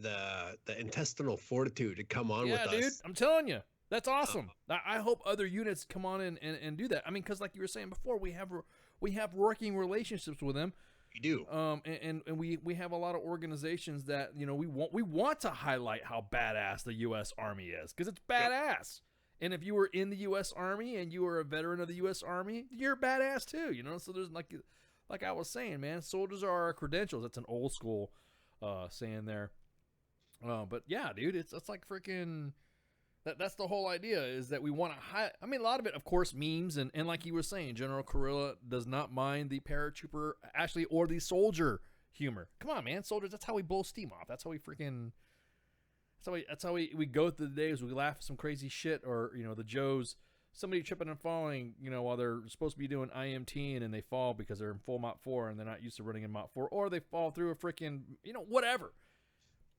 intestinal fortitude to come on with us. Yeah, dude, I'm telling you. That's awesome. I hope other units come on and do that. I mean, because like you were saying before, we have working relationships with them. We do. And we have a lot of organizations that we want to highlight how badass the U.S. Army is, because it's badass. Yep. And if you were in the U.S. Army and you were a veteran of the U.S. Army, you're badass too. So there's like I was saying, man, soldiers are our credentials. That's an old school saying there. But yeah, dude, it's like freaking. That's the whole idea, is that we want to a lot of it, of course, memes, and like you were saying, General Kurilla does not mind the paratrooper, Ashley, or the soldier humor. Come on, man, soldiers, that's how we blow steam off. That's how we that's how we go through the days. We laugh at some crazy shit, or, the Joes, somebody tripping and falling, while they're supposed to be doing IMT and they fall because they're in full Mach 4 and they're not used to running in Mach 4, or they fall through a freaking, whatever.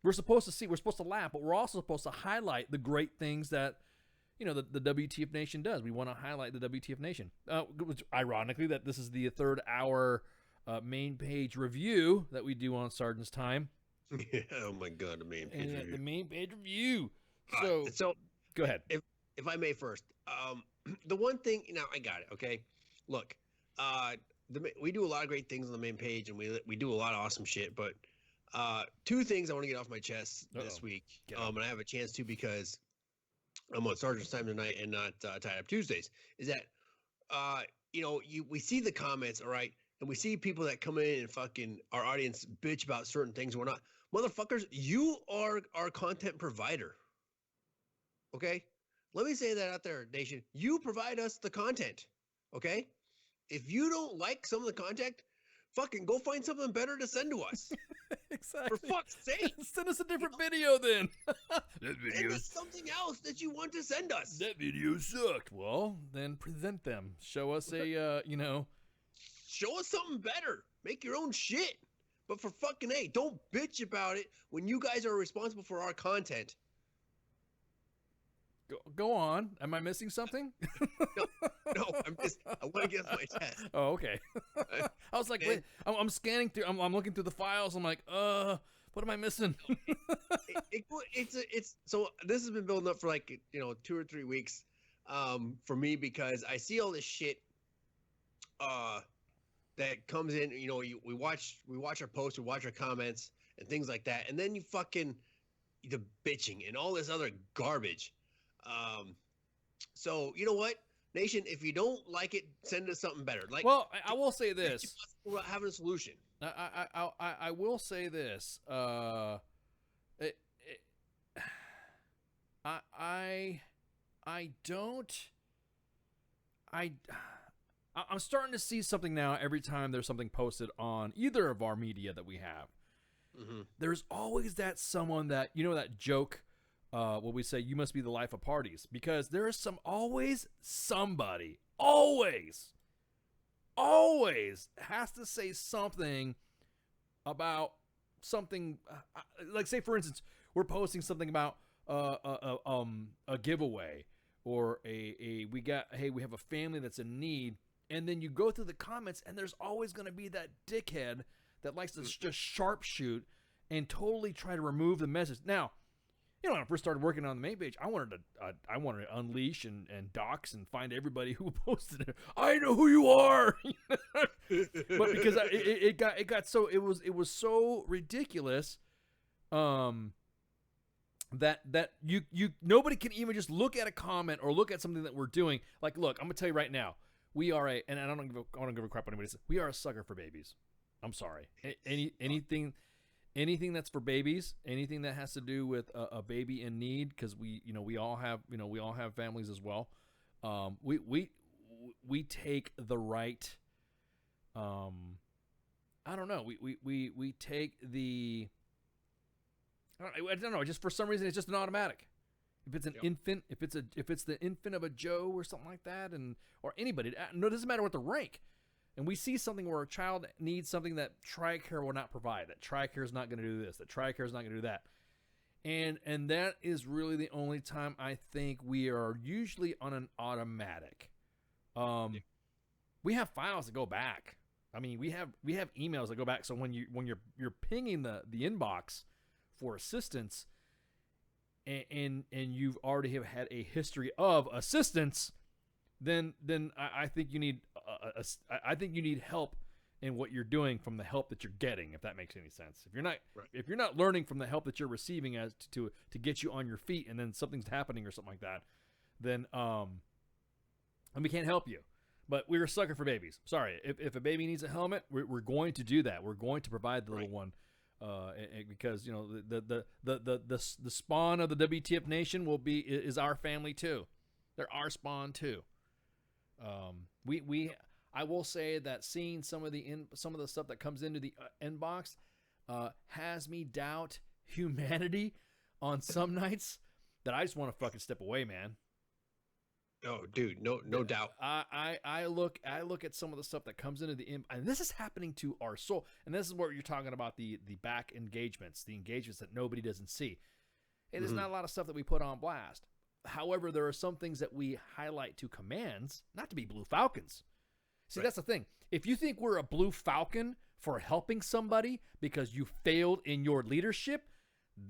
We're supposed to laugh, but we're also supposed to highlight the great things that, the WTF Nation does. We want to highlight the WTF Nation. Which, ironically, that this is the third hour main page review that we do on Sergeant's Time. Yeah, oh my God, the main page review. The main page review. So go ahead. If I may first, the one thing, I got it. Okay, look, we do a lot of great things on the main page, and we do a lot of awesome shit, but. Two things I want to get off my chest this week, and I have a chance to because I'm on Sergeant's Time tonight and not Tied Up Tuesdays, is that, we see the comments, all right, and we see people that come in and fucking our audience bitch about certain things and whatnot. Motherfuckers, you are our content provider, okay? Let me say that out there, nation. You provide us the content, okay? If you don't like some of the content, fucking go find something better to send to us. Exactly. For fuck's sake. Send us a different video then. Send us something else that you want to send us. That video sucked. Well, then present them. Show us a, Show us something better. Make your own shit. But for fucking A, don't bitch about it when you guys are responsible for our content. Go on. Am I missing something? No, I want to get off my chest. Oh, okay. I was like, wait, I'm scanning through. I'm looking through the files. I'm like, what am I missing? So this has been building up for like 2 or 3 weeks, for me, because I see all this shit, that comes in. We watch our posts, we watch our comments and things like that, and then the bitching and all this other garbage. So you know what, Nation, if you don't like it, send us something better. Like, well, I will say this. We're having a solution. I will say this. I'm starting to see something now every time there's something posted on either of our media that we have. Mm-hmm. There's always that someone that, that joke, what we say, you must be the life of parties, because there is always somebody, always has to say something about something, like, say for instance, we're posting something about a giveaway, or we have a family that's in need, and then you go through the comments and there's always going to be that dickhead that likes to just sharpshoot and totally try to remove the message. Now, when I first started working on the main page, I wanted to unleash and dox and find everybody who posted it. I know who you are, but because it was so ridiculous, that you nobody can even just look at a comment or look at something that we're doing. Like, look, I'm gonna tell you right now, we are and I don't give a crap what anybody says. We are a sucker for babies. I'm sorry. Anything that's for babies, anything that has to do with a baby in need, because we all have families as well. We take the right. I don't know. We take the. I don't know. Just for some reason, it's just an automatic. If it's an infant, if it's the infant of a Joe or something like that, or anybody, no, it doesn't matter what the rank. And we see something where a child needs something that TRICARE will not provide, that TRICARE is not going to do this, that TRICARE is not going to do that. And that is really the only time I think we are usually on an automatic. We have files that go back. I mean, we have emails that go back. So when you're pinging the inbox for assistance, and you've already have had a history of assistance, then I think you need I think you need help in what you're doing from the help that you're getting, if that makes any sense. If you're not learning from the help that you're receiving as to get you on your feet, and then something's happening or something like that, then and we can't help you. But we're a sucker for babies. Sorry, if a baby needs a helmet, we're going to do that. We're going to provide the little one. Because the spawn of the WTF Nation is our family too. They're our spawn too. I will say that seeing some of the stuff that comes into the inbox has me doubt humanity on some nights, that I just want to fucking step away, man. Oh, dude, no doubt. I look at some of the stuff that comes into and this is happening to our soul. And this is where you're talking about the back engagements, the engagements that nobody doesn't see. It is not a lot of stuff that we put on blast. However, there are some things that we highlight to commands, not to be Blue Falcons. See, that's the thing. If you think we're a Blue Falcon for helping somebody because you failed in your leadership,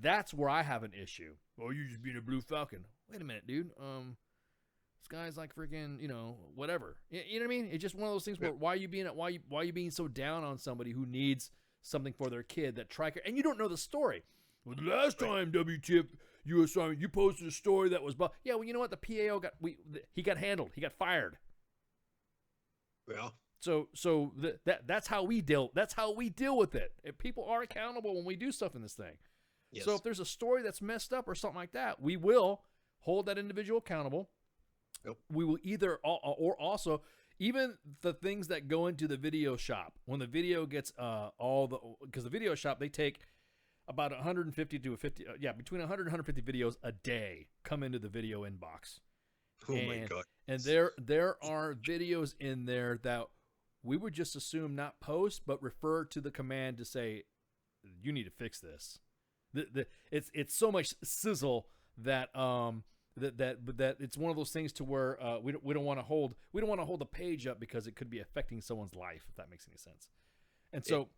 that's where I have an issue. Oh, you just being a Blue Falcon. Wait a minute, dude. This guy's like freaking, whatever. You know what I mean? It's just one of those things where why are you being so down on somebody who needs something for their kid, that TRICARE, and you don't know the story. Well, the last time WTF US Army, you posted a story that was, yeah, well, you know what? The PAO he got handled. He got fired. Well, so that's how we deal. That's how we deal with it. If people are accountable when we do stuff in this thing. Yes. So if there's a story that's messed up or something like that, we will hold that individual accountable. Yep. We will either, or also, even the things that go into the video shop, when the video gets because the video shop, they take about 150 to 50, between 100 and 150 videos a day come into the video inbox. Oh my God. And there are videos in there that we would just assume not post, but refer to the command to say, you need to fix this. It's so much sizzle that that it's one of those things to where we don't want to hold the page up because it could be affecting someone's life, if that makes any sense. And so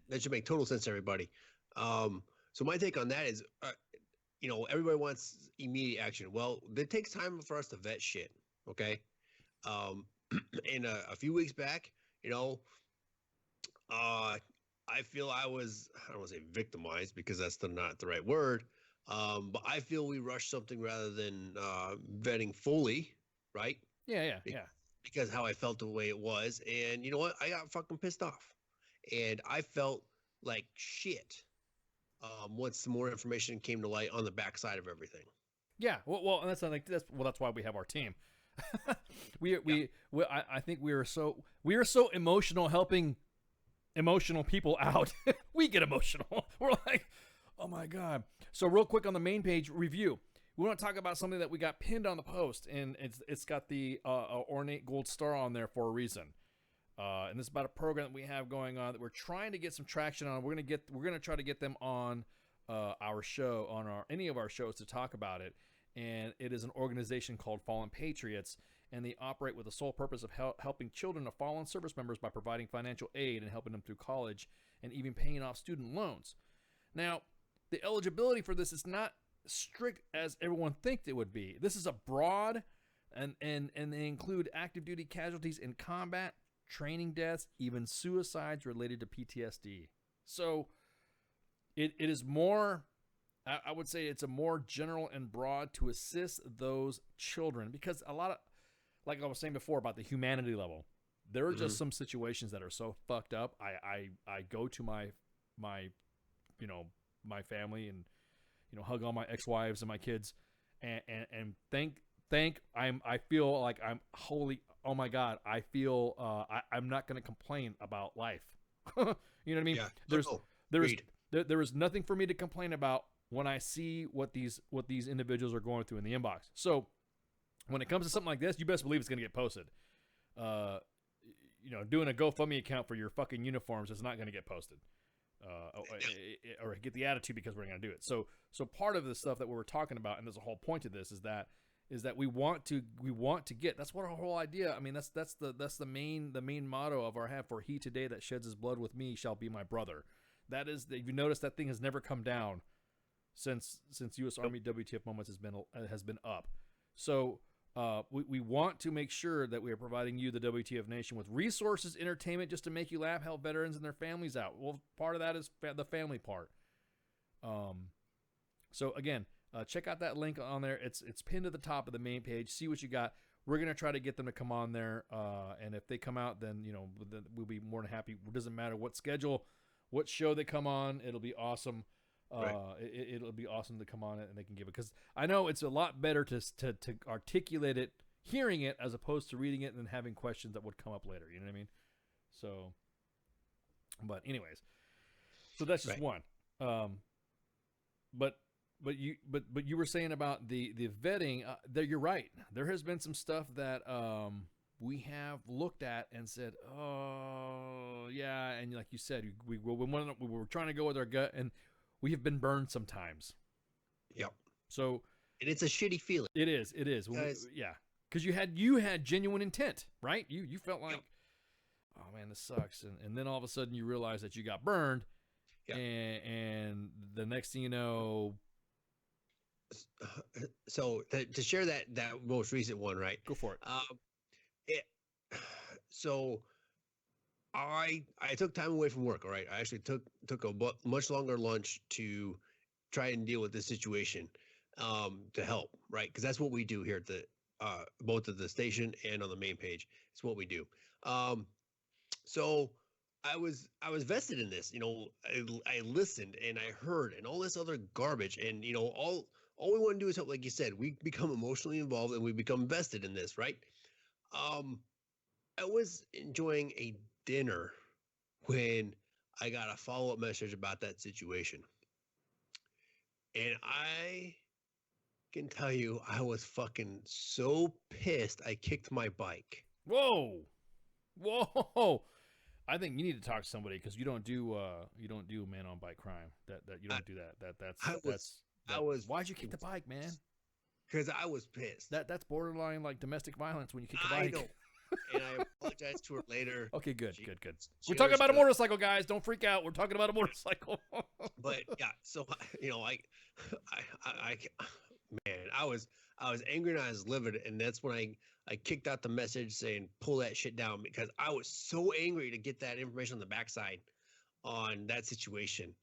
that should make total sense to everybody. So my take on that is, everybody wants immediate action. Well, it takes time for us to vet shit. Okay. And a few weeks back, I feel I don't want to say victimized because that's not the right word. But I feel we rushed something rather than vetting fully, right? Yeah. Because how I felt the way it was. And you know what? I got fucking pissed off. And I felt like shit once some more information came to light on the backside of everything. Yeah, well, and that's why we have our team. I think we are so emotional helping emotional people out. We get emotional. We're like, oh my god. So real quick on the main page review, we want to talk about something that we got pinned on the post, and it's got the ornate gold star on there for a reason. And this is about a program that we have going on that we're trying to get some traction on. We're gonna try to get them on our show, on any of our shows, to talk about it. And it is an organization called Fallen Patriots, and they operate with the sole purpose of helping children of fallen service members by providing financial aid and helping them through college and even paying off student loans. Now, the eligibility for this is not strict as everyone thinks it would be. This is a broad, and they include active duty casualties in combat, training deaths, even suicides related to PTSD. So it is more, I would say it's a more general and broad to assist those children, because a lot of, like I was saying before about the humanity level, there are just some situations that are so fucked up. I go to my my family and hug all my ex-wives and my kids and I feel like I'm holy. Oh my God. I feel I'm not going to complain about life. You know what I mean? Yeah. There is nothing for me to complain about when I see what these individuals are going through in the inbox. So when it comes to something like this, you best believe it's going to get posted. Doing a GoFundMe account for your fucking uniforms is not going to get posted. Or get the attitude because we're going to do it. So part of the stuff that we were talking about, and there's a whole point to this, is that we want to get. That's what our whole idea. I mean, that's the main motto of our have. For he today that sheds his blood with me shall be my brother. That is. If you notice, that thing has never come down since U.S. Army WTF Moments has been up. So we want to make sure that we are providing you, the WTF Nation, with resources, entertainment, just to make you laugh, help veterans and their families out. Well, part of that is the family part. So again, check out that link on there. It's pinned to the top of the main page. See what you got. We're gonna try to get them to come on there, and if they come out, then we'll be more than happy. It doesn't matter what schedule, what show they come on. It'll be awesome. Right. It'll be awesome to come on it and they can give it, because I know it's a lot better to articulate it, hearing it, as opposed to reading it and then having questions that would come up later. You know what I mean? So, but anyways, so that's just one. But you were saying about the vetting. There, you're right. There has been some stuff that we have looked at and said, oh yeah, and like you said, we were trying to go with our gut, and we have been burned sometimes. Yep. So, and it's a shitty feeling. It is. Yeah. Because you had genuine intent, right? You felt like, oh man, this sucks, and then all of a sudden you realize that you got burned, and the next thing you know. So to share that most recent one, right? Go for it. So I took time away from work. All right, I actually took a much longer lunch to try and deal with this situation, to help, right? Because that's what we do here at the both at the station and on the main page. It's what we do. So I was vested in this. I listened and I heard and all this other garbage, and all we want to do is help. Like you said, we become emotionally involved and we become vested in this, right? I was enjoying a dinner when I got a follow-up message about that situation. And I can tell you, I was fucking so pissed, I kicked my bike. Whoa. I think you need to talk to somebody, because you don't do man on bike crime. That you don't do that. That's why'd you kick the bike, man? because I was pissed. That's borderline like domestic violence when you kick a I bike. know. And I apologized to her later. Okay, good. She We're talking about a understood. motorcycle, guys. Don't freak out. We're talking about a motorcycle. But yeah, so man, I was angry and I was livid, and that's when I kicked out the message saying pull that shit down, because I was so angry to get that information on the backside on that situation.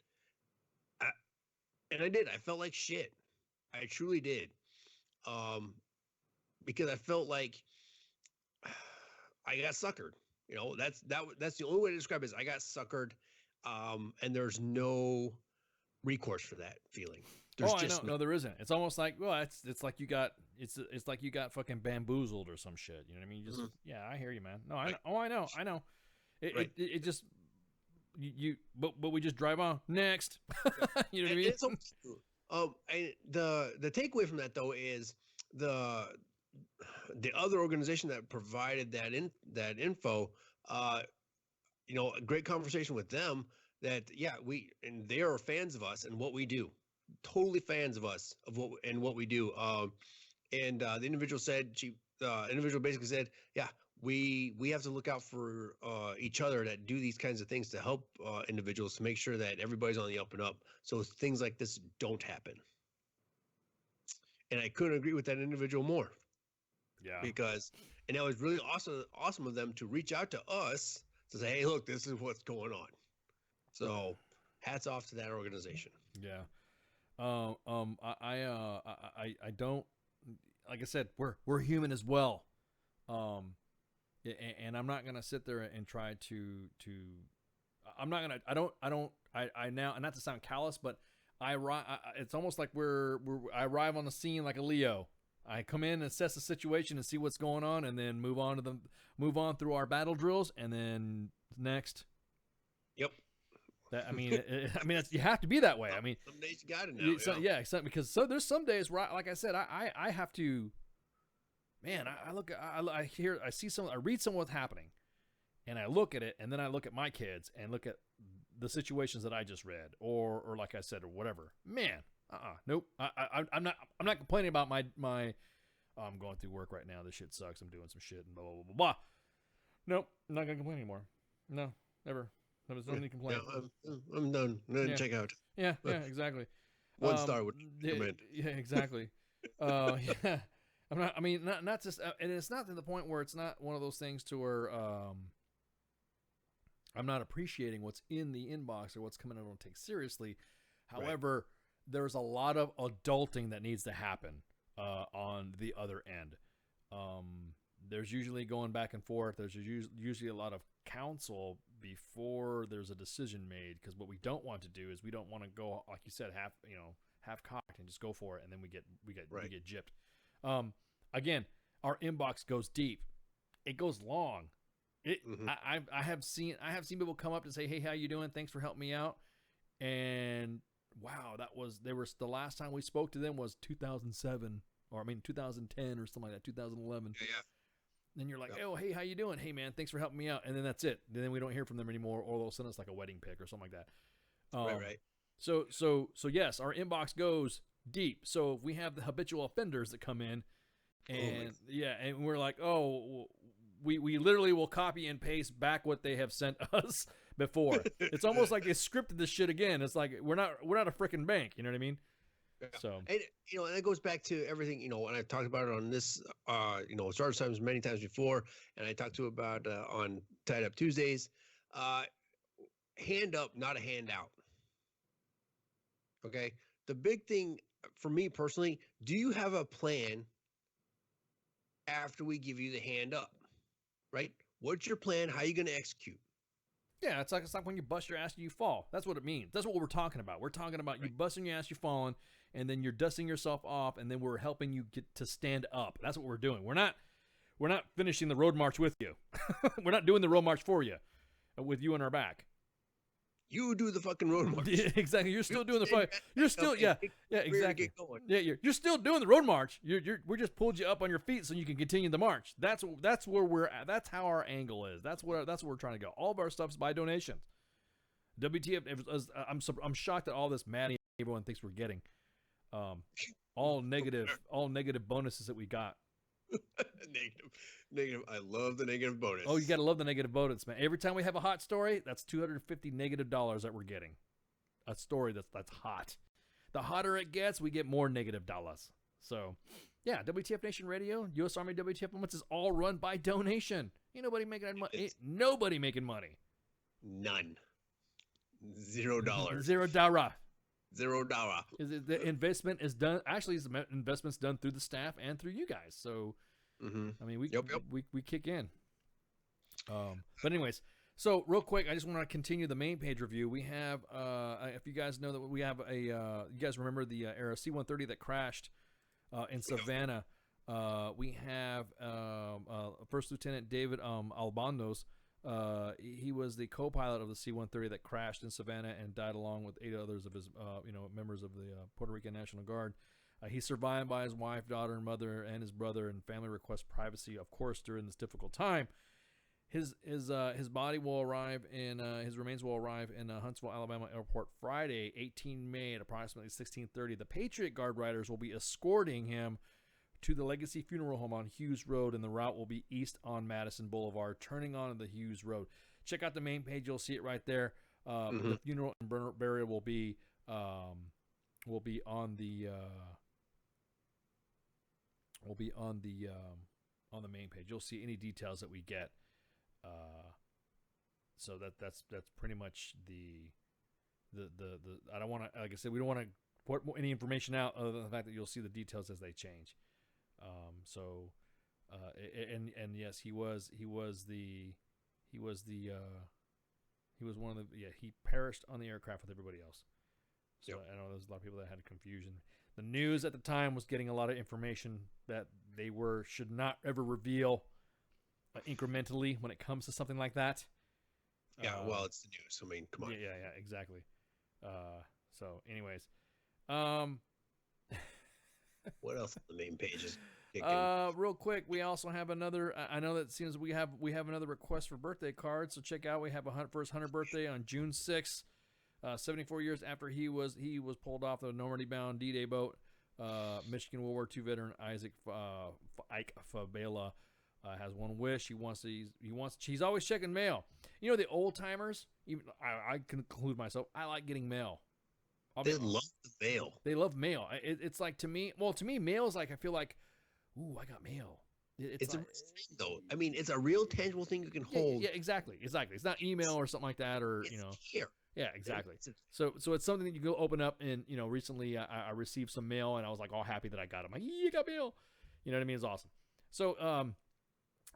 And I did. I felt like shit. I truly did. Because I felt like I got suckered. You know, that's the only way to describe it is I got suckered. And there's no recourse for that feeling. There's I know. No, there isn't. It's almost like, well, it's like you got like you got fucking bamboozled or some shit. You know what I mean? You just yeah, I hear you, man. No, I know. I know. It just but we just drive on next. You know what I mean? It's and the takeaway from that though is the other organization that provided that info, you know, a great conversation with them that and they are fans of us and what we do, totally fans of us of what we do. And the individual said individual basically said, yeah, we have to look out for each other that do these kinds of things to help individuals to make sure that everybody's on the up and up, so things like this don't happen. And I couldn't agree with that individual more. Yeah. Because it was really awesome of them to reach out to us to say, hey, look, this is what's going on. So hats off to that organization. Yeah. I don't, like I said, we're human as well. And I'm not going to sit there and try to, I'm not going to, I now, and not to sound callous, but it's almost like I arrive on the scene like a Leo. I come in and assess the situation and see what's going on, and then move on through our battle drills, and then next. Yep. You have to be that way. I mean, some days you got to know. Because there's some days where, like I said, I have to. Man, I read some of what's happening, and I look at it, and then I look at my kids and look at the situations that I just read, or like I said, or whatever. Man, nope. I'm not complaining about my. I'm going through work right now. This shit sucks. I'm doing some shit and blah blah blah blah. Nope, I'm not gonna complain anymore. No, never. There's no need to complain. Yeah, I'm done. Check out. Yeah, exactly. 1 star would recommend. Yeah, exactly. Yeah. I'm not. I mean, not just, and it's not to the point where it's not one of those things to where I'm not appreciating what's in the inbox or what's coming out. I don't take seriously. However, there's a lot of adulting that needs to happen on the other end. There's usually going back and forth. There's usually a lot of counsel before there's a decision made, because what we don't want to do is we don't want to go, like you said, half cocked and just go for it, and then we get gypped. Again, our inbox goes deep. It goes long. I have seen people come up and say, "Hey, how you doing? Thanks for helping me out." And wow, the last time we spoke to them was 2007, or 2010 or something like that, 2011. Yeah. Then you're like, "Oh, hey, how you doing? Hey, man, thanks for helping me out." And then that's it. And then we don't hear from them anymore, or they'll send us like a wedding pic or something like that. Right. So yes, our inbox goes deep. So if we have the habitual offenders that come in, and and we're like, oh, we literally will copy and paste back what they have sent us before. It's almost like they scripted this shit again. It's like we're not a freaking bank. You know what I mean? Yeah. So, and and it goes back to everything, and I've talked about it on this, Starter Times many times before, and I talked to about on Tied Up Tuesdays. Hand up, not a handout. Okay. The big thing for me personally, do you have a plan after we give you the hand up? Right? What's your plan? How are you going to execute? Yeah, it's like when you bust your ass and you fall. That's what it means. That's what we're talking about. We're talking about you busting your ass, you're falling, and then you're dusting yourself off, and then we're helping you get to stand up. That's what we're doing. We're not finishing the road march with you. We're not doing the road march for you, with you on our back. You do the fucking road march. Yeah, exactly. You're still doing the fight. You're still exactly. Yeah, you're still doing the road march. We just pulled you up on your feet so you can continue the march. That's where we're at. That's how our angle is. That's where we're trying to go. All of our stuff's by donations. WTF? I'm shocked at all this money everyone thinks we're getting. All negative bonuses that we got. Negative. I love the negative bonus. Oh, you gotta love the negative bonus, man. Every time we have a hot story, that's $250 negative that we're getting. A story that's hot. The hotter it gets, we get more negative dollars. So, yeah, WTF Nation Radio, U.S. Army WTF Moments is all run by donation. Ain't nobody making money. Ain't nobody making money. None. $0. $0. $0. The investment is done. Actually, the investment's done through the staff and through you guys. So, I mean, we kick in. But anyways, so real quick, I just want to continue the main page review. We have, if you guys know that we have you guys remember the Era C-130 that crashed in Savannah. We have First Lieutenant David Albandos. He was the co-pilot of the C-130 that crashed in Savannah and died along with 8 others of his, members of the Puerto Rican National Guard. He's survived by his wife, daughter, and mother, and his brother, and family requests privacy, of course, during this difficult time. His body will arrive in his remains will arrive in Huntsville, Alabama airport Friday, 18 May at approximately 16:30. The Patriot Guard riders will be escorting him to the Legacy Funeral Home on Hughes Road, and the route will be east on Madison Boulevard, turning onto the Hughes Road. Check out the main page; you'll see it right there. The funeral and burial will be on the main page. You'll see any details that we get. So that's pretty much the I don't want to, like I said, we don't want to put any information out other than the fact that you'll see the details as they change. And yes, he was one of the, he perished on the aircraft with everybody else. So I know there's a lot of people that had confusion. The news at the time was getting a lot of information that they should not ever reveal incrementally when it comes to something like that. Yeah, well, it's the news. I mean, come on. Yeah, exactly. So, anyways, what else on the main pages? Real quick, we also have another. I know that it seems we have another request for birthday cards. So check out. We have a first Hunter birthday on June 6th, 74 years after he was pulled off the Normandy-bound D-Day boat. Michigan World War II veteran Ike Fabela has one wish. He's always checking mail. You know, the old timers. Even I conclude myself. I like getting mail. They love the mail. They love mail. It's like, to me, mail is like, I feel like, ooh, I got mail. It's like, a real thing, though. I mean, it's a real tangible thing you can hold. Yeah, exactly. It's not email or something like that, or it's here. Yeah, exactly. So it's something that you go open up, and recently I received some mail, and I was like all happy that I got it. I'm like, you got mail. You know what I mean? It's awesome. So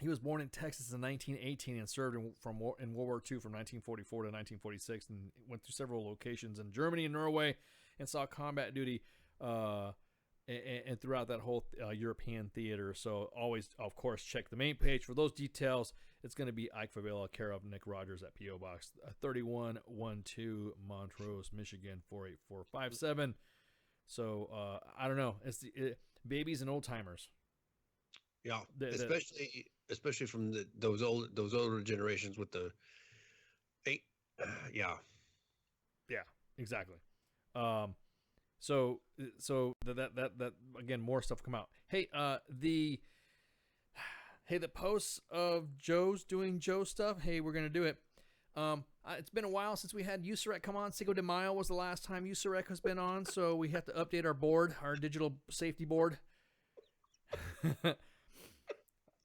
he was born in Texas in 1918 and served in World War II from 1944 to 1946, and went through several locations in Germany and Norway, and saw combat duty and throughout that whole European theater. So always, of course, check the main page for those details. It's going to be Ike Fabela, care of Nick Rogers at P.O. Box 3112, Montrose, Michigan 48457. So I don't know. It's babies and old timers. Yeah, especially from those older generations with the yeah, exactly. So that again, more stuff come out. Hey, the posts of Joe's doing Joe stuff. Hey, we're gonna do it. It's been a while since we had USAREC come on. Cinco de Mayo was the last time USAREC has been on, so we have to update our digital safety board.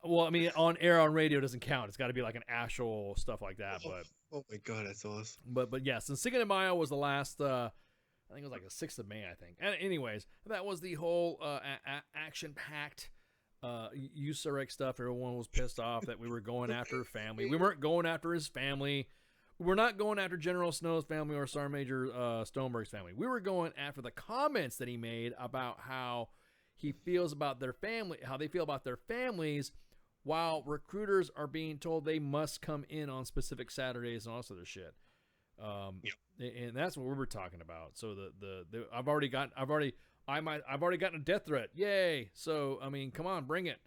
Well, I mean, on air on radio doesn't count. It's got to be like an actual stuff like that. But oh my god, that's awesome. But yes, and Cinco de Mayo was the last. I think it was like the 6th of May. I think. And anyways, that was the whole action-packed USAREC stuff. Everyone was pissed off that we were going after family. We weren't going after his family. We were not going after General Snow's family or Sergeant Major Stoneberg's family. We were going after the comments that he made about how he feels about their family, how they feel about their families, while recruiters are being told they must come in on specific Saturdays and all this other shit. And that's what we were talking about. So I've already gotten a death threat. Yay! So I mean, come on, bring it.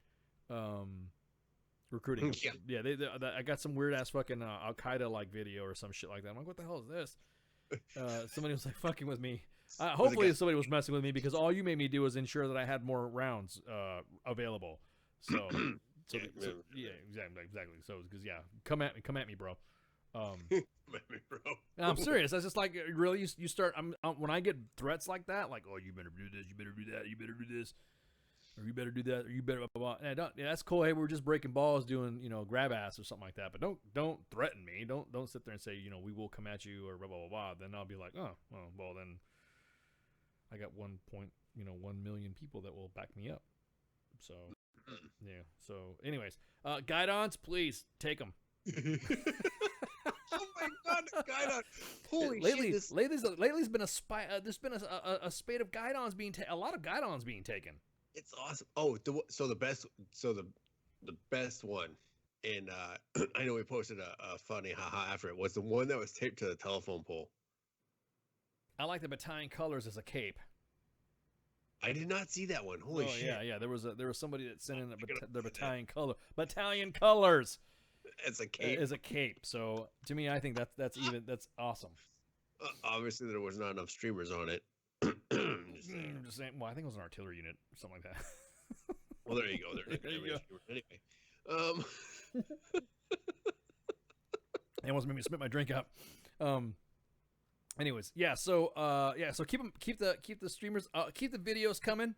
Recruiting. Yeah. I got some weird ass fucking Al Qaeda like video or some shit like that. I'm like, what the hell is this? Somebody was like fucking with me. Hopefully somebody was messing with me because all you made me do was ensure that I had more rounds available. So, yeah, exactly. So, because come at me, bro. I'm serious. That's just like really. You start. When I get threats like that, like, oh, you better do this, you better do that, you better do this, or you better do that, or you better blah, blah, blah. And that's cool. Hey, we're just breaking balls, doing grab ass or something like that. But don't threaten me. Don't sit there and say we will come at you or blah blah blah. Blah. Then I'll be like, oh, well then I got 1 million people that will back me up. So yeah. So anyways, guidons, please take them. Oh my God, the guidon! Holy shit! Lately's been there's been a spate of guidons a lot of guidons being taken. It's awesome. Oh, the best one, and I know we posted a funny haha after it, was the one that was taped to the telephone pole. I like the battalion colors as a cape. I did not see that one. Holy shit! Yeah. There was somebody that sent in their battalion colors. As a cape. As a cape. So to me, I think that's awesome. Obviously, there was not enough streamers on it. Just saying. Well, I think it was an artillery unit or something like that. Well, there you go. There you go. Anyway, They almost made me spit my drink out. Anyways, yeah. So So keep the streamers. Keep the videos coming.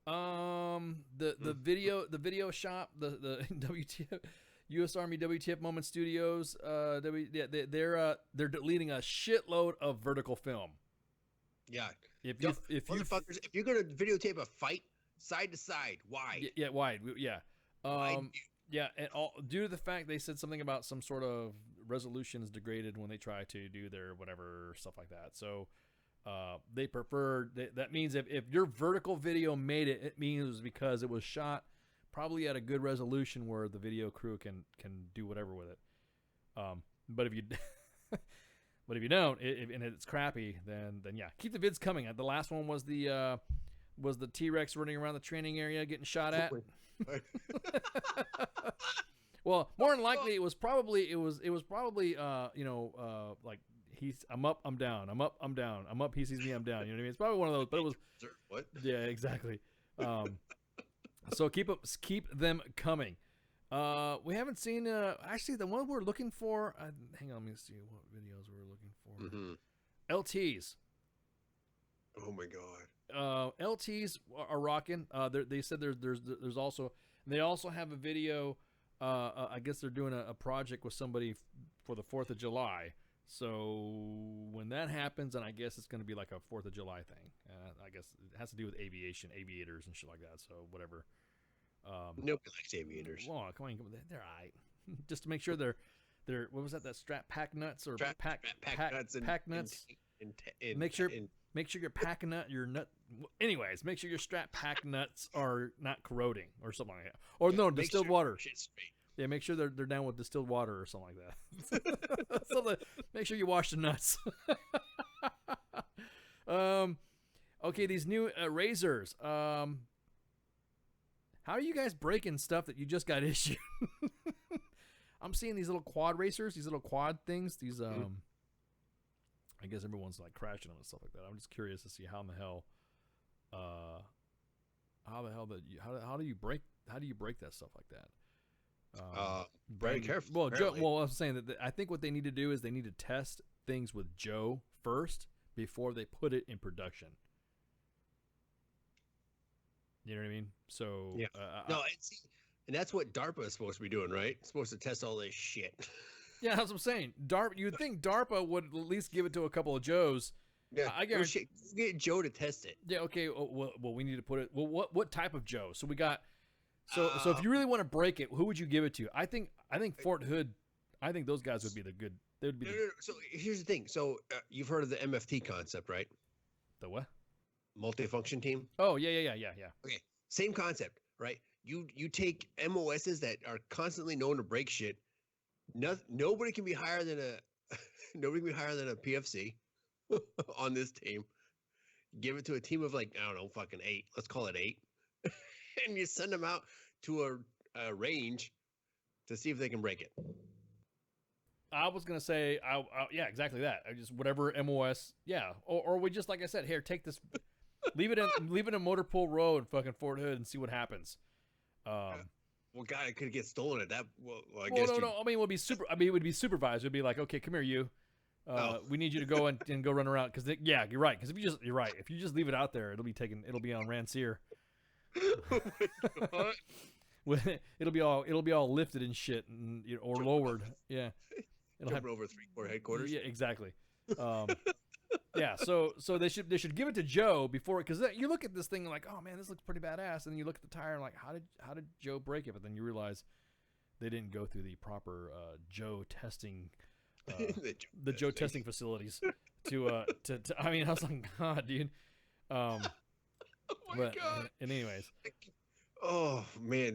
The video shop. The WTF. U.S. Army WTF Moment Studios. They're deleting a shitload of vertical film. Yeah. If you're gonna videotape a fight side to side, wide. Yeah, wide. Yeah. Yeah, and due to the fact they said something about some sort of resolution is degraded when they try to do their whatever stuff like that. So they prefer that means if your vertical video made it, it means it was because it was shot probably at a good resolution where the video crew can do whatever with it. But if you don't, and it's crappy, then yeah, keep the vids coming. The last one was the T-Rex running around the training area getting shot at. Well, more than likely, it was probably like I'm up, I'm down, I'm up, I'm down, I'm up. He sees me, I'm down. You know what I mean? It's probably one of those. But it was what? Yeah, exactly. So keep them coming. We haven't seen actually the one we're looking for. Hang on, let me see what videos we're looking for. Mm-hmm. LTs. Oh my God. LTs are rocking. They said there's also they also have a video. I guess they're doing a project with somebody for the 4th of July. So when that happens, and I guess it's going to be like a 4th of July thing. I guess it has to do with aviators and shit like that. So whatever. Nobody likes aviators. Well, come on, they're all right. Just to make sure they're what was that strap pack nuts or pack nuts. Make sure your pack nut your nut. Anyways, make sure your strap pack nuts are not corroding or something like that. Or no, distilled water. Yeah, make sure they're down with distilled water or something like that. So make sure you wash the nuts. Okay, these new razors. How are you guys breaking stuff that you just got issued? I'm seeing these little quad racers, these little quad things. These I guess everyone's like crashing them and stuff like that. I'm just curious to see how do you break that stuff like that? Very careful. Well, I'm saying that I think what they need to do is they need to test things with Joe first before they put it in production. You know what I mean? So yeah, and that's what DARPA is supposed to be doing, right? It's supposed to test all this shit. Yeah, that's what I'm saying. You'd think DARPA would at least give it to a couple of Joes. Yeah, I guarantee. Get Joe to test it. Yeah, okay. Well, we need to put it. Well, what type of Joe? So we got. So if you really want to break it, who would you give it to? I think Fort Hood. I think those guys would be the good. They would be. No. So here's the thing. So you've heard of the MFT concept, right? The what? Multifunction team. Oh yeah. Okay, same concept, right? You take MOSs that are constantly known to break shit. Nobody can be higher than a PFC on this team. Give it to a team of like, I don't know, fucking 8. Let's call it 8, and you send them out to a range to see if they can break it. I was gonna say, yeah, exactly that. I just whatever MOS, yeah, or we just like I said, here, take this, leave it in Motor Pool Road in fucking Fort Hood and see what happens. Well, God, it could get stolen at that. Well, I Well, guess. no. I mean, it would be it would be supervised. It would be like, okay, come here, you. We need you to go and go run around because yeah, you're right. Because you're right. If you just leave it out there, it'll be on Rancier. it'll be all lifted and shit and or lowered. Yeah. It'll Jump over 3-4 headquarters. Yeah, exactly. Yeah, so they should give it to Joe before, because you look at this thing and like, oh man, this looks pretty badass, and then you look at the tire and like, how did Joe break it? But then you realize they didn't go through the proper Joe testing, the Joe testing facilities to. I mean, I was like, God, dude. Oh my God. And anyways. Oh man,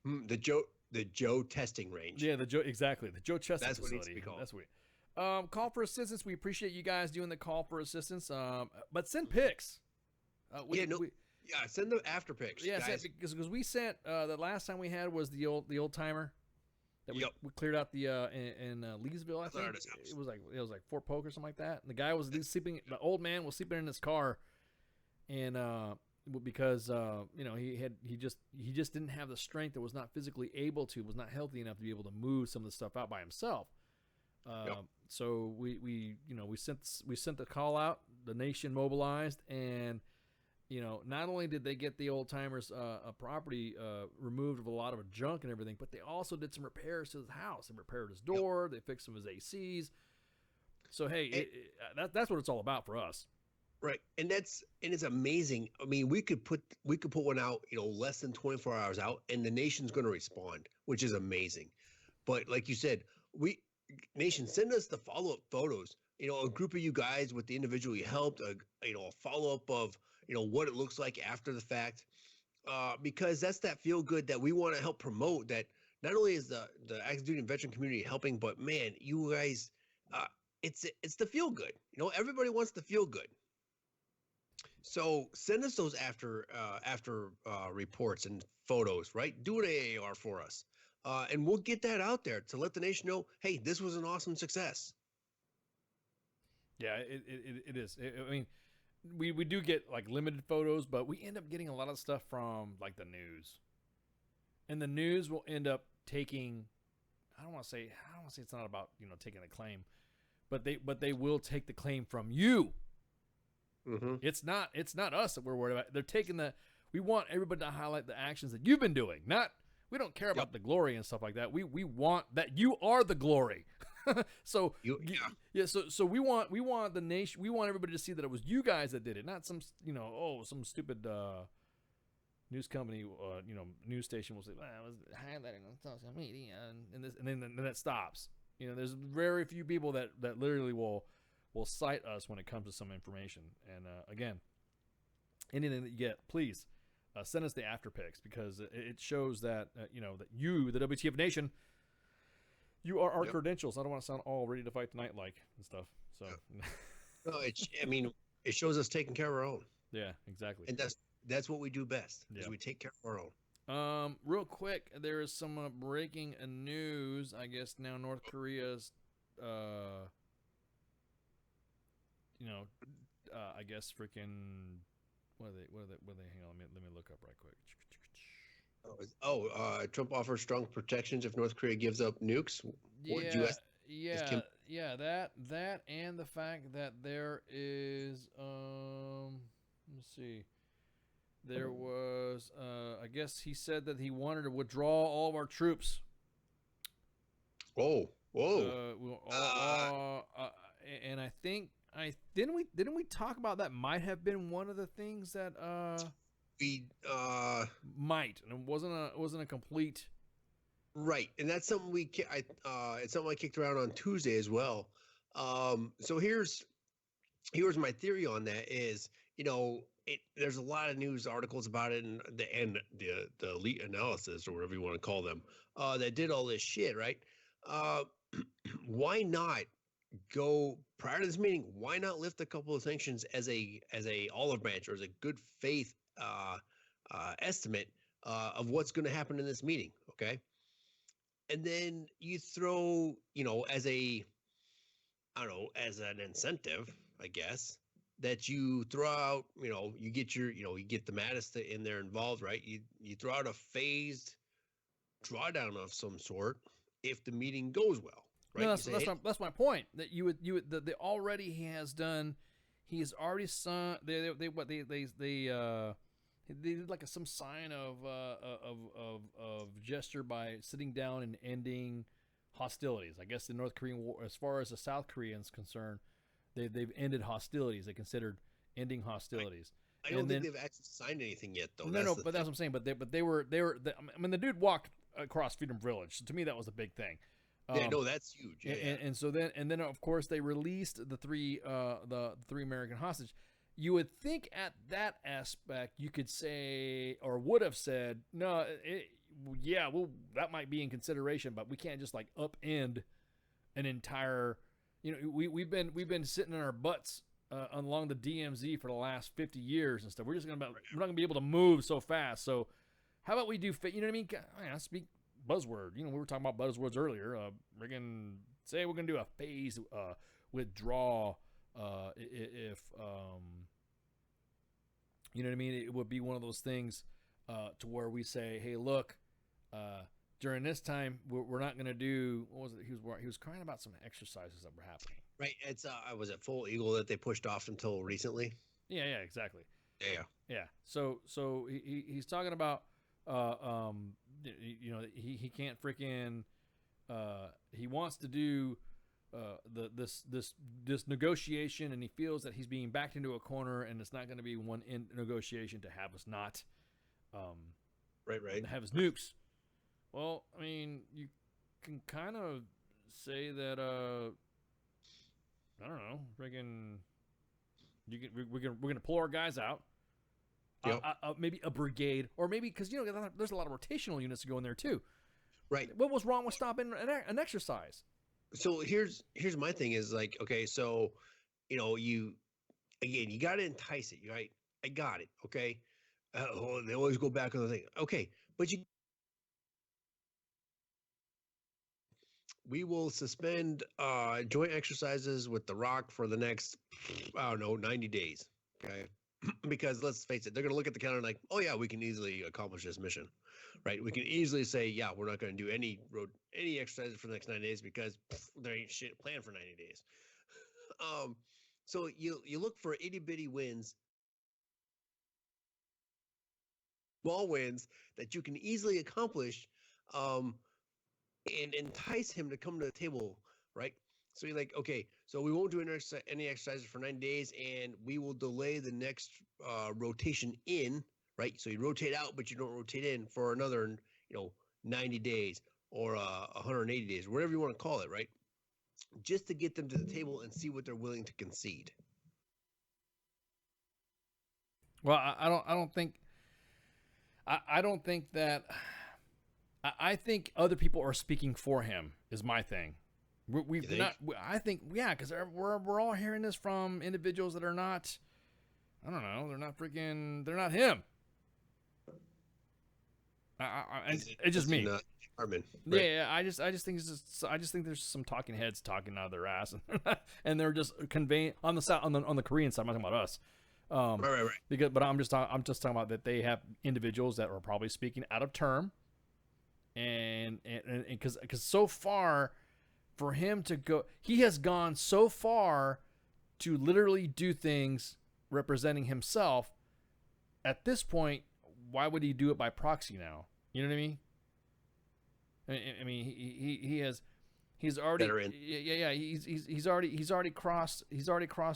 the Joe testing range. Yeah, the Joe testing That's facility. what it needs to be called. That's weird. Call for assistance. We appreciate you guys doing the call for assistance. But send pics. Send the after pics. Yeah, guys. because we sent the last time we had was the old timer that we cleared out the in Leesville. I think it was like Fort Polk or something like that. And the guy was sleeping. The old man was sleeping in his car, and because he just didn't have the strength, or was not physically able to, was not healthy enough to be able to move some of the stuff out by himself. So we sent the call out, the nation mobilized, and not only did they get the old timer's property removed of a lot of junk and everything, but they also did some repairs to his house. They repaired his door, they fixed some of his ACs. So hey, that's what it's all about for us. Right, and it's amazing. I mean, we could put one out, less than 24 hours out, and the nation's going to respond, which is amazing. But like you said, nation, send us the follow-up photos. A group of you guys with the individual you helped, a follow-up of what it looks like after the fact, because that's that feel good that we want to help promote. That not only is the active duty and veteran community helping, but man, you guys, it's the feel good. Everybody wants to feel good. So send us those after reports and photos, right? Do an AAR for us. And we'll get that out there to let the nation know, hey, this was an awesome success. Yeah, it is. I mean, we do get like limited photos, but we end up getting a lot of stuff from like the news. And the news will end up taking, I don't want to say it's not about, taking the claim, but they will take the claim from you. Mm-hmm. It's not us that we're worried about. They're taking we want everybody to highlight the actions that you've been doing, we don't care about the glory and stuff like that. We want that you are the glory. So so we want the nation. We want everybody to see that it was you guys that did it, not some some stupid news company news station will say, well, I was highlighting on social media and then that stops. There's very few people that literally will cite us when it comes to some information. And again, anything that you get, please. Send us the after pics, because it shows that that you, the WTF Nation, you are our credentials. I don't want to sound all ready to fight tonight and stuff. So, no, it shows us taking care of our own. Yeah, exactly. And that's what we do best. Is we take care of our own. Real quick, there is some breaking news. I guess now North Korea's, I guess freaking. What are they? Hang on, let me look up right quick. Trump offers strong protections if North Korea gives up nukes. That and the fact that there is let's see. There was I guess he said that he wanted to withdraw all of our troops. Oh, whoa. And I think didn't we talk about that might have been one of the things that we might, and it wasn't a complete right. And that's something it's something I kicked around on Tuesday as well. So here's my theory on that is, there's a lot of news articles about it and the elite analysis, or whatever you want to call them, that did all this shit, right? Why not go prior to this meeting? Why not lift a couple of sanctions as a olive branch, or as a good faith estimate of what's going to happen in this meeting? Okay, and then you throw, as a, I don't know, as an incentive, I guess, that you throw out, you get you get the Mattis in there involved, right? You throw out a phased drawdown of some sort if the meeting goes well, right? No, You say, hey, that's my point. That you would the already he has done. He has already signed. They did like some sign of gesture by sitting down and ending hostilities. I guess the North Korean war, as far as the South Koreans concerned, they've ended hostilities. They considered ending hostilities. I don't think they've actually signed anything yet, though. No, but that's what I'm saying. But they were. I mean, the dude walked across Freedom Village. So to me, that was a big thing. Yeah, no, that's huge. Yeah, and so then of course they released the three American hostage. You would think at that aspect you could say, or would have said, no, that might be in consideration, but we can't just like upend an entire. We've been sitting in our butts along the DMZ for the last 50 years and stuff. We're not gonna be able to move so fast. So how about we do? You know what I mean? Speak buzzword. We were talking about buzzwords earlier. We're gonna say we're gonna do a phase withdrawal. If you know what I mean, it would be one of those things to where we say, hey, look, during this time we're not gonna do. What was it? He was crying about some exercises that were happening. Right. It's was it Full Eagle that they pushed off until recently? Yeah, exactly. Yeah. So he's talking about he can't freaking he wants to do this negotiation, and he feels that he's being backed into a corner, and it's not going to be one in negotiation to have us not right have us nukes. Well, I mean, you can kind of say that I don't know, freaking we're gonna pull our guys out. Yep. Maybe a brigade, or maybe because there's a lot of rotational units to go in there too. Right. What was wrong with stopping an exercise? So here's my thing is like, okay, so you got to entice it, right? I got it. Okay. They always go back on the thing. Okay, but we will suspend joint exercises with the Rock for the next, I don't know, 90 days. Okay. Because let's face it, they're going to look at the calendar like, oh yeah, we can easily accomplish this mission, right? We can easily say, yeah, we're not going to do any exercises for the next 9 days because there ain't shit planned for 90 days. So you look for itty bitty wins, small wins that you can easily accomplish, and entice him to come to the table, right? So you're like, okay, so we won't do any exercises for 9 days, and we will delay the next rotation in, right? So you rotate out, but you don't rotate in for another, 90 days or 180 days, whatever you want to call it, right? Just to get them to the table and see what they're willing to concede. Well, I don't think that. I think other people are speaking for him. Is my thing. We've not. I think because we're all hearing this from individuals that are not. I don't know. They're not freaking. They're not him. It's just me. Armin, right? Yeah. I just think there's some talking heads talking out of their ass, and they're just conveying on the Korean side. I'm not talking about us. Right. But I'm just talking about that they have individuals that are probably speaking out of term, and because so far. For him to go, he has gone so far to literally do things representing himself. At this point, why would he do it by proxy now? You know what I mean? I mean, he's already he's already crossed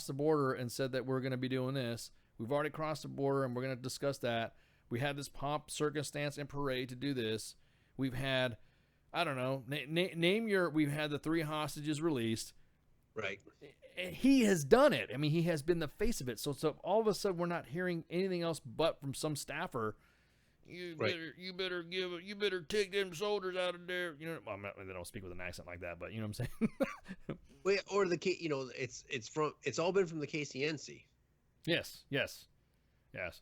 the border and said that we're going to be doing this. We've already crossed the border and we're going to discuss that. We had this pomp, circumstance, and parade to do this. We've had. I don't know. We've had the 3 hostages released. Right. He has done it. I mean, he has been the face of it. So all of a sudden, we're not hearing anything else but from some staffer. You better take them soldiers out of there. You know, they don't speak with an accent like that, but you know what I'm saying. Well, or it's all been from the KCNC. Yes.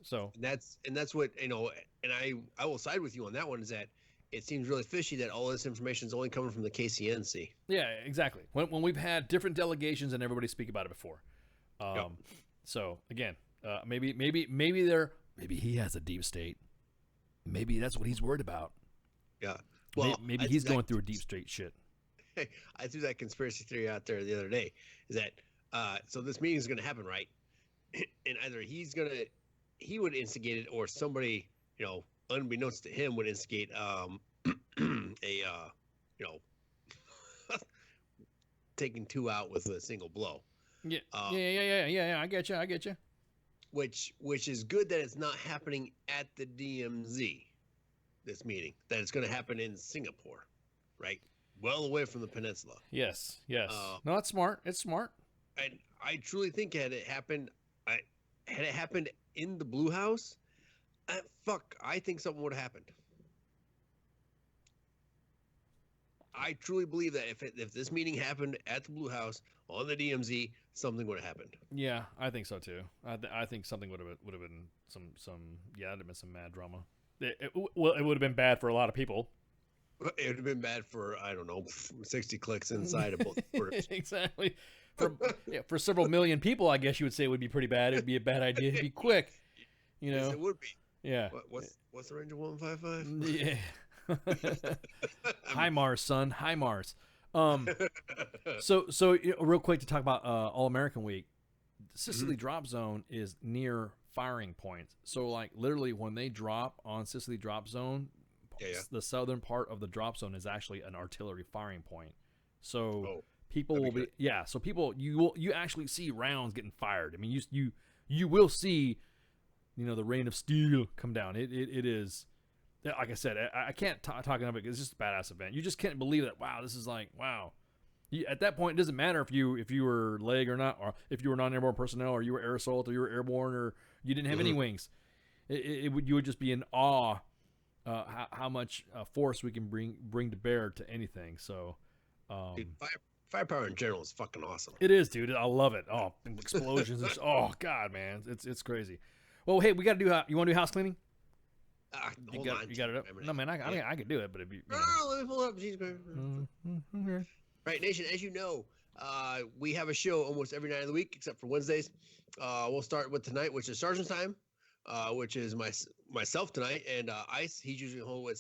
So and that's what and I will side with you on that one. Is that it seems really fishy that all this information is only coming from the KCNC. Yeah, exactly. When we've had different delegations and everybody speak about it before. So again, maybe he has a deep state. Maybe that's what he's worried about. Yeah. Well, maybe he's going through a deep state shit. I threw that conspiracy theory out there the other day. Is that so? This meeting is going to happen, right? And either he would instigate it, or somebody, unbeknownst to him, would instigate taking two out with a single blow. Yeah. Yeah. I get you. Which is good that it's not happening at the DMZ. This meeting, that it's going to happen in Singapore, right? Well away from the peninsula. Yes. No, it's smart. It's smart. And I truly think had it happened in the Blue House, I think something would have happened. I truly believe that if this meeting happened at the Blue House on the DMZ, something would have happened. Yeah, I think so too. I think something would have been some it'd have been some mad drama. It would have been bad for a lot of people. It would have been bad for, I don't know, 60 clicks inside of both groups. Exactly. For several million people, I guess you would say it would be pretty bad. It'd be a bad idea. It'd be quick. Yes, it would be. Yeah. What's the range of 155? Yeah. Hi Mars, son. Hi Mars. So real quick to talk about All American Week. Sicily Drop Zone is near firing points. So like literally when they drop on Sicily Drop Zone, the southern part of the drop zone is actually an artillery firing point. So people will be so people you actually see rounds getting fired. I mean you will see the rain of steel come down. It is, like I said, I can't talk enough about it because it's just a badass event. You just can't believe that. Wow, this is like wow. At that point, it doesn't matter if you were leg or not, or if you were non-airborne personnel, or you were air assault, or you were airborne, or you didn't have any wings. You would just be in awe how much force we can bring to bear to anything. So, dude, firepower in general is fucking awesome. It is, dude. I love it. Oh, explosions! Oh God, man, it's crazy. Well, hey, we got to do. You want to do house cleaning? Hold on. You got it up? No, man, I could do it, but it'd be. Let me pull it up. Jeez, Right, Nation, as you know, we have a show almost every night of the week except for Wednesdays. We'll start with tonight, which is Sergeant's Time, which is myself tonight, and Ice. He's usually home with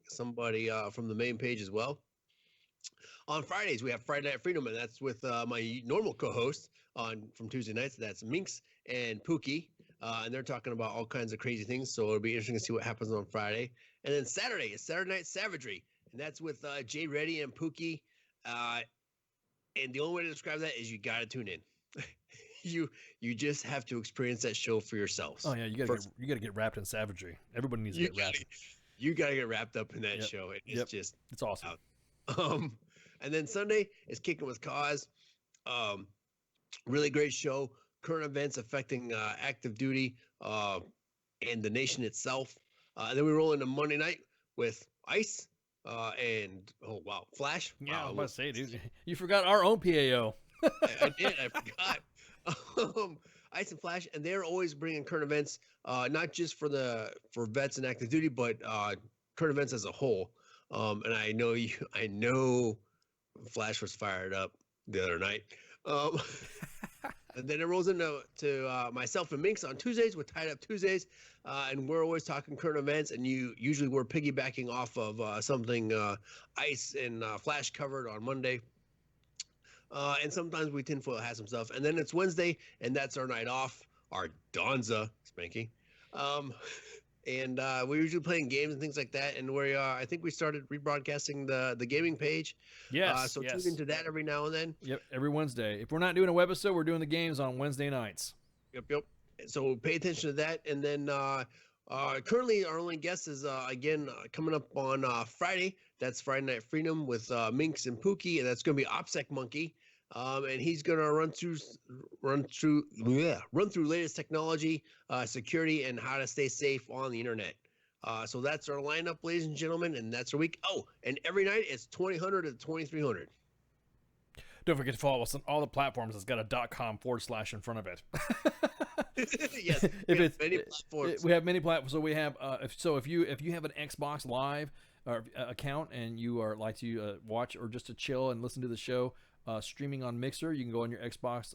somebody from the main page as well. On Fridays, we have Friday Night Freedom, and that's with my normal co-host from Tuesday nights. That's Minx and Pookie, and they're talking about all kinds of crazy things, so it'll be interesting to see what happens on Friday. And then Saturday is Saturday Night Savagery, and that's with Jay Reddy and Pookie. And the only way to describe that is you got to tune in. you just have to experience that show for yourselves. Oh yeah, you got to get wrapped in savagery. Everybody needs to get wrapped. You got to get wrapped up in that show. It's awesome. And then Sunday is Kicking with Cause. Really great show. Current events affecting active duty and the nation itself. And then we roll into Monday night with Ice. And Flash. Yeah, I was about to say, dude, you forgot our own PAO. I did. I forgot. Ice and Flash, and they're always bringing current events, not just for vets and active duty, but current events as a whole. And I know Flash was fired up the other night. And then it rolls into myself and Minx on Tuesdays with Tied Up Tuesdays, and we're always talking current events. And usually we're piggybacking off of something Ice and Flash covered on Monday, and sometimes we tinfoil has some stuff. And then it's Wednesday, and that's our night off, our Donza Spanky. And we're usually playing games and things like that. And I think we started rebroadcasting the gaming page. Yes. So tune into that every now and then. Yep. Every Wednesday. If we're not doing a webisode, we're doing the games on Wednesday nights. Yep. So pay attention to that. And then currently our only guest is again coming up on Friday. That's Friday Night Freedom with Minx and Pookie, and that's going to be OPSEC Monkey. And he's going to run through latest technology, security, and how to stay safe on the internet. So that's our lineup, ladies and gentlemen, and that's our week. Oh, and every night it's 2000 to 2300. Don't forget to follow us on all the platforms. It's got a .com// in front of it. Yes, we have many platforms. We have many platforms. So we have if you have an Xbox Live, account and you are like to watch or just to chill and listen to the show streaming on Mixer, you can go on your Xbox,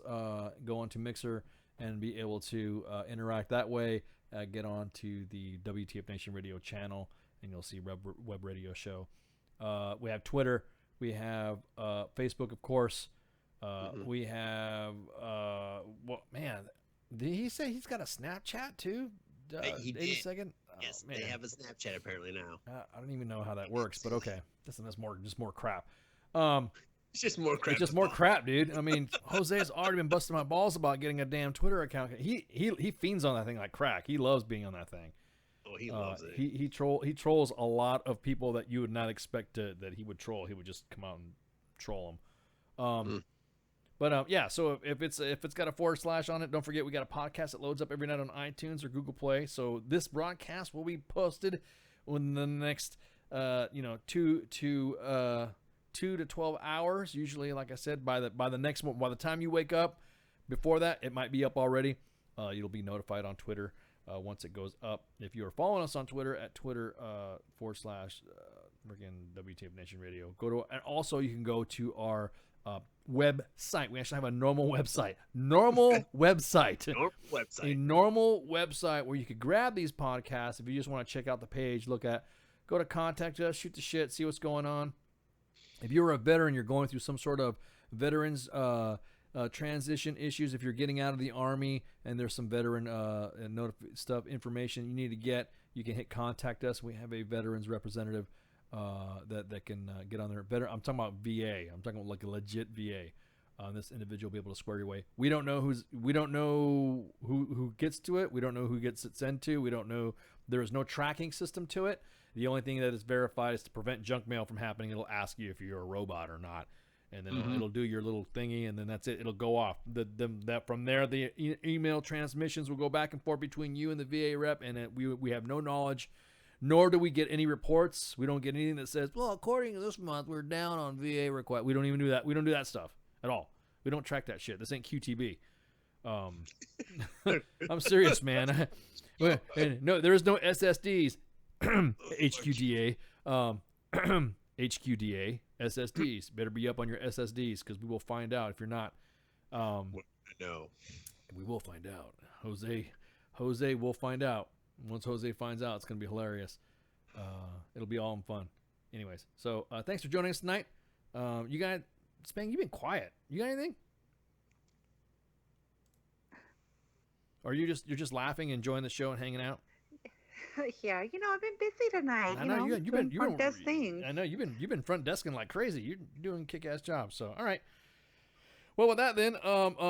go onto Mixer and be able to interact that way. Get on to the WTF Nation Radio channel and you'll see web radio show. We have Twitter. We have Facebook, of course. We have man, did he say he's got a Snapchat too? He 82nd? Yes, man. they have a Snapchat apparently now. I don't even know how that works, but okay. That's just more crap. It's just more crap. It's just more crap, dude. I mean, Jose's already been busting my balls about getting a damn Twitter account. He fiends on that thing like crack. He loves being on that thing. Oh, he loves it. He trolls a lot of people that you would not expect that he would troll. He would just come out and troll them. But yeah, so if it's got a / on it, don't forget we got a podcast that loads up every night on iTunes or Google Play. So this broadcast will be posted in the next 2 to 12 hours. Usually, like I said, by the time you wake up. Before that, it might be up already. You'll be notified on Twitter once it goes up. If you are following us on Twitter at Twitter / WTF Nation Radio, and also you can go to our website. We actually have a normal website. A normal website where you could grab these podcasts if you just want to check out the page, go to contact us, shoot the shit, see what's going on. If you're a veteran, you're going through some sort of veterans transition issues, if you're getting out of the Army and there's some veteran information you need to get, you can hit contact us. We have a veterans representative that can get on there. I'm talking about VA. I'm talking about like a legit VA. This individual will be able to square your way. We don't know who gets to it. We don't know who gets it sent to. We don't know. There is no tracking system to it. The only thing that is verified is to prevent junk mail from happening. It'll ask you if you're a robot or not, and then it'll do your little thingy, and then that's it. It'll go off. That from there, the email transmissions will go back and forth between you and the VA rep, and we have no knowledge. Nor do we get any reports. We don't get anything that says, well, according to this month, we're down on VA request. We don't even do that. We don't do that stuff at all. We don't track that shit. This ain't QTB. I'm serious, man. No, there is no SSDs. HQDA. HQDA. SSDs. Better be up on your SSDs because we will find out if you're not. No. We will find out. Jose will find out. Once Jose finds out, it's going to be hilarious. It'll be all in fun. Anyways, so thanks for joining us tonight. You guys, Spang, you've been quiet. You got anything? Or you're just laughing, enjoying the show, and hanging out? Yeah, I've been busy tonight. I know you've been front desk things. I know you've been front desking like crazy. You're doing kick-ass jobs. So all right. Well, with that then,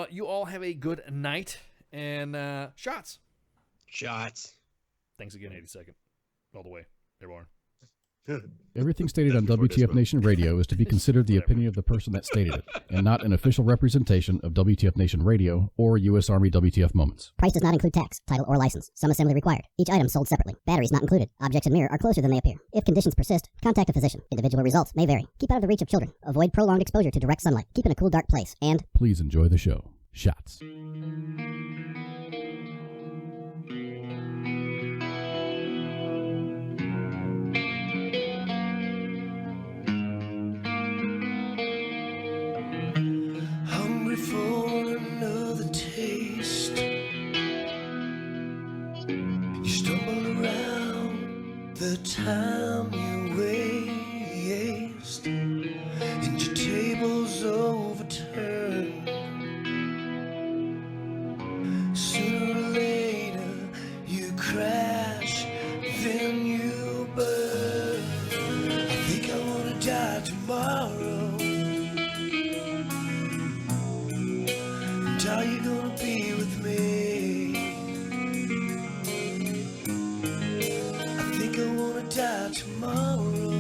you all have a good night and shots. Thanks again, 82nd. All the way. Airborne. Everything stated on WTF Nation Radio is to be considered the opinion of the person that stated it, and not an official representation of WTF Nation Radio or U.S. Army WTF Moments. Price does not include tax, title, or license. Some assembly required. Each item sold separately. Batteries not included. Objects in mirror are closer than they appear. If conditions persist, contact a physician. Individual results may vary. Keep out of the reach of children. Avoid prolonged exposure to direct sunlight. Keep in a cool, dark place. And please enjoy the show. Shots. For another taste, you stumble around the time you waste, and your table's overturned. Sooner or later, you crash, then you burn. I think I wanna die tomorrow. Are you gonna be with me? I think I wanna die tomorrow.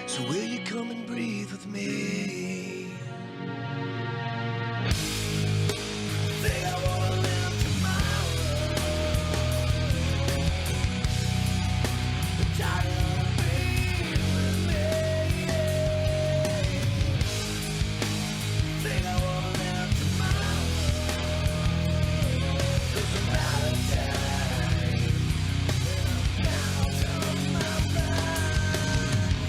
So will you come and breathe with me? Think I wanna live tomorrow. But I don't be with me. Think I wanna live tomorrow. Doesn't matter time. Out of my mind.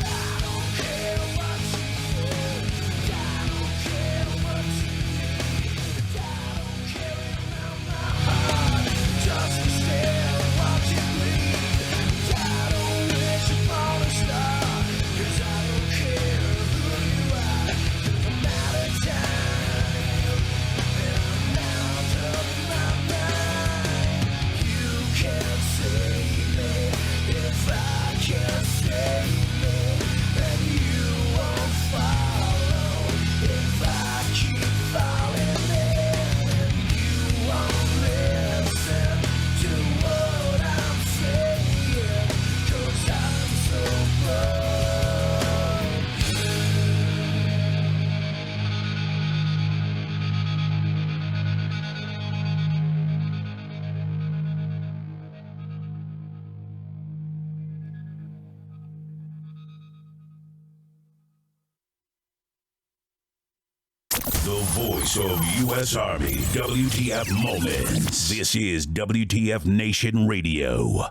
I don't care what you do. I don't care what you need. I don't care about my heart. Just to stand and watch it bleed. I don't wish upon a star. 'Cause I don't care who you are. Doesn't matter time. And I'm out of my mind. You can't save me if I can't save me. And you won't follow if I keep falling in. And you won't listen to what I'm saying. 'Cause I'm so broke. The voice of U.S. Army, WTF Moments. This is WTF Nation Radio.